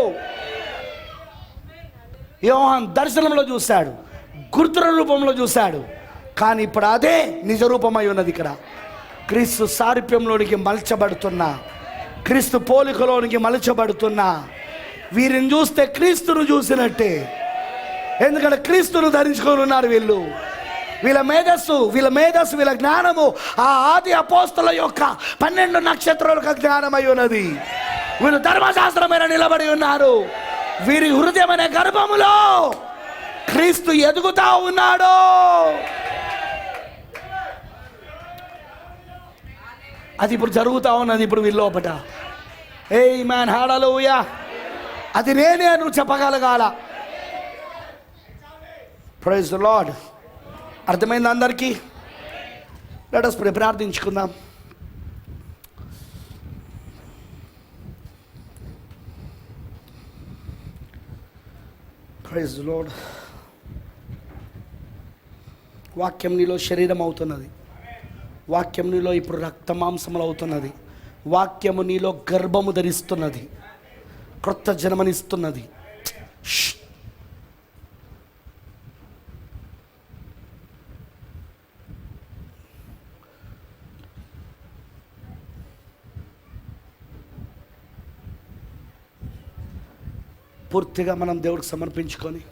యోహాను దర్శనంలో చూశాడు, గుర్తుల రూపంలో చూశాడు. కానీ ఇప్పుడు అదే నిజ రూపమై ఉన్నది. ఇక్కడ క్రీస్తు సారూప్యంలోనికి మలచబడుతున్నా, క్రీస్తు పోలికలోనికి మలచబడుతున్నా. వీరిని చూస్తే క్రీస్తును చూసినట్టే. ఎందుకంటే క్రీస్తును ధరించుకొని ఉన్నారు వీళ్ళు. వీళ్ళ మేధస్సు, వీళ్ళ జ్ఞానము ఆ ఆది అపోస్తల యొక్క 12 నక్షత్రాలకు జ్ఞానమై ఉన్నది. వీళ్ళు ధర్మశాస్త్రమైన నిలబడి ఉన్నారు. వీరి హృదయమైన గర్భములో క్రీస్తు ఎదుగుతా ఉన్నాడు. అది ఇప్పుడు జరుగుతా ఉన్నది ఇప్పుడు వీళ్ళ లోపట. ఆమేన్, హల్లెలూయా. అది నేనే నువ్వు చెప్పగలగాల. Praise the Lord. అర్థమైంది అందరికీ? Let us pray. ప్రార్థించుకుందాం. Praise the Lord. వాక్యం నీలో శరీరం అవుతున్నది. వాక్యం నీలో ఇప్పుడు రక్త మాంసములు అవుతున్నది. వాక్యము నీలో గర్భము ధరిస్తున్నది, క్రొత్త జన్మనిస్తున్నది. పూర్తిగా మనం దేవుడికి సమర్పించుకొని,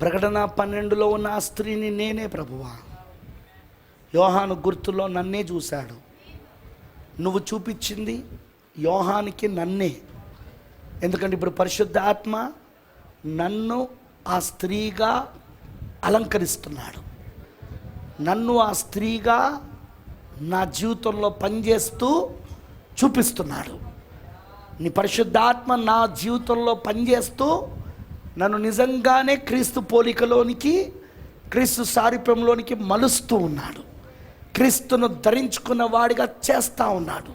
ప్రకటన 12లో ఉన్న ఆ స్త్రీని నేనే ప్రభువా. యోహాను గుర్తులో నన్నే చూశాడు. నువ్వు చూపించింది యోహానికి నన్నే. ఎందుకంటే ఇప్పుడు పరిశుద్ధ ఆత్మ నన్ను ఆ స్త్రీగా అలంకరిస్తున్నాడు. నన్ను ఆ స్త్రీగా నా జీవితంలో పనిచేస్తూ చూపిస్తున్నాడు. నీ పరిశుద్ధాత్మ నా జీవితంలో పనిచేస్తూ నన్ను నిజంగానే క్రీస్తు పోలికలోనికి, క్రీస్తు సారూప్యంలోనికి మలుస్తూ ఉన్నాడు. క్రీస్తును ధరించుకున్న వాడిగా చేస్తూ ఉన్నాడు.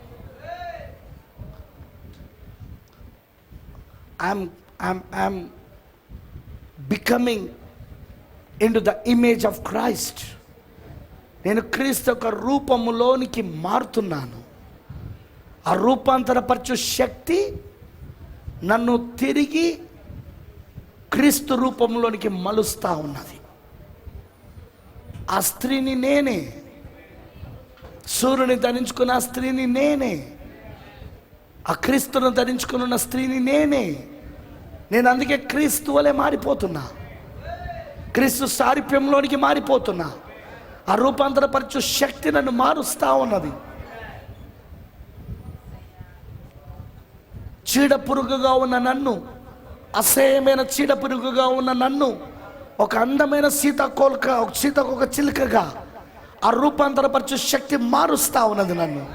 I'm becoming into the image of Christ. నేను క్రీస్తు యొక్క రూపములోనికి మారుతున్నాను. ఆ రూపాంతరపరచు శక్తి నన్ను తిరిగి క్రీస్తు రూపంలోనికి మలుస్తూ ఉన్నది. ఆ స్త్రీని నేనే, సూర్యుని ధరించుకున్న ఆ స్త్రీని నేనే, ఆ క్రీస్తును ధరించుకుని ఉన్న స్త్రీని నేనే. నేను అందుకే క్రీస్తు వలె మారిపోతున్నా, క్రీస్తు సారూప్యంలోనికి మారిపోతున్నా. ఆ రూపాంతరపరచు శక్తి నన్ను మారుస్తూ ఉన్నది. చీడ పురుగుగా ఉన్న నన్ను, అసహ్యమైన చీడ పురుగుగా ఉన్న నన్ను ఒక అందమైన సీతాకోక చిలుకగా ఆ రూపాంతరపరచు శక్తి మారుస్తా ఉన్నది నన్ను.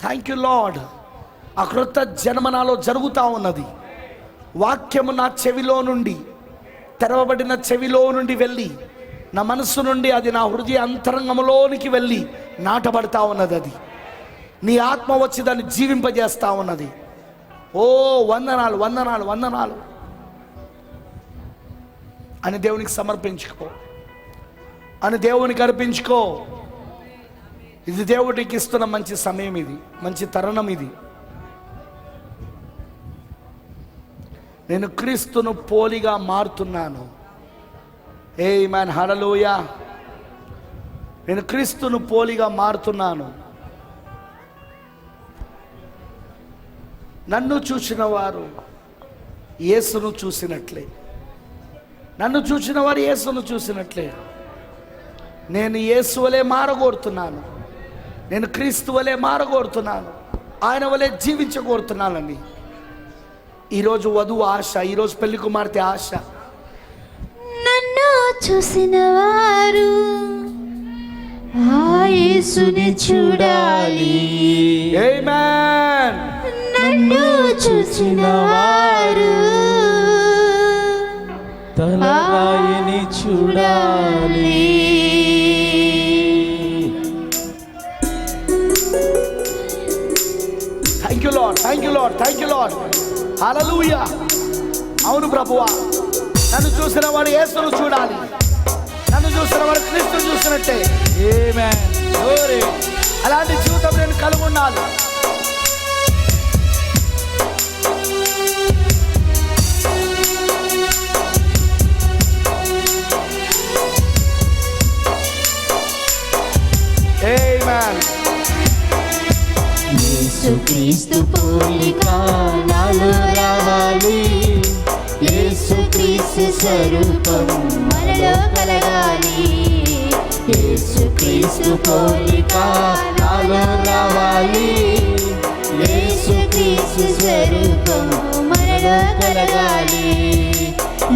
Thank you lord. ఆ క్రొత్త జన్మ నాలో జరుగుతూ ఉన్నది. వాక్యము నా చెవిలో నుండి, తెరవబడిన చెవిలో నుండి వెళ్ళి నా మనస్సు నుండి అది నా హృదయ అంతరంగంలోనికి వెళ్ళి నాటబడతా ఉన్నది. అది నీ ఆత్మ వచ్చి దాన్ని జీవింపజేస్తూ ఉన్నది. ఓ వందనాలు వందనాలు వందనాలు అని దేవునికి సమర్పించుకో, అని దేవునికి అర్పించుకో. ఇది దేవుడికి ఇస్తున్న మంచి సమయం, ఇది మంచి తరుణం. ఇది నేను క్రీస్తును పోలిగా మారుతున్నాను. ఆమేన్, హల్లెలూయా. నేను క్రీస్తును పోలిగా మారుతున్నాను. నన్ను చూసిన వారు యేసును చూసినట్లే, నన్ను చూసిన వారు యేసును చూసినట్లే. నేను యేసు వలె మారగోరుతున్నాను, నేను క్రీస్తు వలె మారగోరుతున్నాను, ఆయన వలె జీవించగోరుతున్నానని ఈరోజు వధువు ఆశ, ఈరోజు పెళ్లి కుమార్తె ఆశ. నన్ను చూసిన వారు ఆ యేసుని చూడాలి. ఆమేన్. నన్ను చూసిన వారు తలరాయిని చూడాలి. Thank you Lord, thank you Lord, thank you Lord. హల్లెలూయా. అవును ప్రభువా, నన్ను చూసిన వాడు యేసును చూడాలి, నన్ను చూసిన వాడు క్రీస్తును చూసినట్టే. ఆమేన్. గ్లోరీ. అలాంటి జీవితం నేను కలిగి ఉండాలి. ఆమేన్. యేసుక్రీస్తు పోలిక నాలో రావాలి. యేసుక్రీస్తు స్వరూపం మనలో కలగాలి. యేసుక్రీస్తు పోలిక నాలో రావాలి. యేసుక్రీస్తు స్వరూపం మనలో కలగాలి.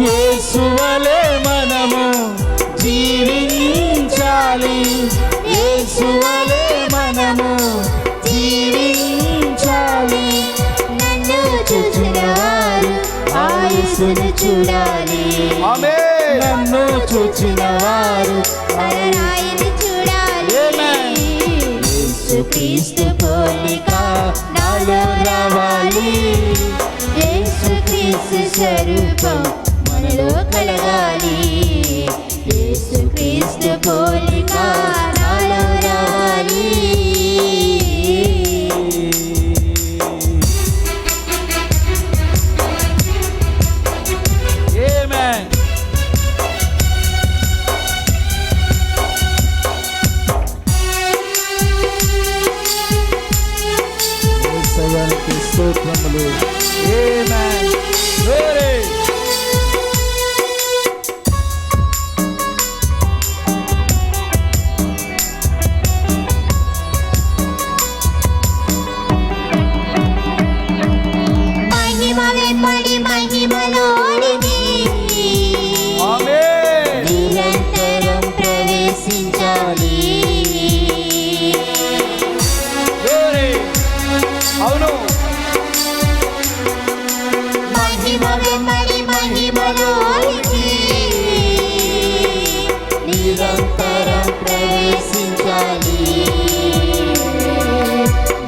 యేసు వలె మనము జీవించాలి. యేసు వలె మనము జీవించాలి. నన్ను చూసిన వారు ఆ యేసును చూడాలి. ఆమేన్. నన్ను చూచిన వారు ఆయన్ని చూడాలి. ఆమేన్. యేసుక్రీస్తు పోలిక నాలో రావాలి. యేసుక్రీస్తు స్వరూపం మనలో కలగాలి. యేసుక్రీస్తు పోలిక నాలో రావాలి. ఆమేన్. యేసయ్యకి స్తోత్రములు. ఆమేన్. గ్లోరీ. మహిమ వెంబడి మహిమలోనికి ఆమేన్. నిరంతరం ప్రవేశించాలి. గ్లోరీ. అవును. మహిమ వెంబడి మహిమలోనికి నిరంతరం ప్రవేశించాలి.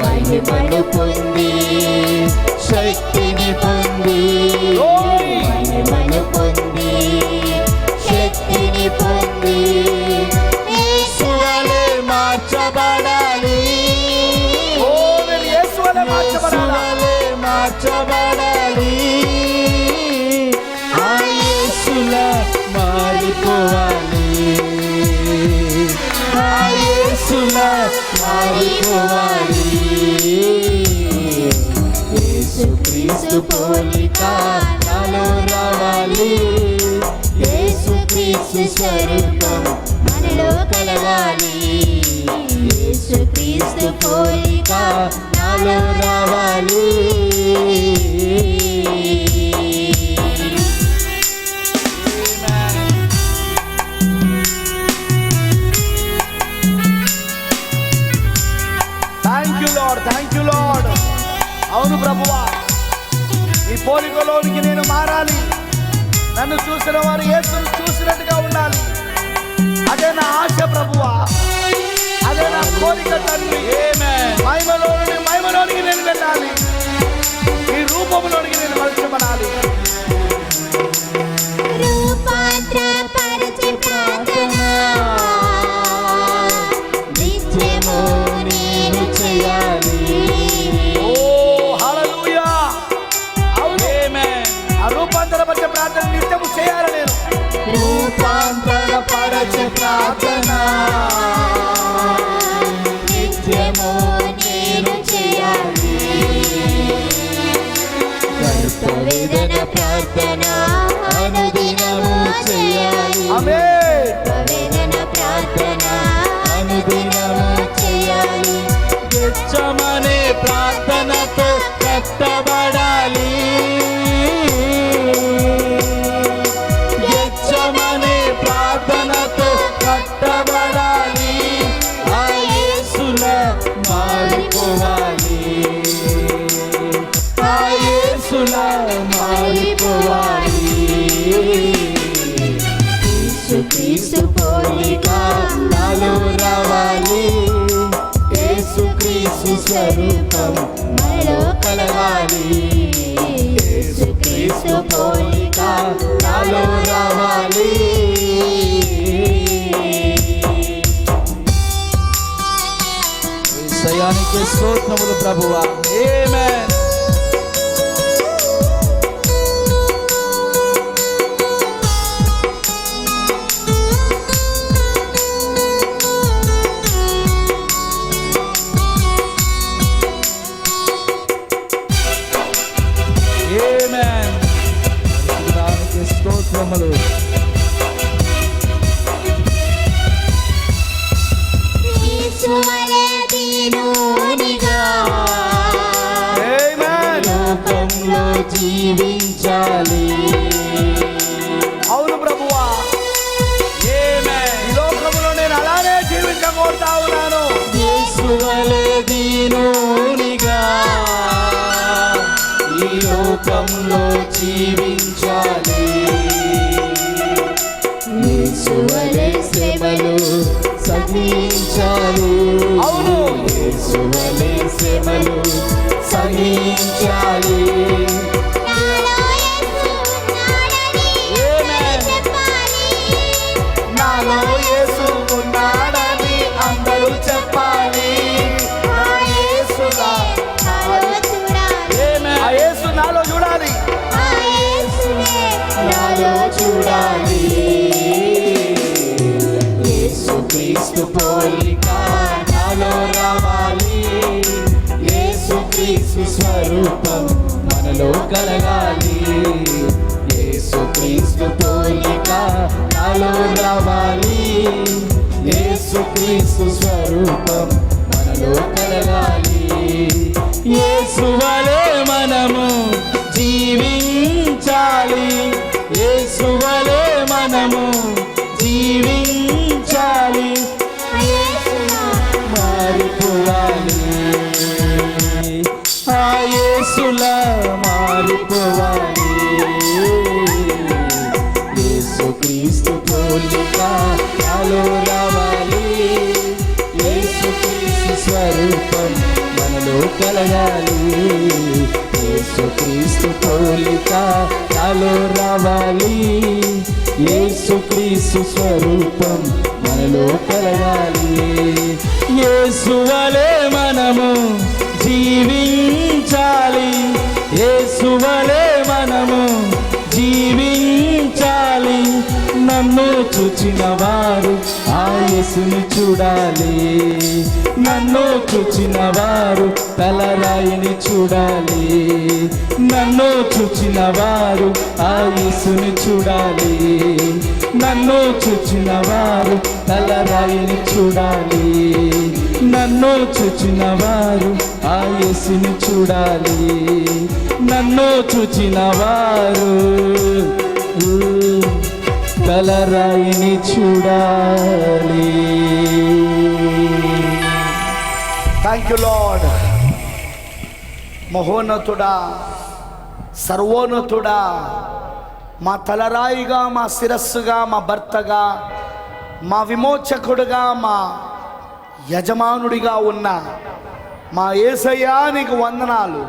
మహిమను పొంది శక్తిని పొంది, మహిమను పొంది శక్తిని పొంది యేసు వలె మార్చబడాలి. ఓ నేను యేసు వలె మార్చబడాలా. యేసువలె మార్చబడాలి. ఆ యేసులా మారిపోవాలి. ఆ యేసులా మారిపోవాలి. యేసుక్రీస్తు పోలిక నాలో రావాలి. యేసుక్రీస్తు స్వరూపం మనలో కలగాలి. యేసుక్రీస్తు పోలిక నాలో రావాలి. Thank you lord. అవును ప్రభువా, ఈ పోలికలోనికి నేను మారాలి. నన్ను చూసిన వారు యేసును చూసినట్టుగా ఉండాలి. అదే నా ఆశ ప్రభువా, అదే నా కోరిక తండ్రి. మహిమలోనికి నేను వెళ్ళాలి. ఈ రూపంలోనికి నేను మలచబడాలి. రూపాంతరపరచే ప్రార్థన నిత్యము నేను చేయాలి. ఓ హల్లెలూయా. అవును, ఆ రూపాంతరపరచే ప్రార్థన నిత్యము చేయాలి. నేను రూపాంతరపరచే ప్రార్థన నిత్యము నేను చేయాలి. వేదన ప్రార్థన అనుదినము చేయాలి. ఆమేన్. వేదన ప్రార్థన అనుదినము చేయాలి. గెచ్చమనే ప్రార్థనతో కట్టబడాలి. గెచ్చమనే ప్రార్థనతో కట్టబడాలి. ఆ యేసులా మారిపోవాలి. ఆ యేసులా మారిపోవాలి. యేసుక్రీస్తు పోలిక నాలో రావాలి. యేసుక్రీస్తు స్వరూపం మనలో కలగాలి. యేసుక్రీస్తు పోలిక నాలో రావాలి. యేసయ్యానికి స్తోత్రములు ప్రభువా. ఆమేన్. ఆమేన్. యేసునామమునకు స్తోత్రములు. యేసువలె దీనునిగా ఆమేన్. లోకంలో జీవించాలి. అవును ప్రభువా, ఈ లోకంలో నేను అలానే జీవించకూడతా ఉన్నాను. యేసువలె దీనునిగా ఈ లోకంలో జీవించాలి. యేసువలె శ్రమలు సహించాలి. అవును. యేసువలె శ్రమలు సహించాలి. నాలో యేసు ఉన్నాడని చెప్పాలి. నాలో యేసు ఉన్నాడని అందరూ చెప్పాలి. నా యేసులా నాలో చూడాలి. ఆ యేసు నాలో చూడాలి. ఆ యేసునే నాలో చూడాలి. యేసుక్రీస్తు పోలిక నాలో రావాలి. యేసుక్రీస్తు స్వరూపం మనలో కలగాలి. యేసుక్రీస్తు పోలిక నాలో రావాలి. యేసుక్రీస్తు స్వరూపం మనలో కలగాలి. యేసువలే మనము జీవించాలి. యేసువలే మనము జీవించాలి. మారిపోవాలి. ఆ యేసులా మారిపోవాలి. యేసుక్రీస్తు పోలిక నాలో రావాలి. యేసుక్రీస్తు స్వరూపం మనలో కలగాలి. యేసుక్రీస్తు పోలిక నాలో రావాలి. యేసుక్రీస్తు స్వరూపం మనలో కలగాలి. యేసువలే మనము జీవించాలి. యేసువలే మనము జీవించాలి. నన్ను చూచిన వారు ఆ యేసుని చూడాలి. నన్ను చూచిన వారు తలరాయిని చూడాలి. నన్ను చూచిన వారు ఆ యేసుని చూడాలి. నన్ను చూచిన వారు తలరాయిని చూడాలి. నన్ను చూచిన వారు ఆ యేసుని చూడాలి. నన్ను చూచిన వారు తలరాయిని చూడాలి. Thank you lord. మహోన్నతుడా, సర్వోన్నతుడా, మా తలరాయిగా, మా శిరస్సుగా, మా భర్తగా, మా విమోచకుడుగా, మా యజమానుడిగా ఉన్న మా యేసయ్యా నీకు వందనాలు.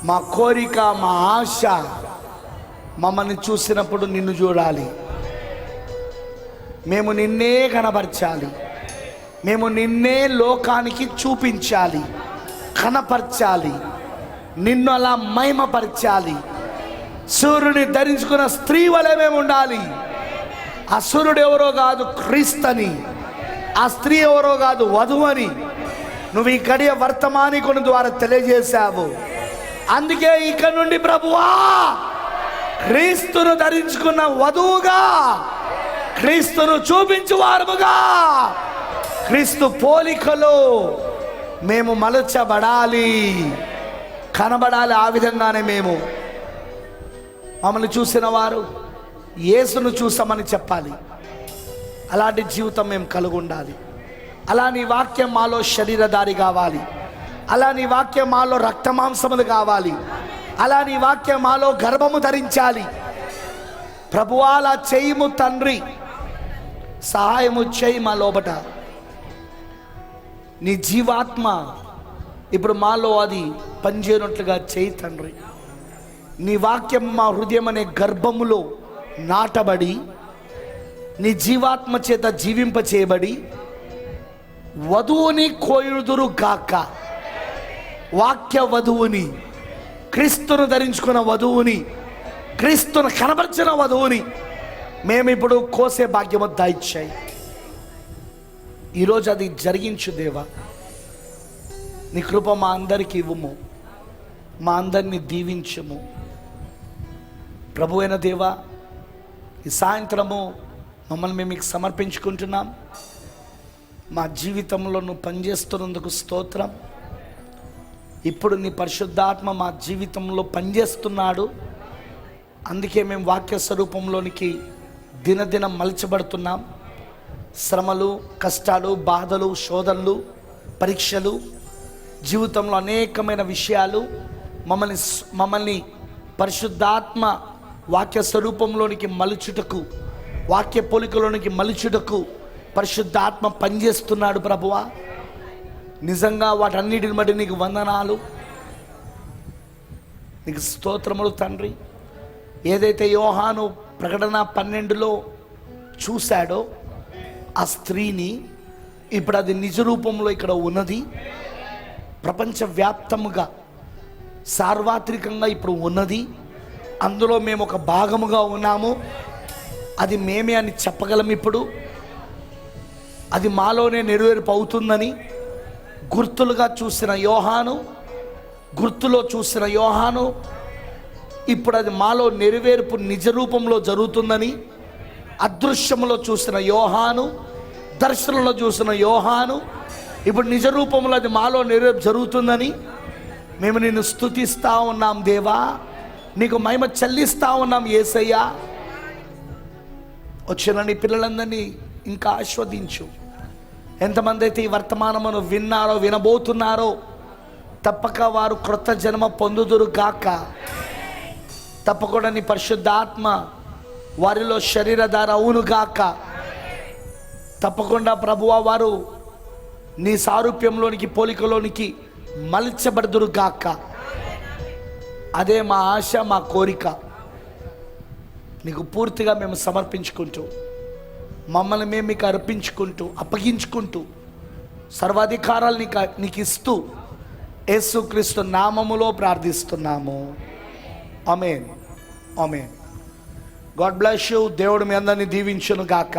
మా కోరిక, మా ఆశ మమ్మల్ని చూసినప్పుడు నిన్ను చూడాలి, మేము నిన్నే కనపరచాలి, మేము నిన్నే లోకానికి చూపించాలి, కనపరచాలి, నిన్ను అలా మహిమపరచాలి. సూర్యుని ధరించుకున్న స్త్రీ వలె మేము ఉండాలి. ఆ సూర్యుడు ఎవరో కాదు, క్రీస్తని. ఆ స్త్రీ ఎవరో కాదు, వధువు అని నువ్వు ఈ గడియ వర్తమానికుని ద్వారా తెలియజేశావు. అందుకే ఇక నుండి ప్రభువా, క్రీస్తును ధరించుకున్న వధువుగా, క్రీస్తును చూపించువారుగా, క్రీస్తు పోలికలో మేము మలచబడాలి, కనబడాలి. ఆ విధంగానే మేము మమ్మల్ని చూసిన వారు యేసును చూసామని చెప్పాలి. అలాంటి జీవితం మేము కలిగి ఉండాలి. అలా నీ వాక్యం మాలో శరీరధారి కావాలి. అలా నీ వాక్యం మాలో రక్తమాంసములు కావాలి. అలా నీ వాక్యం మాలో గర్భము ధరించాలి. ప్రభువా అలా చేయము తండ్రి, సహాయము చేయి మా లోబట. నీ జీవాత్మ ఇప్పుడు మాలో అది పనిచేయనట్లుగా చేయి తండ్రి. నీ వాక్యం మా హృదయం అనే గర్భములో నాటబడి, నీ జీవాత్మ చేత జీవింప చేయబడి, వధువుని కోయుదురు గాక. వాక్య వధువుని, క్రీస్తును ధరించుకున్న వధువుని, క్రీస్తును కనబర్చిన వధువుని మేము ఇప్పుడు కోసే భాగ్యము దయచేయి. ఈరోజు అది జరిగించు దేవా. నీ కృప మా అందరికి ఇవ్వము, మా అందరినీ దీవించము. ప్రభువైన దేవా, ఈ సాయంత్రము మమ్మల్ని మేము మీకు సమర్పించుకుంటున్నాం. మా జీవితంలో నువ్వు పనిచేస్తున్నందుకు స్తోత్రం. ఇప్పుడు నీ పరిశుద్ధాత్మ మా జీవితంలో పనిచేస్తున్నాడు. అందుకే మేము వాక్య స్వరూపంలోనికి దినదినం మలచబడుతున్నాం. శ్రమలు, కష్టాలు, బాధలు, శోధనలు, పరీక్షలు, జీవితంలో అనేకమైన విషయాలు మమ్మల్ని పరిశుద్ధాత్మ వాక్య స్వరూపంలోనికి మలుచుటకు, వాక్య పోలికలోనికి మలుచుటకు పరిశుద్ధాత్మ పనిచేస్తున్నాడు ప్రభువా. నిజంగా వాటన్నిటిని బట్టి నీకు వందనాలు, నీకు స్తోత్రములు తండ్రి. ఏదైతే యోహాను ప్రకటన 12లో చూశాడో ఆ స్త్రీని, ఇప్పుడు అది నిజ రూపంలో ఇక్కడ ఉన్నది. ప్రపంచవ్యాప్తముగా సార్వత్రికంగా ఇప్పుడు ఉన్నది. అందులో మేము ఒక భాగముగా ఉన్నాము. అది మేమే అని చెప్పగలం. ఇప్పుడు అది మాలోనే నెరవేర్పు అవుతుందని గుర్తులుగా చూసిన యోహాను, గుర్తులో చూసిన యోహాను ఇప్పుడు అది మాలో నెరవేర్పు నిజ రూపంలో జరుగుతుందని, అదృశ్యములో చూసిన యోహాను, దర్శనంలో చూసిన యోహాను ఇప్పుడు నిజ రూపంలో అది మాలో నెరవేర్పు జరుగుతుందని మేము నిన్ను స్తుతిస్తూ ఉన్నాం దేవా. నీకు మహిమ చెల్లిస్తూ ఉన్నాం యేసయ్యా. వచ్చిన నీ పిల్లలందరినీ ఇంకా ఆస్వాదించు. ఎంతమంది అయితే ఈ వర్తమానమును విన్నారో, వినబోతున్నారో, తప్పక వారు క్రొత్త జన్మ పొందుదురు గాక. తప్పకుండా నీ పరిశుద్ధాత్మ వారిలో శరీరధార అవును గాక. తప్పకుండా ప్రభువా వారు నీ సారూప్యంలోనికి, పోలికలోనికి మలచబడుదురు గాక. అదే మా ఆశ, మా కోరిక. నీకు పూర్తిగా మేము సమర్పించుకుంటూ, మమ్మల్ని మేము మీకు అర్పించుకుంటూ, అప్పగించుకుంటూ, సర్వాధికారాలు నీకు ఇస్తూ యేసుక్రీస్తు నామములో ప్రార్థిస్తున్నాము. ఆమేన్, ఆమేన్. God bless you. దేవుడు మీ అందరినీ దీవించును గాక.